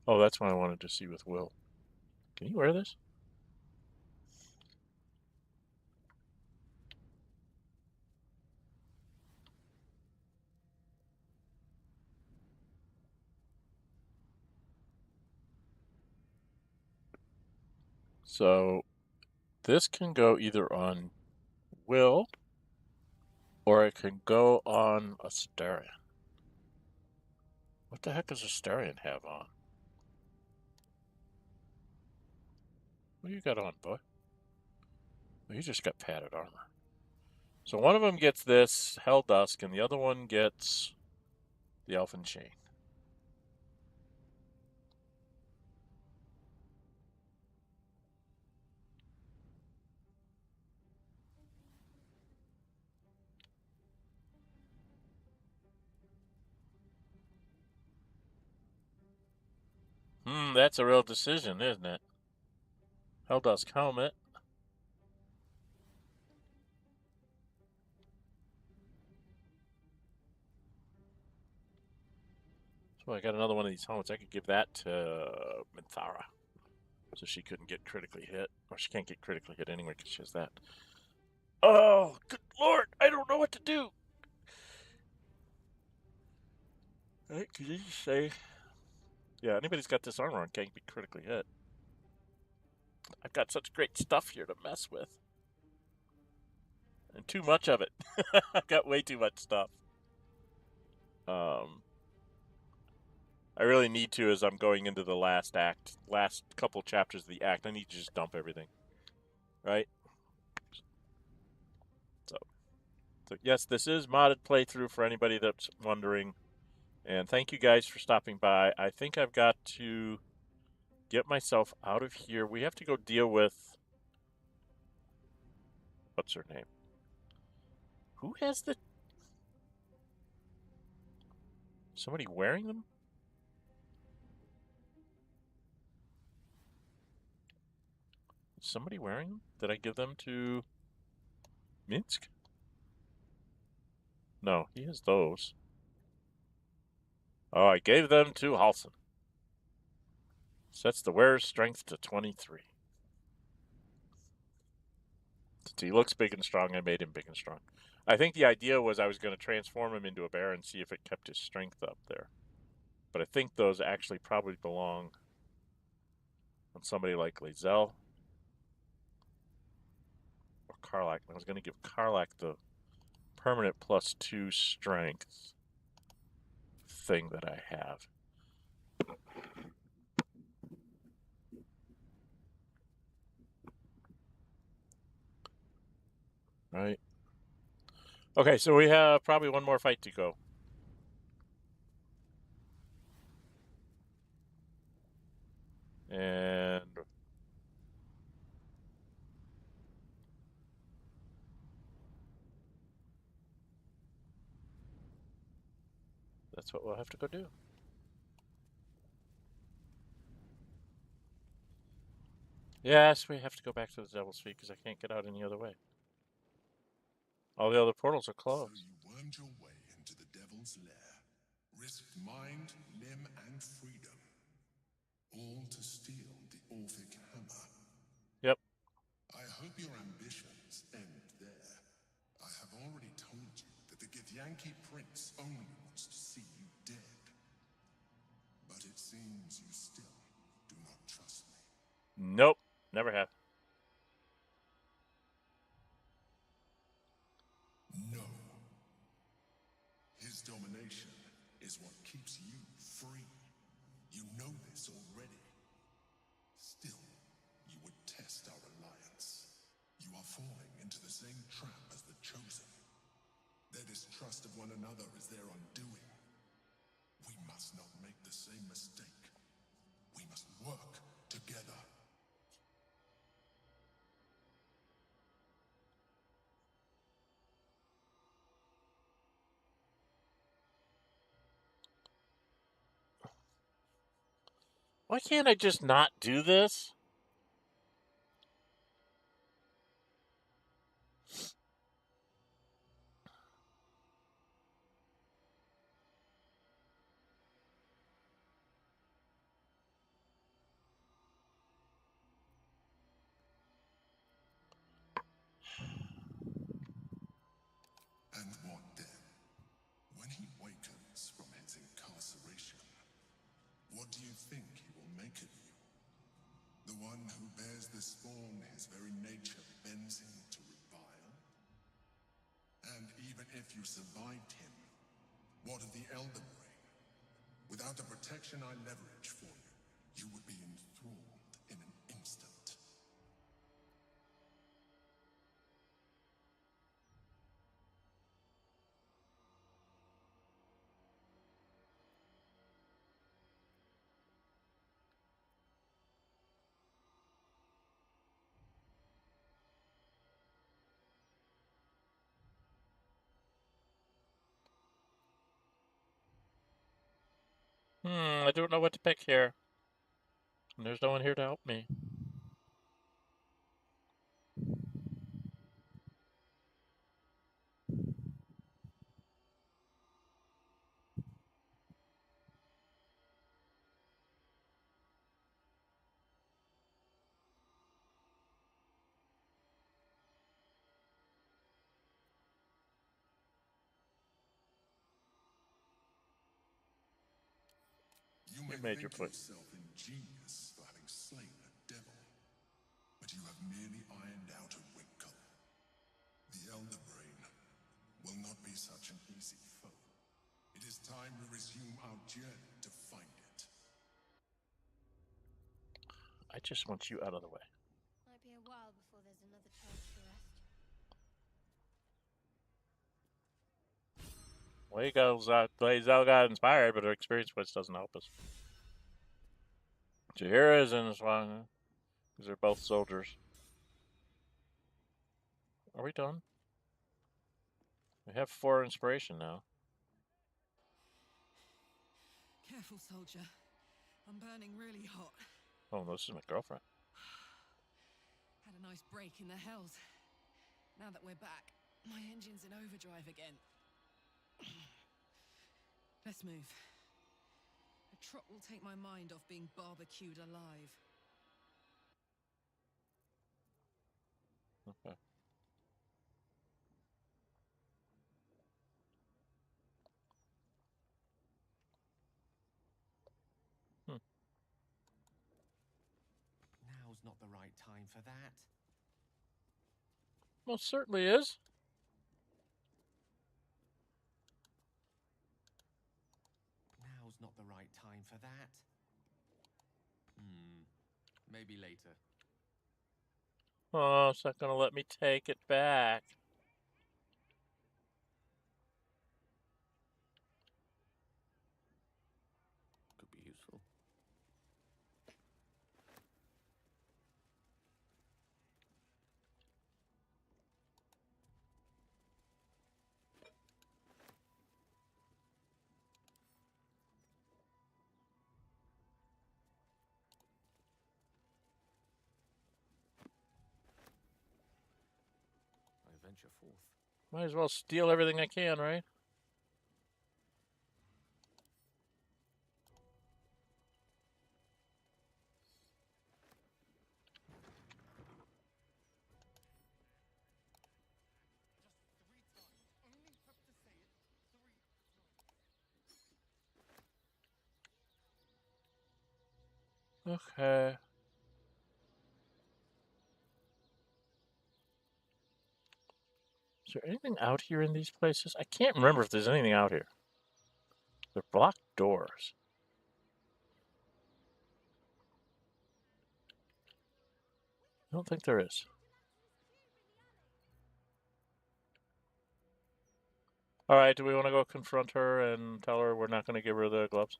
Oh, that's what I wanted to see with Will. Can you wear this? So, this can go either on Will, or it can go on Astarion. What the heck does Astarion have on? What do you got on, boy? Oh, you just got padded armor. So one of them gets this, Hell Dusk, and the other one gets the Elfin Chain. That's a real decision, isn't it? Hell Dusk helmet. So I got another one of these helmets. I could give that to Mithral, so she couldn't get critically hit. Or she can't get critically hit anyway because she has that. Oh, good lord! I don't know what to do! Right, could you just say... Yeah, anybody's got this armor on can't be critically hit. I've got such great stuff here to mess with. And too much of it. I've got way too much stuff. I really need to as I'm going into the last act, last couple chapters of the act. I need to just dump everything. Right? So yes, this is modded playthrough for anybody that's wondering. And thank you guys for stopping by. I think I've got to get myself out of here. We have to go deal with... What's her name? Who has the... Somebody wearing them? Somebody wearing them? Did I give them to Minsk? No, he has those. Oh, I gave them to Halson. Sets the wearer's strength to 23. Since he looks big and strong, I made him big and strong. I think the idea was I was going to transform him into a bear and see if it kept his strength up there. But I think those actually probably belong on somebody like Lizelle or Karlach. I was going to give Karlach the permanent +2 strength thing that I have. Right. Okay, so we have probably one more fight to go. And that's what we'll have to go do. Yes, we have to go back to the Devil's Feet because I can't get out any other way. All the other portals are closed.
So you wormed your way into the Devil's Lair, risked mind, limb, and freedom, all to steal the Orphic Hammer.
Yep.
I hope your ambitions end there. I have already told you that the Githyanki Prince only wants to see you dead. But it seems you still do not trust me.
Nope, never have.
No. His domination is what keeps you free. You know this already. Still, you would test our alliance. You are falling into the same trap as the Chosen. Their distrust of one another is their undoing. We must not make the same mistake. We must work together.
Why can't I just not do this?
And what then? When he wakens from his incarceration, what do you think he will make of you? The one who bears the spawn his very nature bends him to revile? And even if you survived him, what of the Elden Ring? Without the protection I leverage for you, you would be enthralled in an instant.
I don't know what to pick here. And there's no one here to help me.
You may
made your
think
point.
yourself ingenious for having slain a devil. have nearly ironed out a wrinkle. The Elder Brain will not be such an easy foe. It is time we resume our journey to find it.
I just want you out of the way.
Might be a while before there's another chance to rest.
Way goes Blazel got inspired, but her experience points doesn't help us. Jahira is in this one because they're both soldiers. Are we done? We have 4 inspiration now.
Careful, soldier. I'm burning really hot.
Oh, this is my girlfriend.
Had a nice break in the hells. Now that we're back, my engine's in overdrive again. Let's move. A trot will take my mind off being barbecued alive.
Okay.
Now's not the right time for that.
Most certainly is.
Now's not the right time for that. Maybe later.
Oh, it's not going to let me take it back.
Could be useful. I venture forth.
Might as well steal everything I can, right? Okay. Is there anything out here in these places? I can't remember if there's anything out here. They're blocked doors. I don't think there is. Alright, do we want to go confront her and tell her we're not going to give her the gloves?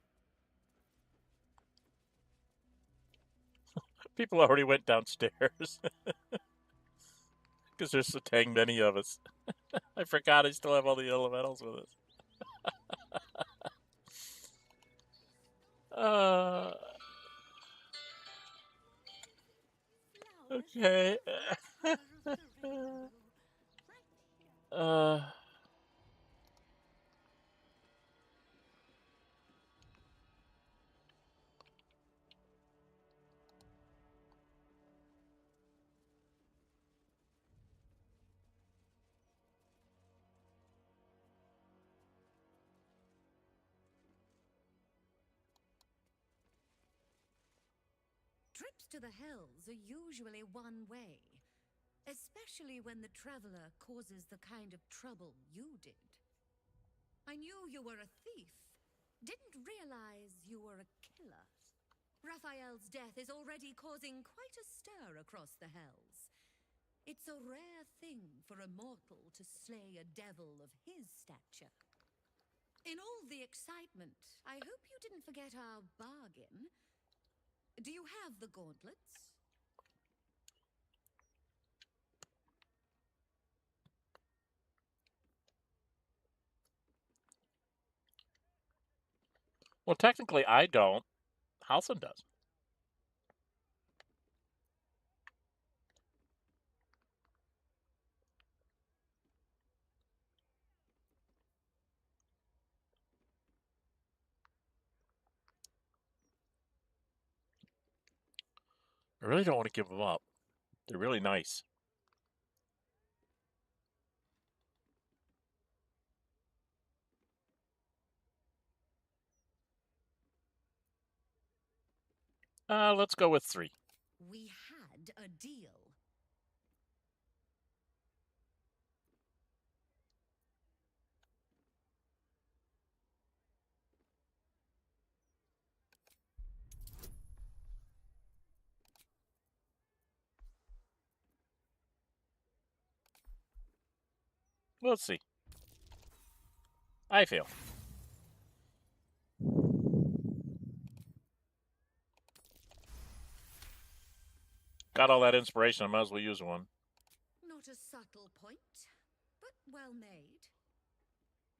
People already went downstairs. Because there's so dang many of us. I forgot I still have all the elementals with us. Okay.
Trips to the hells are usually one way, especially when the traveler causes the kind of trouble you did. I knew you were a thief, didn't realize you were a killer. Raphael's death is already causing quite a stir across the hells. It's a rare thing for a mortal to slay a devil of his stature. In all the excitement, I hope you didn't forget our bargain. Do you have the gauntlets?
Well, technically I don't. Halson does. I really don't want to give them up. They're really nice. Let's go with 3.
We had a deal.
Let's see. I fail. Got all that inspiration, I might as well use one.
Not a subtle point, but well made.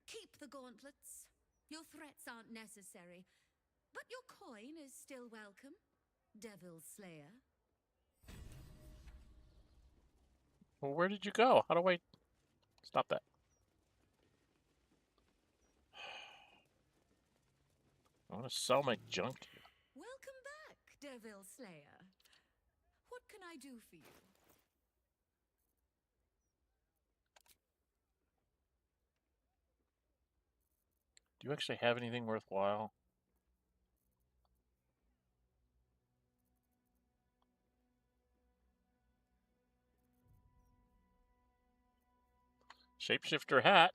Keep the gauntlets. Your threats aren't necessary, but your coin is still welcome, Devil Slayer.
Well, where did you go? How do I stop that? I want to sell my junk to you.
Welcome back, Devil Slayer. What can I do for you?
Do you actually have anything worthwhile? Shapeshifter hat.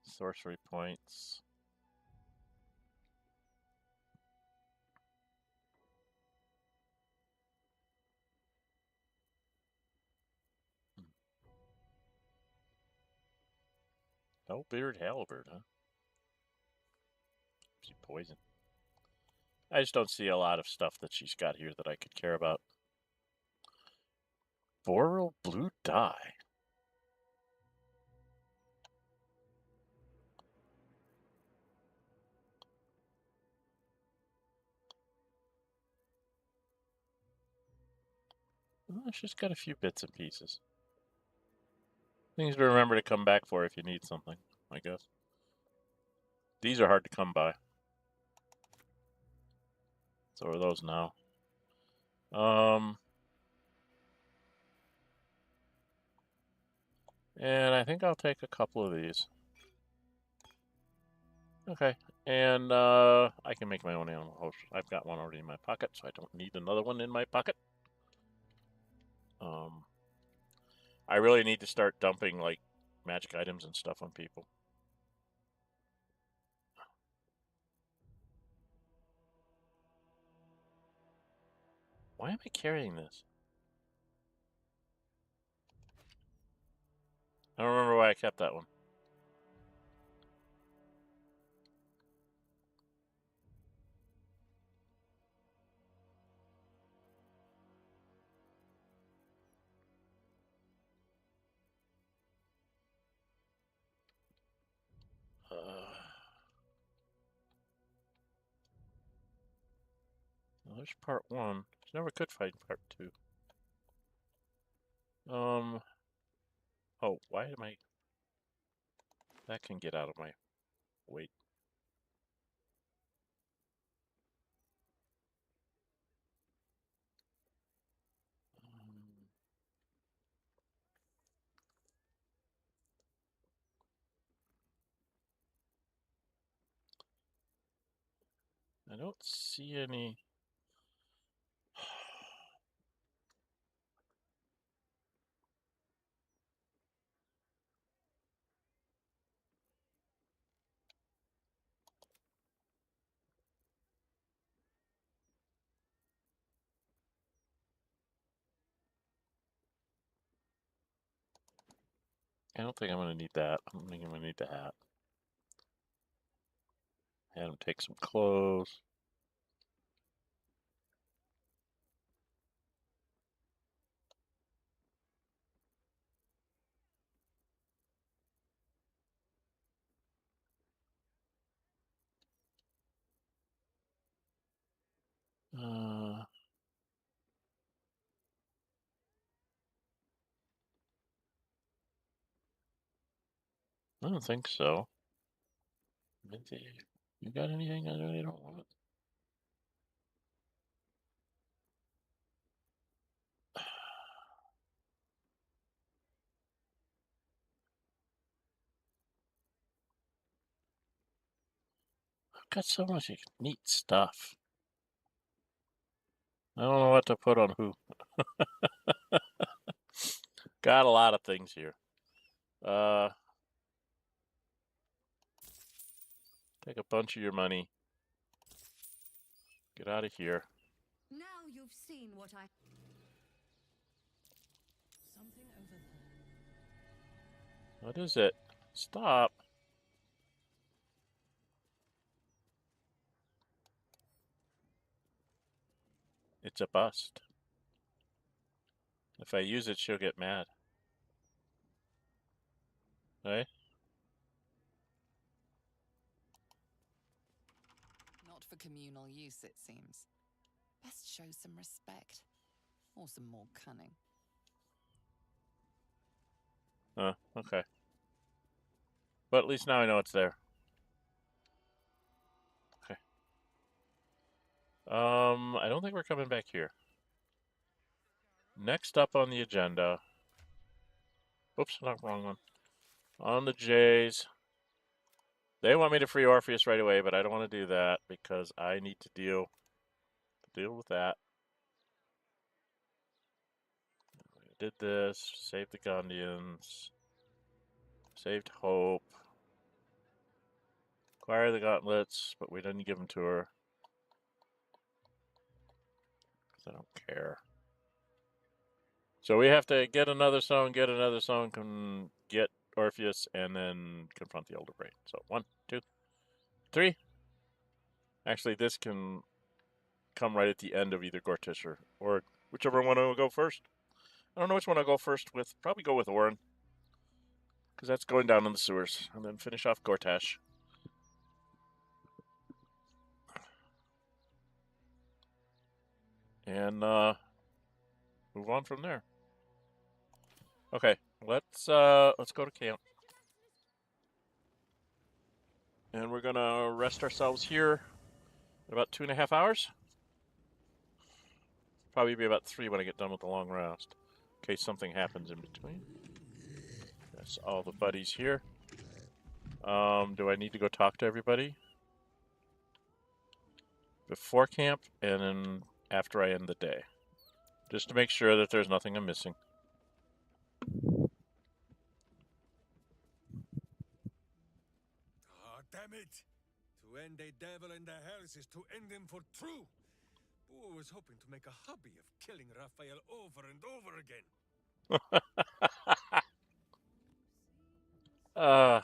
Sorcery points. Hellbeard halberd, huh? She poison. I just don't see a lot of stuff that she's got here that I could care about. Boral blue dye. Well, she's got a few bits and pieces. Things to remember to come back for if you need something, I guess. These are hard to come by. So are those now. And I think I'll take a couple of these. Okay. And I can make my own animal host. I've got one already in my pocket, so I don't need another one in my pocket. I really need to start dumping like magic items and stuff on people. Why am I carrying this? I don't remember why I kept that one. Well, there's part one. I never could find part two. Oh, why am I... That can get out of my... Wait. I don't see any... I don't think I'm going to need that. I don't think I'm going to need the hat. Have him take some clothes. I don't think so. You got anything I really don't want? I've got so much neat stuff. I don't know what to put on who. Got a lot of things here. Take a bunch of your money. Get out of here.
Now you've seen what I...
something over there.
What is it? Stop. It's a bust. If I use it, she'll get mad. Right?
Not for communal use, it seems. Best show some respect. Or some more cunning.
Okay. But at least now I know it's there. Okay. I don't think we're coming back here. Next up on the agenda. Oops, not wrong one. On the J's. They want me to free Orpheus right away, but I don't want to do that because I need to deal with that. I did this, saved the Gondians, saved Hope, acquire the gauntlets, but we didn't give them to her. Because I don't care. So we have to get another stone, get Orpheus, and then confront the Elder Brain. So 1, 2, 3. Actually, this can come right at the end of either Gortish or whichever one will go first. I don't know which one I'll go first with. Probably go with Orin. Because that's going down in the sewers. And then finish off Gortash. And move on from there. Okay, let's go to camp. And we're gonna rest ourselves here in about 2.5 hours. Probably be about 3 when I get done with the long rest. In case something happens in between. That's all the buddies here. Do I need to go talk to everybody? Before camp and then after I end the day. Just to make sure that there's nothing I'm missing.
Ah, damn it! To end a devil in the hells is to end him for true. Who was hoping to make a hobby of killing Raphael over and over again?
To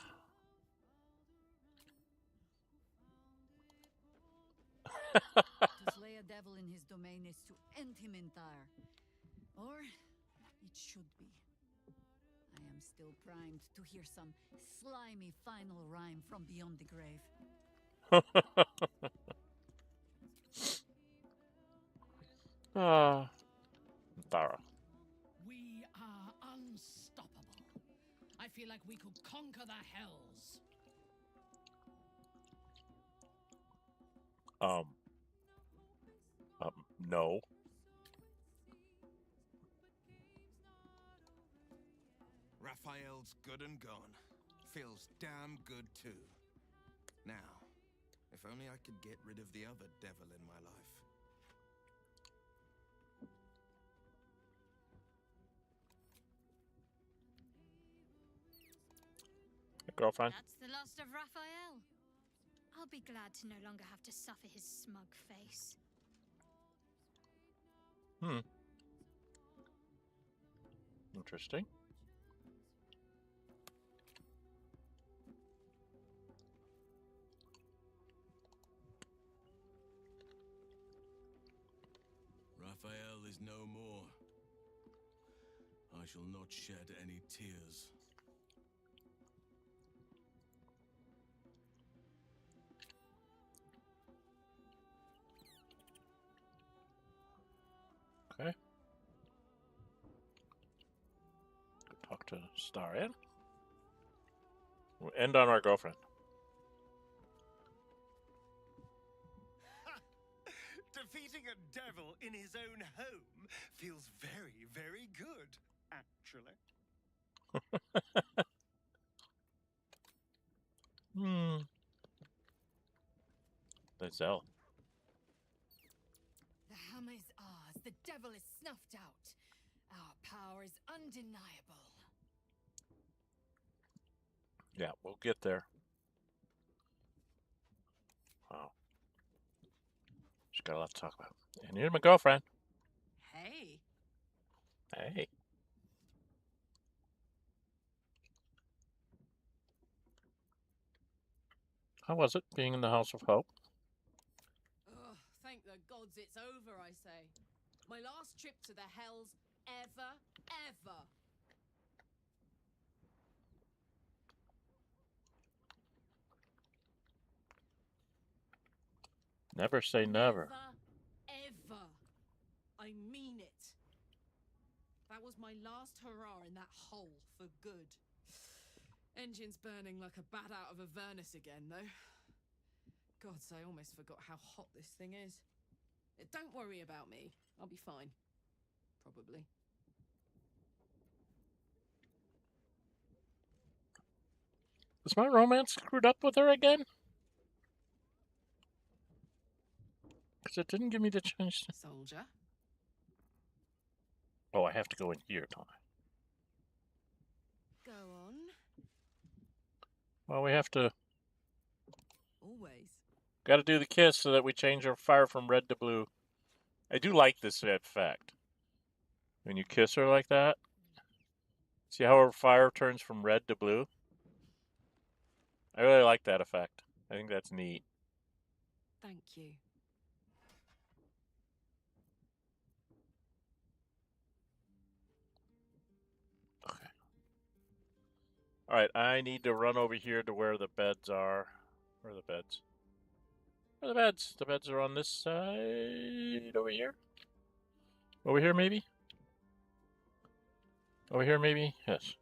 slay a devil in his domain is to end him entire. Or it should be. I am still primed to hear some slimy final rhyme from beyond the grave.
Thara.
We are unstoppable. I feel like we could conquer the hells.
No.
Raphael's good and gone. Feels damn good too. Now, if only I could get rid of the other devil in my life.
Hey, girlfriend.
That's the last of Raphael. I'll be glad to no longer have to suffer his smug face.
Interesting.
Raphael is no more. I shall not shed any tears.
Okay. Go talk to Larian. We'll end on our girlfriend.
Defeating a devil in his own home feels very, very good, actually.
Lizelle.
The hammer is ours. The devil is snuffed out. Our power is undeniable.
Yeah, we'll get there. Wow. She's got a lot to talk about. And here's my girlfriend.
Hey.
Hey. How was it being in the House of Hope?
Ugh, thank the gods it's over, I say. My last trip to the hells ever.
Never say never.
Ever. I mean it. That was my last hurrah in that hole for good. Engine's burning like a bat out of a furnace again, though. Gods, I almost forgot how hot this thing is. Don't worry about me. I'll be fine. Probably.
Was my romance screwed up with her again? Because it didn't give me the chance to...
Soldier?
Oh, I have to go in here, don't I?
Go on.
Well, we have to...
Always.
Got to do the kiss so that we change our fire from red to blue. I do like this effect. When you kiss her like that. See how her fire turns from red to blue? I really like that effect. I think that's neat.
Thank you.
Okay. Alright, I need to run over here to where the beds are. Where are the beds? Where are the beds? The beds are on this side. Over here? Over here, maybe? Over here, maybe? Yes.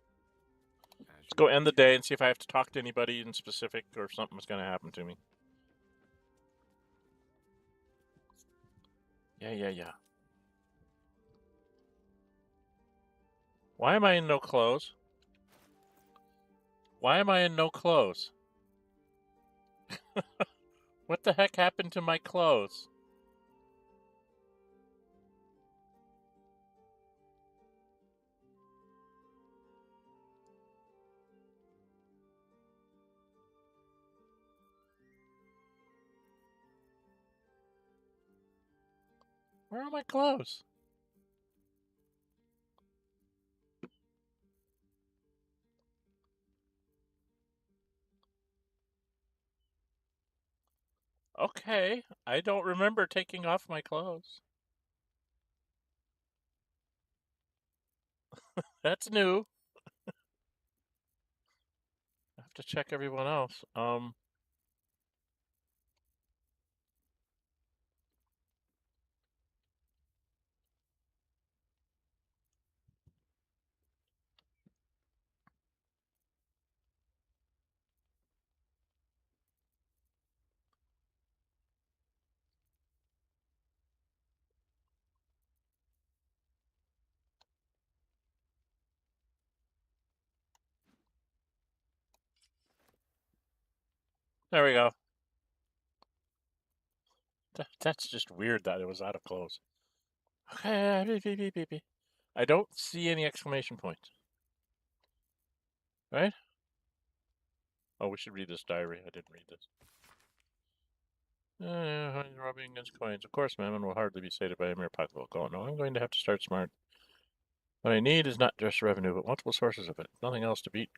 Let's go end the day and see if I have to talk to anybody in specific or if something's going to happen to me. Yeah. Why am I in no clothes? Why am I in no clothes? What the heck happened to my clothes? Where are my clothes? Okay, I don't remember taking off my clothes. That's new. I have to check everyone else. There we go. That's just weird that it was out of clothes. Okay, I don't see any exclamation points. Right? Oh, we should read this diary. I didn't read this. Rubbing against coins. Of course, Mammon will hardly be sated by a mere pocketbook. Oh, no, I'm going to have to start smart. What I need is not just revenue, but multiple sources of it. Nothing else to beat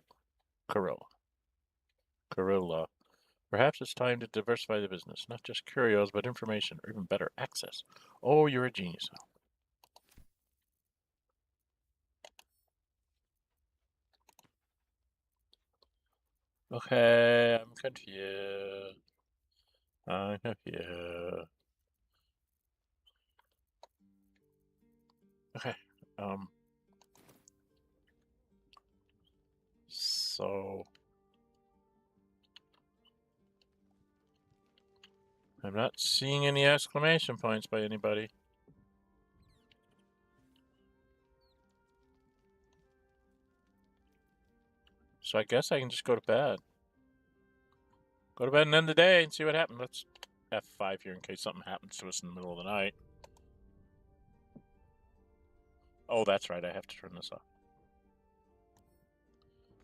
Karlach. Perhaps it's time to diversify the business. Not just curios, but information, or even better, access. Oh, you're a genius now. Okay, I'm confused. Okay, so... I'm not seeing any exclamation points by anybody. So I guess I can just go to bed. Go to bed and end the day and see what happens. Let's F5 here in case something happens to us in the middle of the night. Oh, that's right. I have to turn this off.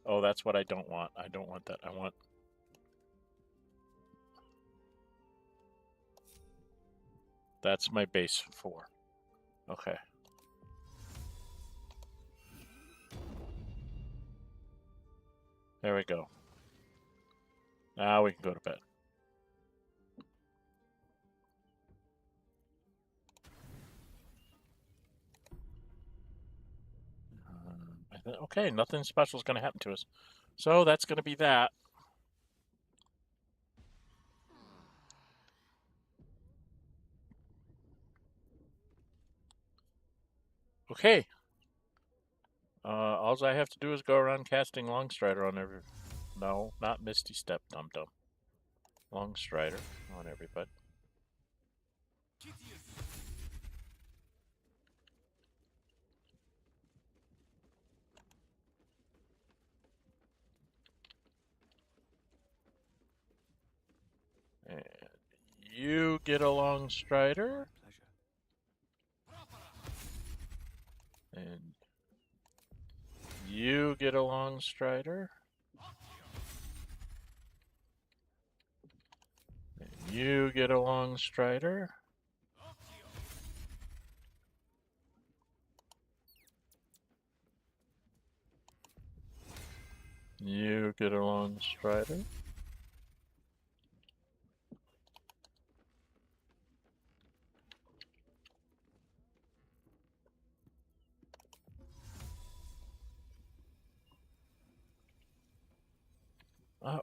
Oh, that's what I don't want. I don't want that. I want... That's my base 4. Okay. There we go. Now we can go to bed. Okay, nothing special is going to happen to us. So that's going to be that. Okay. All I have to do is go around casting Longstrider on every... No, not Misty Step, dum-dum. Longstrider on everybody. And you get a Longstrider. And you get a Longstrider. And you get a Longstrider. You get a Longstrider.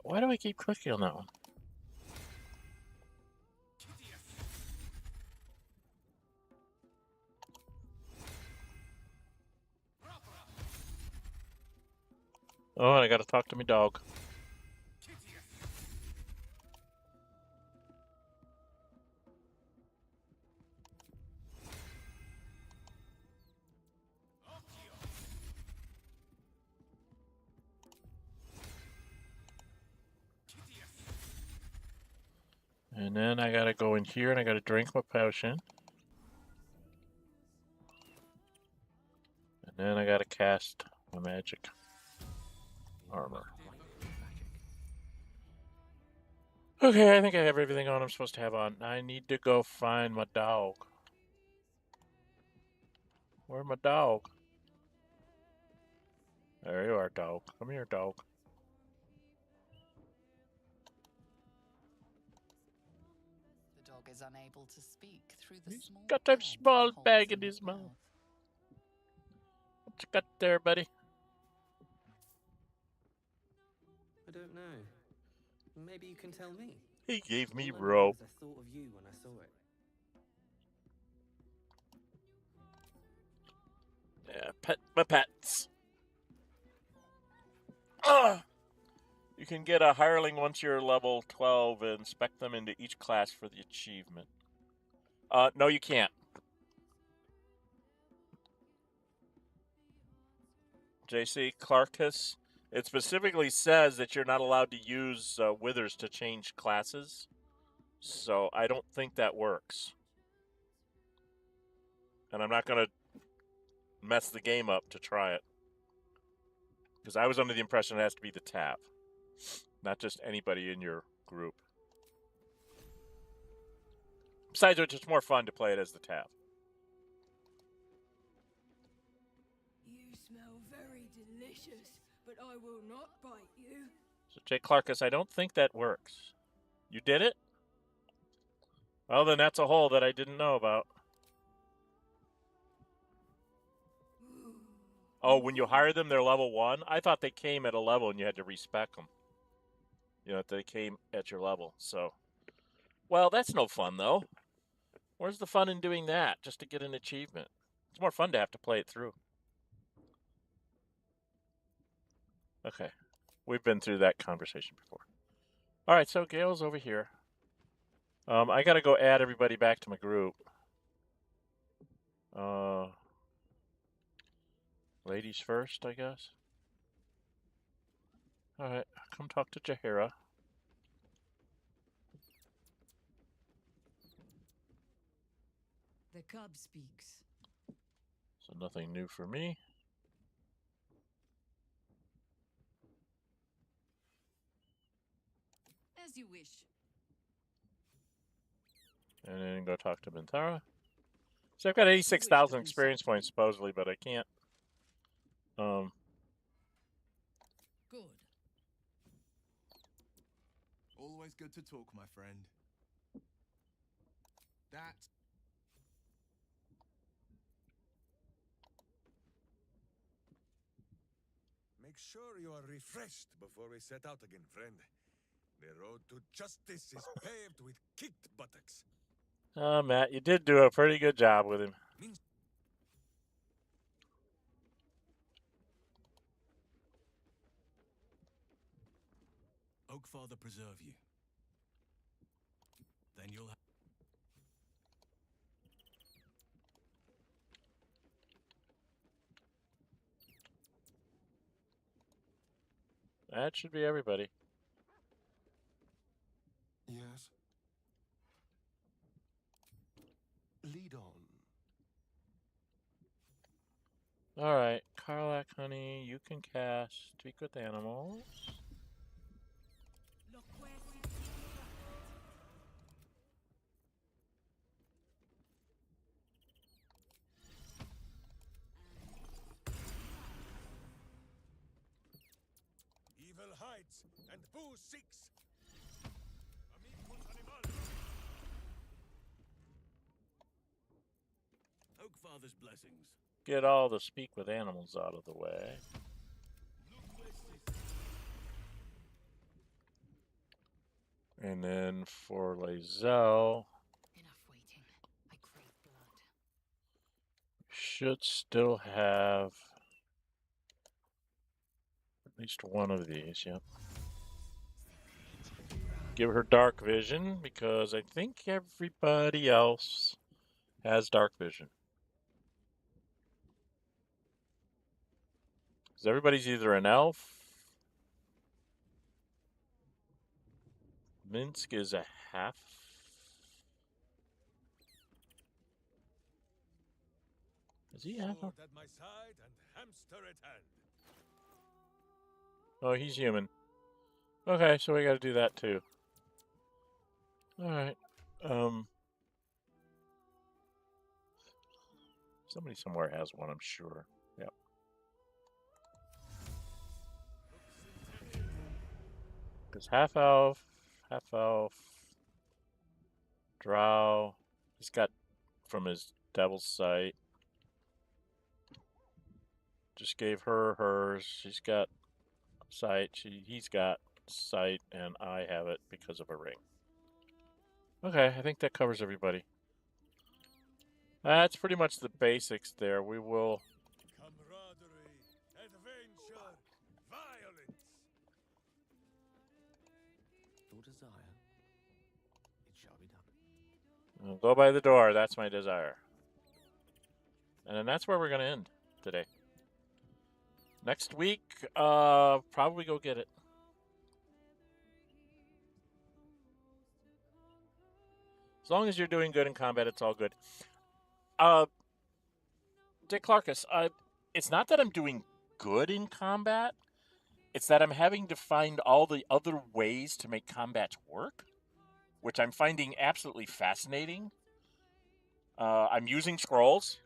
Why do I keep clicking on that one? Oh, and I gotta talk to my dog. And then I gotta go in here and I gotta drink my potion. And then I gotta cast my magic armor. Okay, I think I have everything on I'm supposed to have on. I need to go find my dog. Where's my dog? There you are, dog. Come here, dog.
The dog is unable to speak through the
He's
small
got that
bag
small
he holds
bag in
in
his mouth. What you got there, buddy?
I don't know. Maybe you can tell me.
He gave me
All I know
rope.
is I thought of you when I saw it.
Yeah, pet my pets. Ugh! You can get a hireling once you're level 12 and spec them into each class for the achievement. No, you can't. JC Clarkus. It specifically says that you're not allowed to use withers to change classes. So I don't think that works. And I'm not going to mess the game up to try it. Because I was under the impression it has to be the tab. Not just anybody in your group. Besides which, it's more fun to play it as the tab.
You smell very delicious, but I will not bite you.
So J. Clarkus, I don't think that works. You did it? Well, then that's a hole that I didn't know about. Oh, when you hire them, they're level 1? I thought they came at a level and you had to respec them. You know, they came at your level, so... Well, that's no fun, though. Where's the fun in doing that, just to get an achievement? It's more fun to have to play it through. Okay. We've been through that conversation before. Alright, so Gale's over here. I gotta go add everybody back to my group. Ladies first, I guess. Alright, come talk to Jaheira.
The cub speaks.
So nothing new for me.
As you wish.
And then go talk to Mithral. So I've got 86,000 experience points supposedly, but I can't.
Good.
Always good to talk, my friend. That.
Make sure you are refreshed before we set out again, friend. The road to justice is paved with kicked buttocks.
Matt, you did do a pretty good job with him.
Oakfather preserve you. Then you'll have...
That should be everybody.
Yes. Lead on.
Alright, Karlach, honey, you can cast Speak with Animals.
Evil hides and boo seeks. Amicus animal.
Oakfather's blessings.
Get all the Speak with Animals out of the way. And then for Lazelle,
Enough waiting. I crave blood.
should still have at least one of these, yep. Give her dark vision because I think everybody else has dark vision. Because everybody's either an elf. Minsk is a half. Does he have a...
Sword at my side and hamster at hand.
Oh, he's human. Okay, so we gotta do that too. Alright. Somebody somewhere has one, I'm sure. Yep. Because half elf, drow. He's got from his devil's sight. Just gave her hers. She's got sight. He's got sight, and I have it because of a ring. Okay, I think that covers everybody. That's pretty much the basics there. We will...
Camaraderie, adventure, violence.
Your desire, it shall be done.
I'll go by the door. That's my desire. And then that's where we're going to end today. Next week, probably go get it. As long as you're doing good in combat, it's all good. Dick Clarkus, it's not that I'm doing good in combat. It's that I'm having to find all the other ways to make combat work, which I'm finding absolutely fascinating. I'm using scrolls.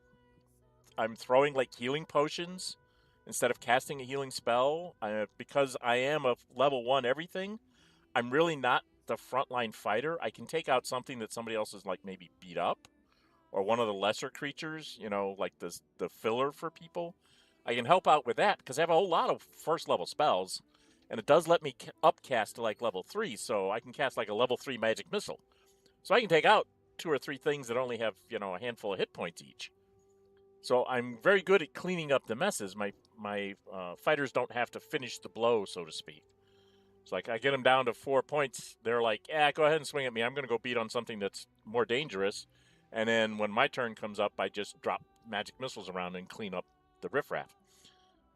I'm throwing like healing potions instead of casting a healing spell. Because I am a level 1 everything, I'm really not the frontline fighter. I can take out something that somebody else is like maybe beat up, or one of the lesser creatures, you know, like the filler for people. I can help out with that because I have a whole lot of first level spells, and it does let me upcast to like level 3, so I can cast like a level 3 magic missile. So I can take out 2 or 3 things that only have, you know, a handful of hit points each. So I'm very good at cleaning up the messes. My fighters don't have to finish the blow, so to speak. It's like I get them down to 4 points. They're like, go ahead and swing at me. I'm going to go beat on something that's more dangerous. And then when my turn comes up, I just drop magic missiles around and clean up the riffraff.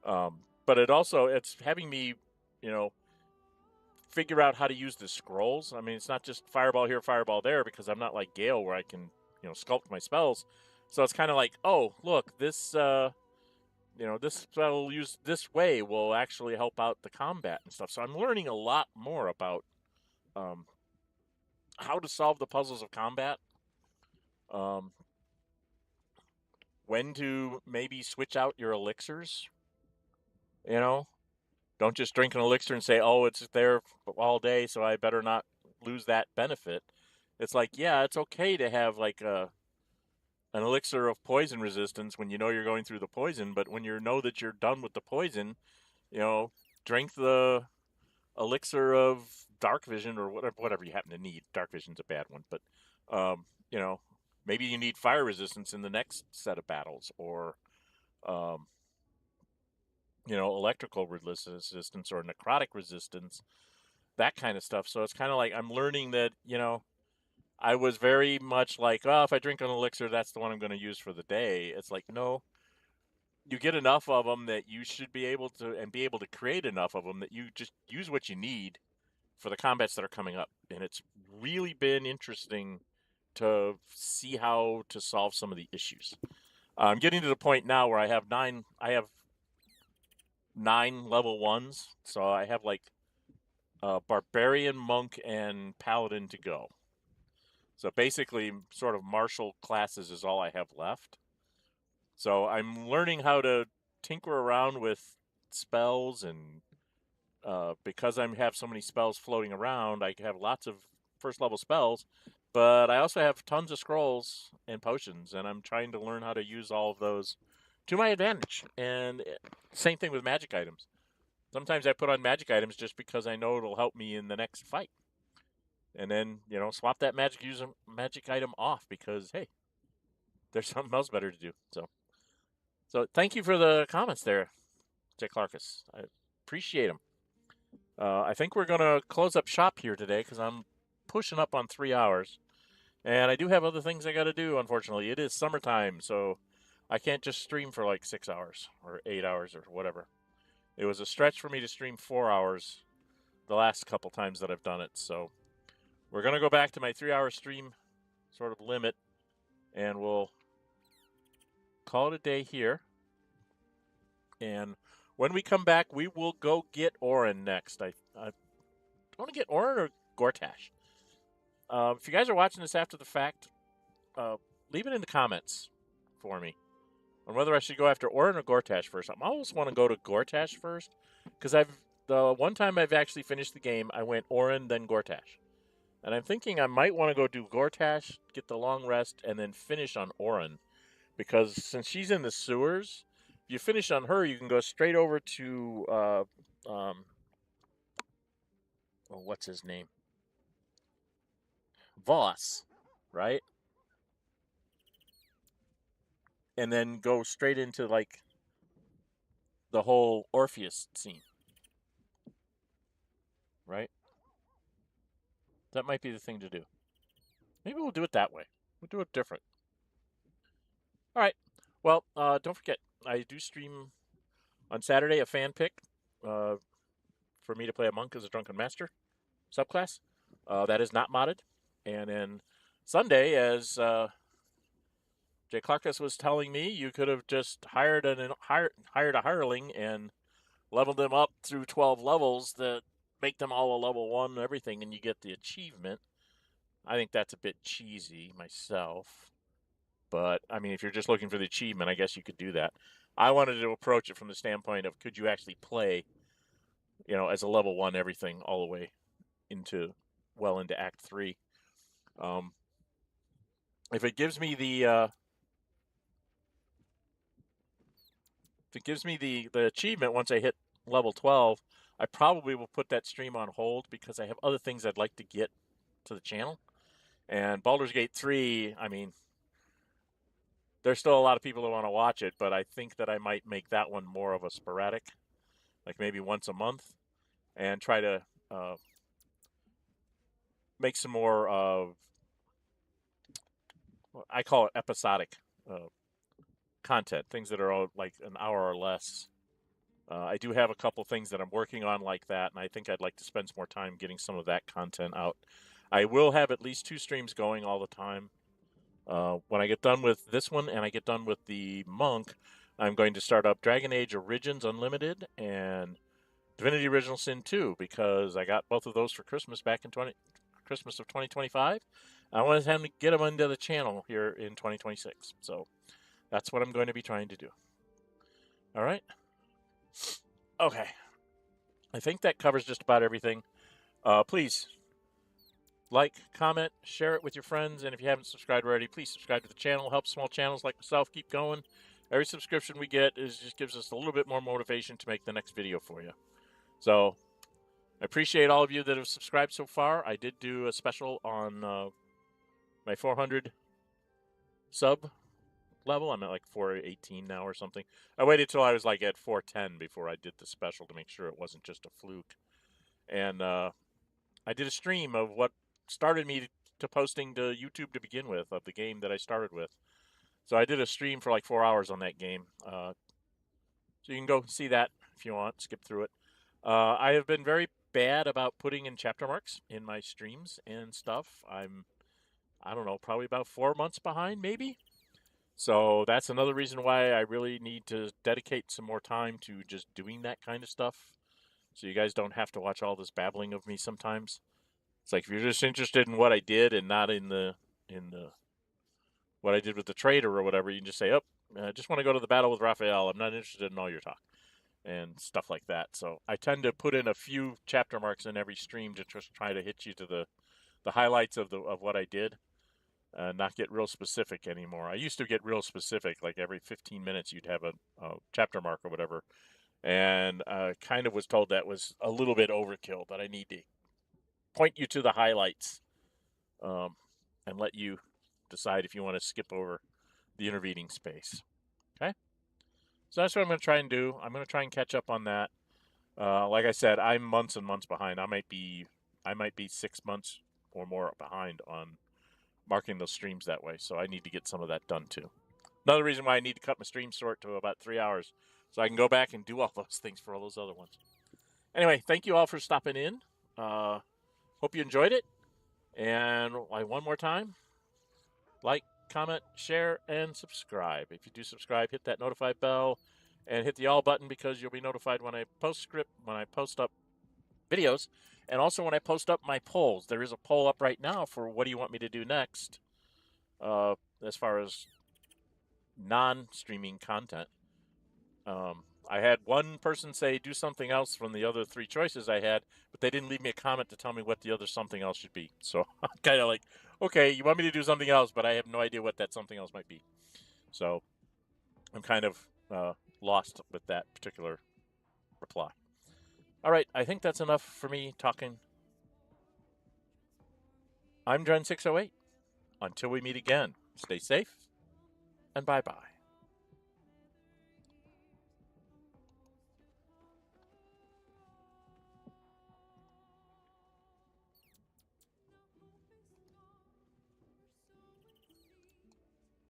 But it's having me, you know, figure out how to use the scrolls. I mean, it's not just fireball here, fireball there, because I'm not like Gale where I can, you know, sculpt my spells. So it's kind of like, oh, look, this, you know, this spell used this way will actually help out the combat and stuff. So I'm learning a lot more about how to solve the puzzles of combat. When to maybe switch out your elixirs. You know, don't just drink an elixir and say, oh, it's there all day, so I better not lose that benefit. It's like, yeah, it's okay to have like an elixir of poison resistance when you know you're going through the poison, but when you know that you're done with the poison, drink the elixir of dark vision or whatever you happen to need. Dark vision's a bad one, but maybe you need fire resistance in the next set of battles, or electrical resistance or necrotic resistance, that kind of stuff. So it's kind of like I'm learning that I was very much like, oh, if I drink an elixir, that's the one I'm going to use for the day. It's like, no, you get enough of them that you should be able to create enough of them that you just use what you need for the combats that are coming up. And it's really been interesting to see how to solve some of the issues. I'm getting to the point now where I have nine level 1s. So I have like barbarian, monk, and paladin to go. So basically, sort of martial classes is all I have left. So I'm learning how to tinker around with spells, and because I have so many spells floating around, I have lots of first level spells, but I also have tons of scrolls and potions, and I'm trying to learn how to use all of those to my advantage. And same thing with magic items. Sometimes I put on magic items just because I know it'll help me in the next fight. And then, swap that magic item off because, hey, there's something else better to do. So thank you for the comments there, Jay Clarkus. I appreciate them. I think we're going to close up shop here today because I'm pushing up on 3 hours. And I do have other things I got to do, unfortunately. It is summertime, so I can't just stream for like 6 hours or 8 hours or whatever. It was a stretch for me to stream 4 hours the last couple times that I've done it. So we're going to go back to my 3-hour stream sort of limit, and we'll call it a day here. And when we come back, we will go get Orin next. I want to get Orin or Gortash. If you guys are watching this after the fact, leave it in the comments for me on whether I should go after Orin or Gortash first. I always want to go to Gortash first because the one time I've actually finished the game, I went Orin, then Gortash. And I'm thinking I might want to go do Gortash, get the long rest, and then finish on Orin. Because since she's in the sewers, if you finish on her, you can go straight over to, what's his name? Voss, right? And then go straight into, like, the whole Orpheus scene. Right? That might be the thing to do. Maybe we'll do it that way. We'll do it different. All right. Well, don't forget, I do stream on Saturday a fan pick for me to play a monk as a drunken master subclass. That is not modded. And then Sunday, as Jay Clarkus was telling me, you could have just hired a hireling and leveled them up through 12 levels that make them all a level 1 and everything, and you get the achievement. I think that's a bit cheesy myself. But, I mean, if you're just looking for the achievement, I guess you could do that. I wanted to approach it from the standpoint of could you actually play, as a level 1 everything all the way into Act 3. If it gives me the achievement once I hit level 12, I probably will put that stream on hold because I have other things I'd like to get to the channel. And Baldur's Gate 3, I mean, there's still a lot of people that want to watch it, but I think that I might make that one more of a sporadic, like maybe once a month, and try to make some more I call it episodic content, things that are all like an hour or less. I do have a couple things that I'm working on like that, and I think I'd like to spend some more time getting some of that content out. I will have at least 2 streams going all the time. When I get done with this one and I get done with the Monk, I'm going to start up Dragon Age Origins Unlimited and Divinity Original Sin 2 because I got both of those for Christmas back in Christmas of 2025. I want to get them into the channel here in 2026. So that's what I'm going to be trying to do. All right. Okay. I think that covers just about everything. Please like, comment, share it with your friends, and if you haven't subscribed already, please subscribe to the channel. Help small channels like myself keep going Every subscription we get just gives us a little bit more motivation to make the next video for you. So I appreciate all of you that have subscribed so far. I did do a special on my 400 sub level. I'm at like 418 now or something. I waited till I was like at 410 before I did the special to make sure it wasn't just a fluke. And I did a stream of what started me to posting to YouTube to begin with, of the game that I started with. So I did a stream for like 4 hours on that game. So you can go see that if you want, skip through it. I have been very bad about putting in chapter marks in my streams and stuff. I don't know, probably about 4 months behind, maybe. So that's another reason why I really need to dedicate some more time to just doing that kind of stuff. So you guys don't have to watch all this babbling of me sometimes. It's like if you're just interested in what I did and not in the what I did with the trader or whatever, you can just say, "Oh, I just want to go to the battle with Raphael. I'm not interested in all your talk," and stuff like that. So I tend to put in a few chapter marks in every stream to just try to hit you to the highlights of what I did, not get real specific anymore. I used to get real specific, like every 15 minutes you'd have a chapter mark or whatever, and kind of was told that was a little bit overkill, that I need to point you to the highlights and let you decide if you want to skip over the intervening space. Okay? So that's what I'm going to try and do. I'm going to try and catch up on that. Like I said, I'm months and months behind. I might be 6 months or more behind on marking those streams that way. So I need to get some of that done too. Another reason why I need to cut my stream short to about 3 hours so I can go back and do all those things for all those other ones. Anyway, thank you all for stopping in. Hope you enjoyed it. And one more time, like, comment, share, and subscribe. If you do subscribe, hit that notify bell and hit the all button, because you'll be notified when I post script, when I post up videos, and also when I post up my polls. There is a poll up right now for what do you want me to do next as far as non-streaming content. I had one person say do something else from the other 3 choices I had, but they didn't leave me a comment to tell me what the other something else should be. So I'm kind of like, okay, you want me to do something else, but I have no idea what that something else might be. So I'm kind of lost with that particular reply. All right, I think that's enough for me talking. I'm Dren608. Until we meet again, stay safe and bye-bye.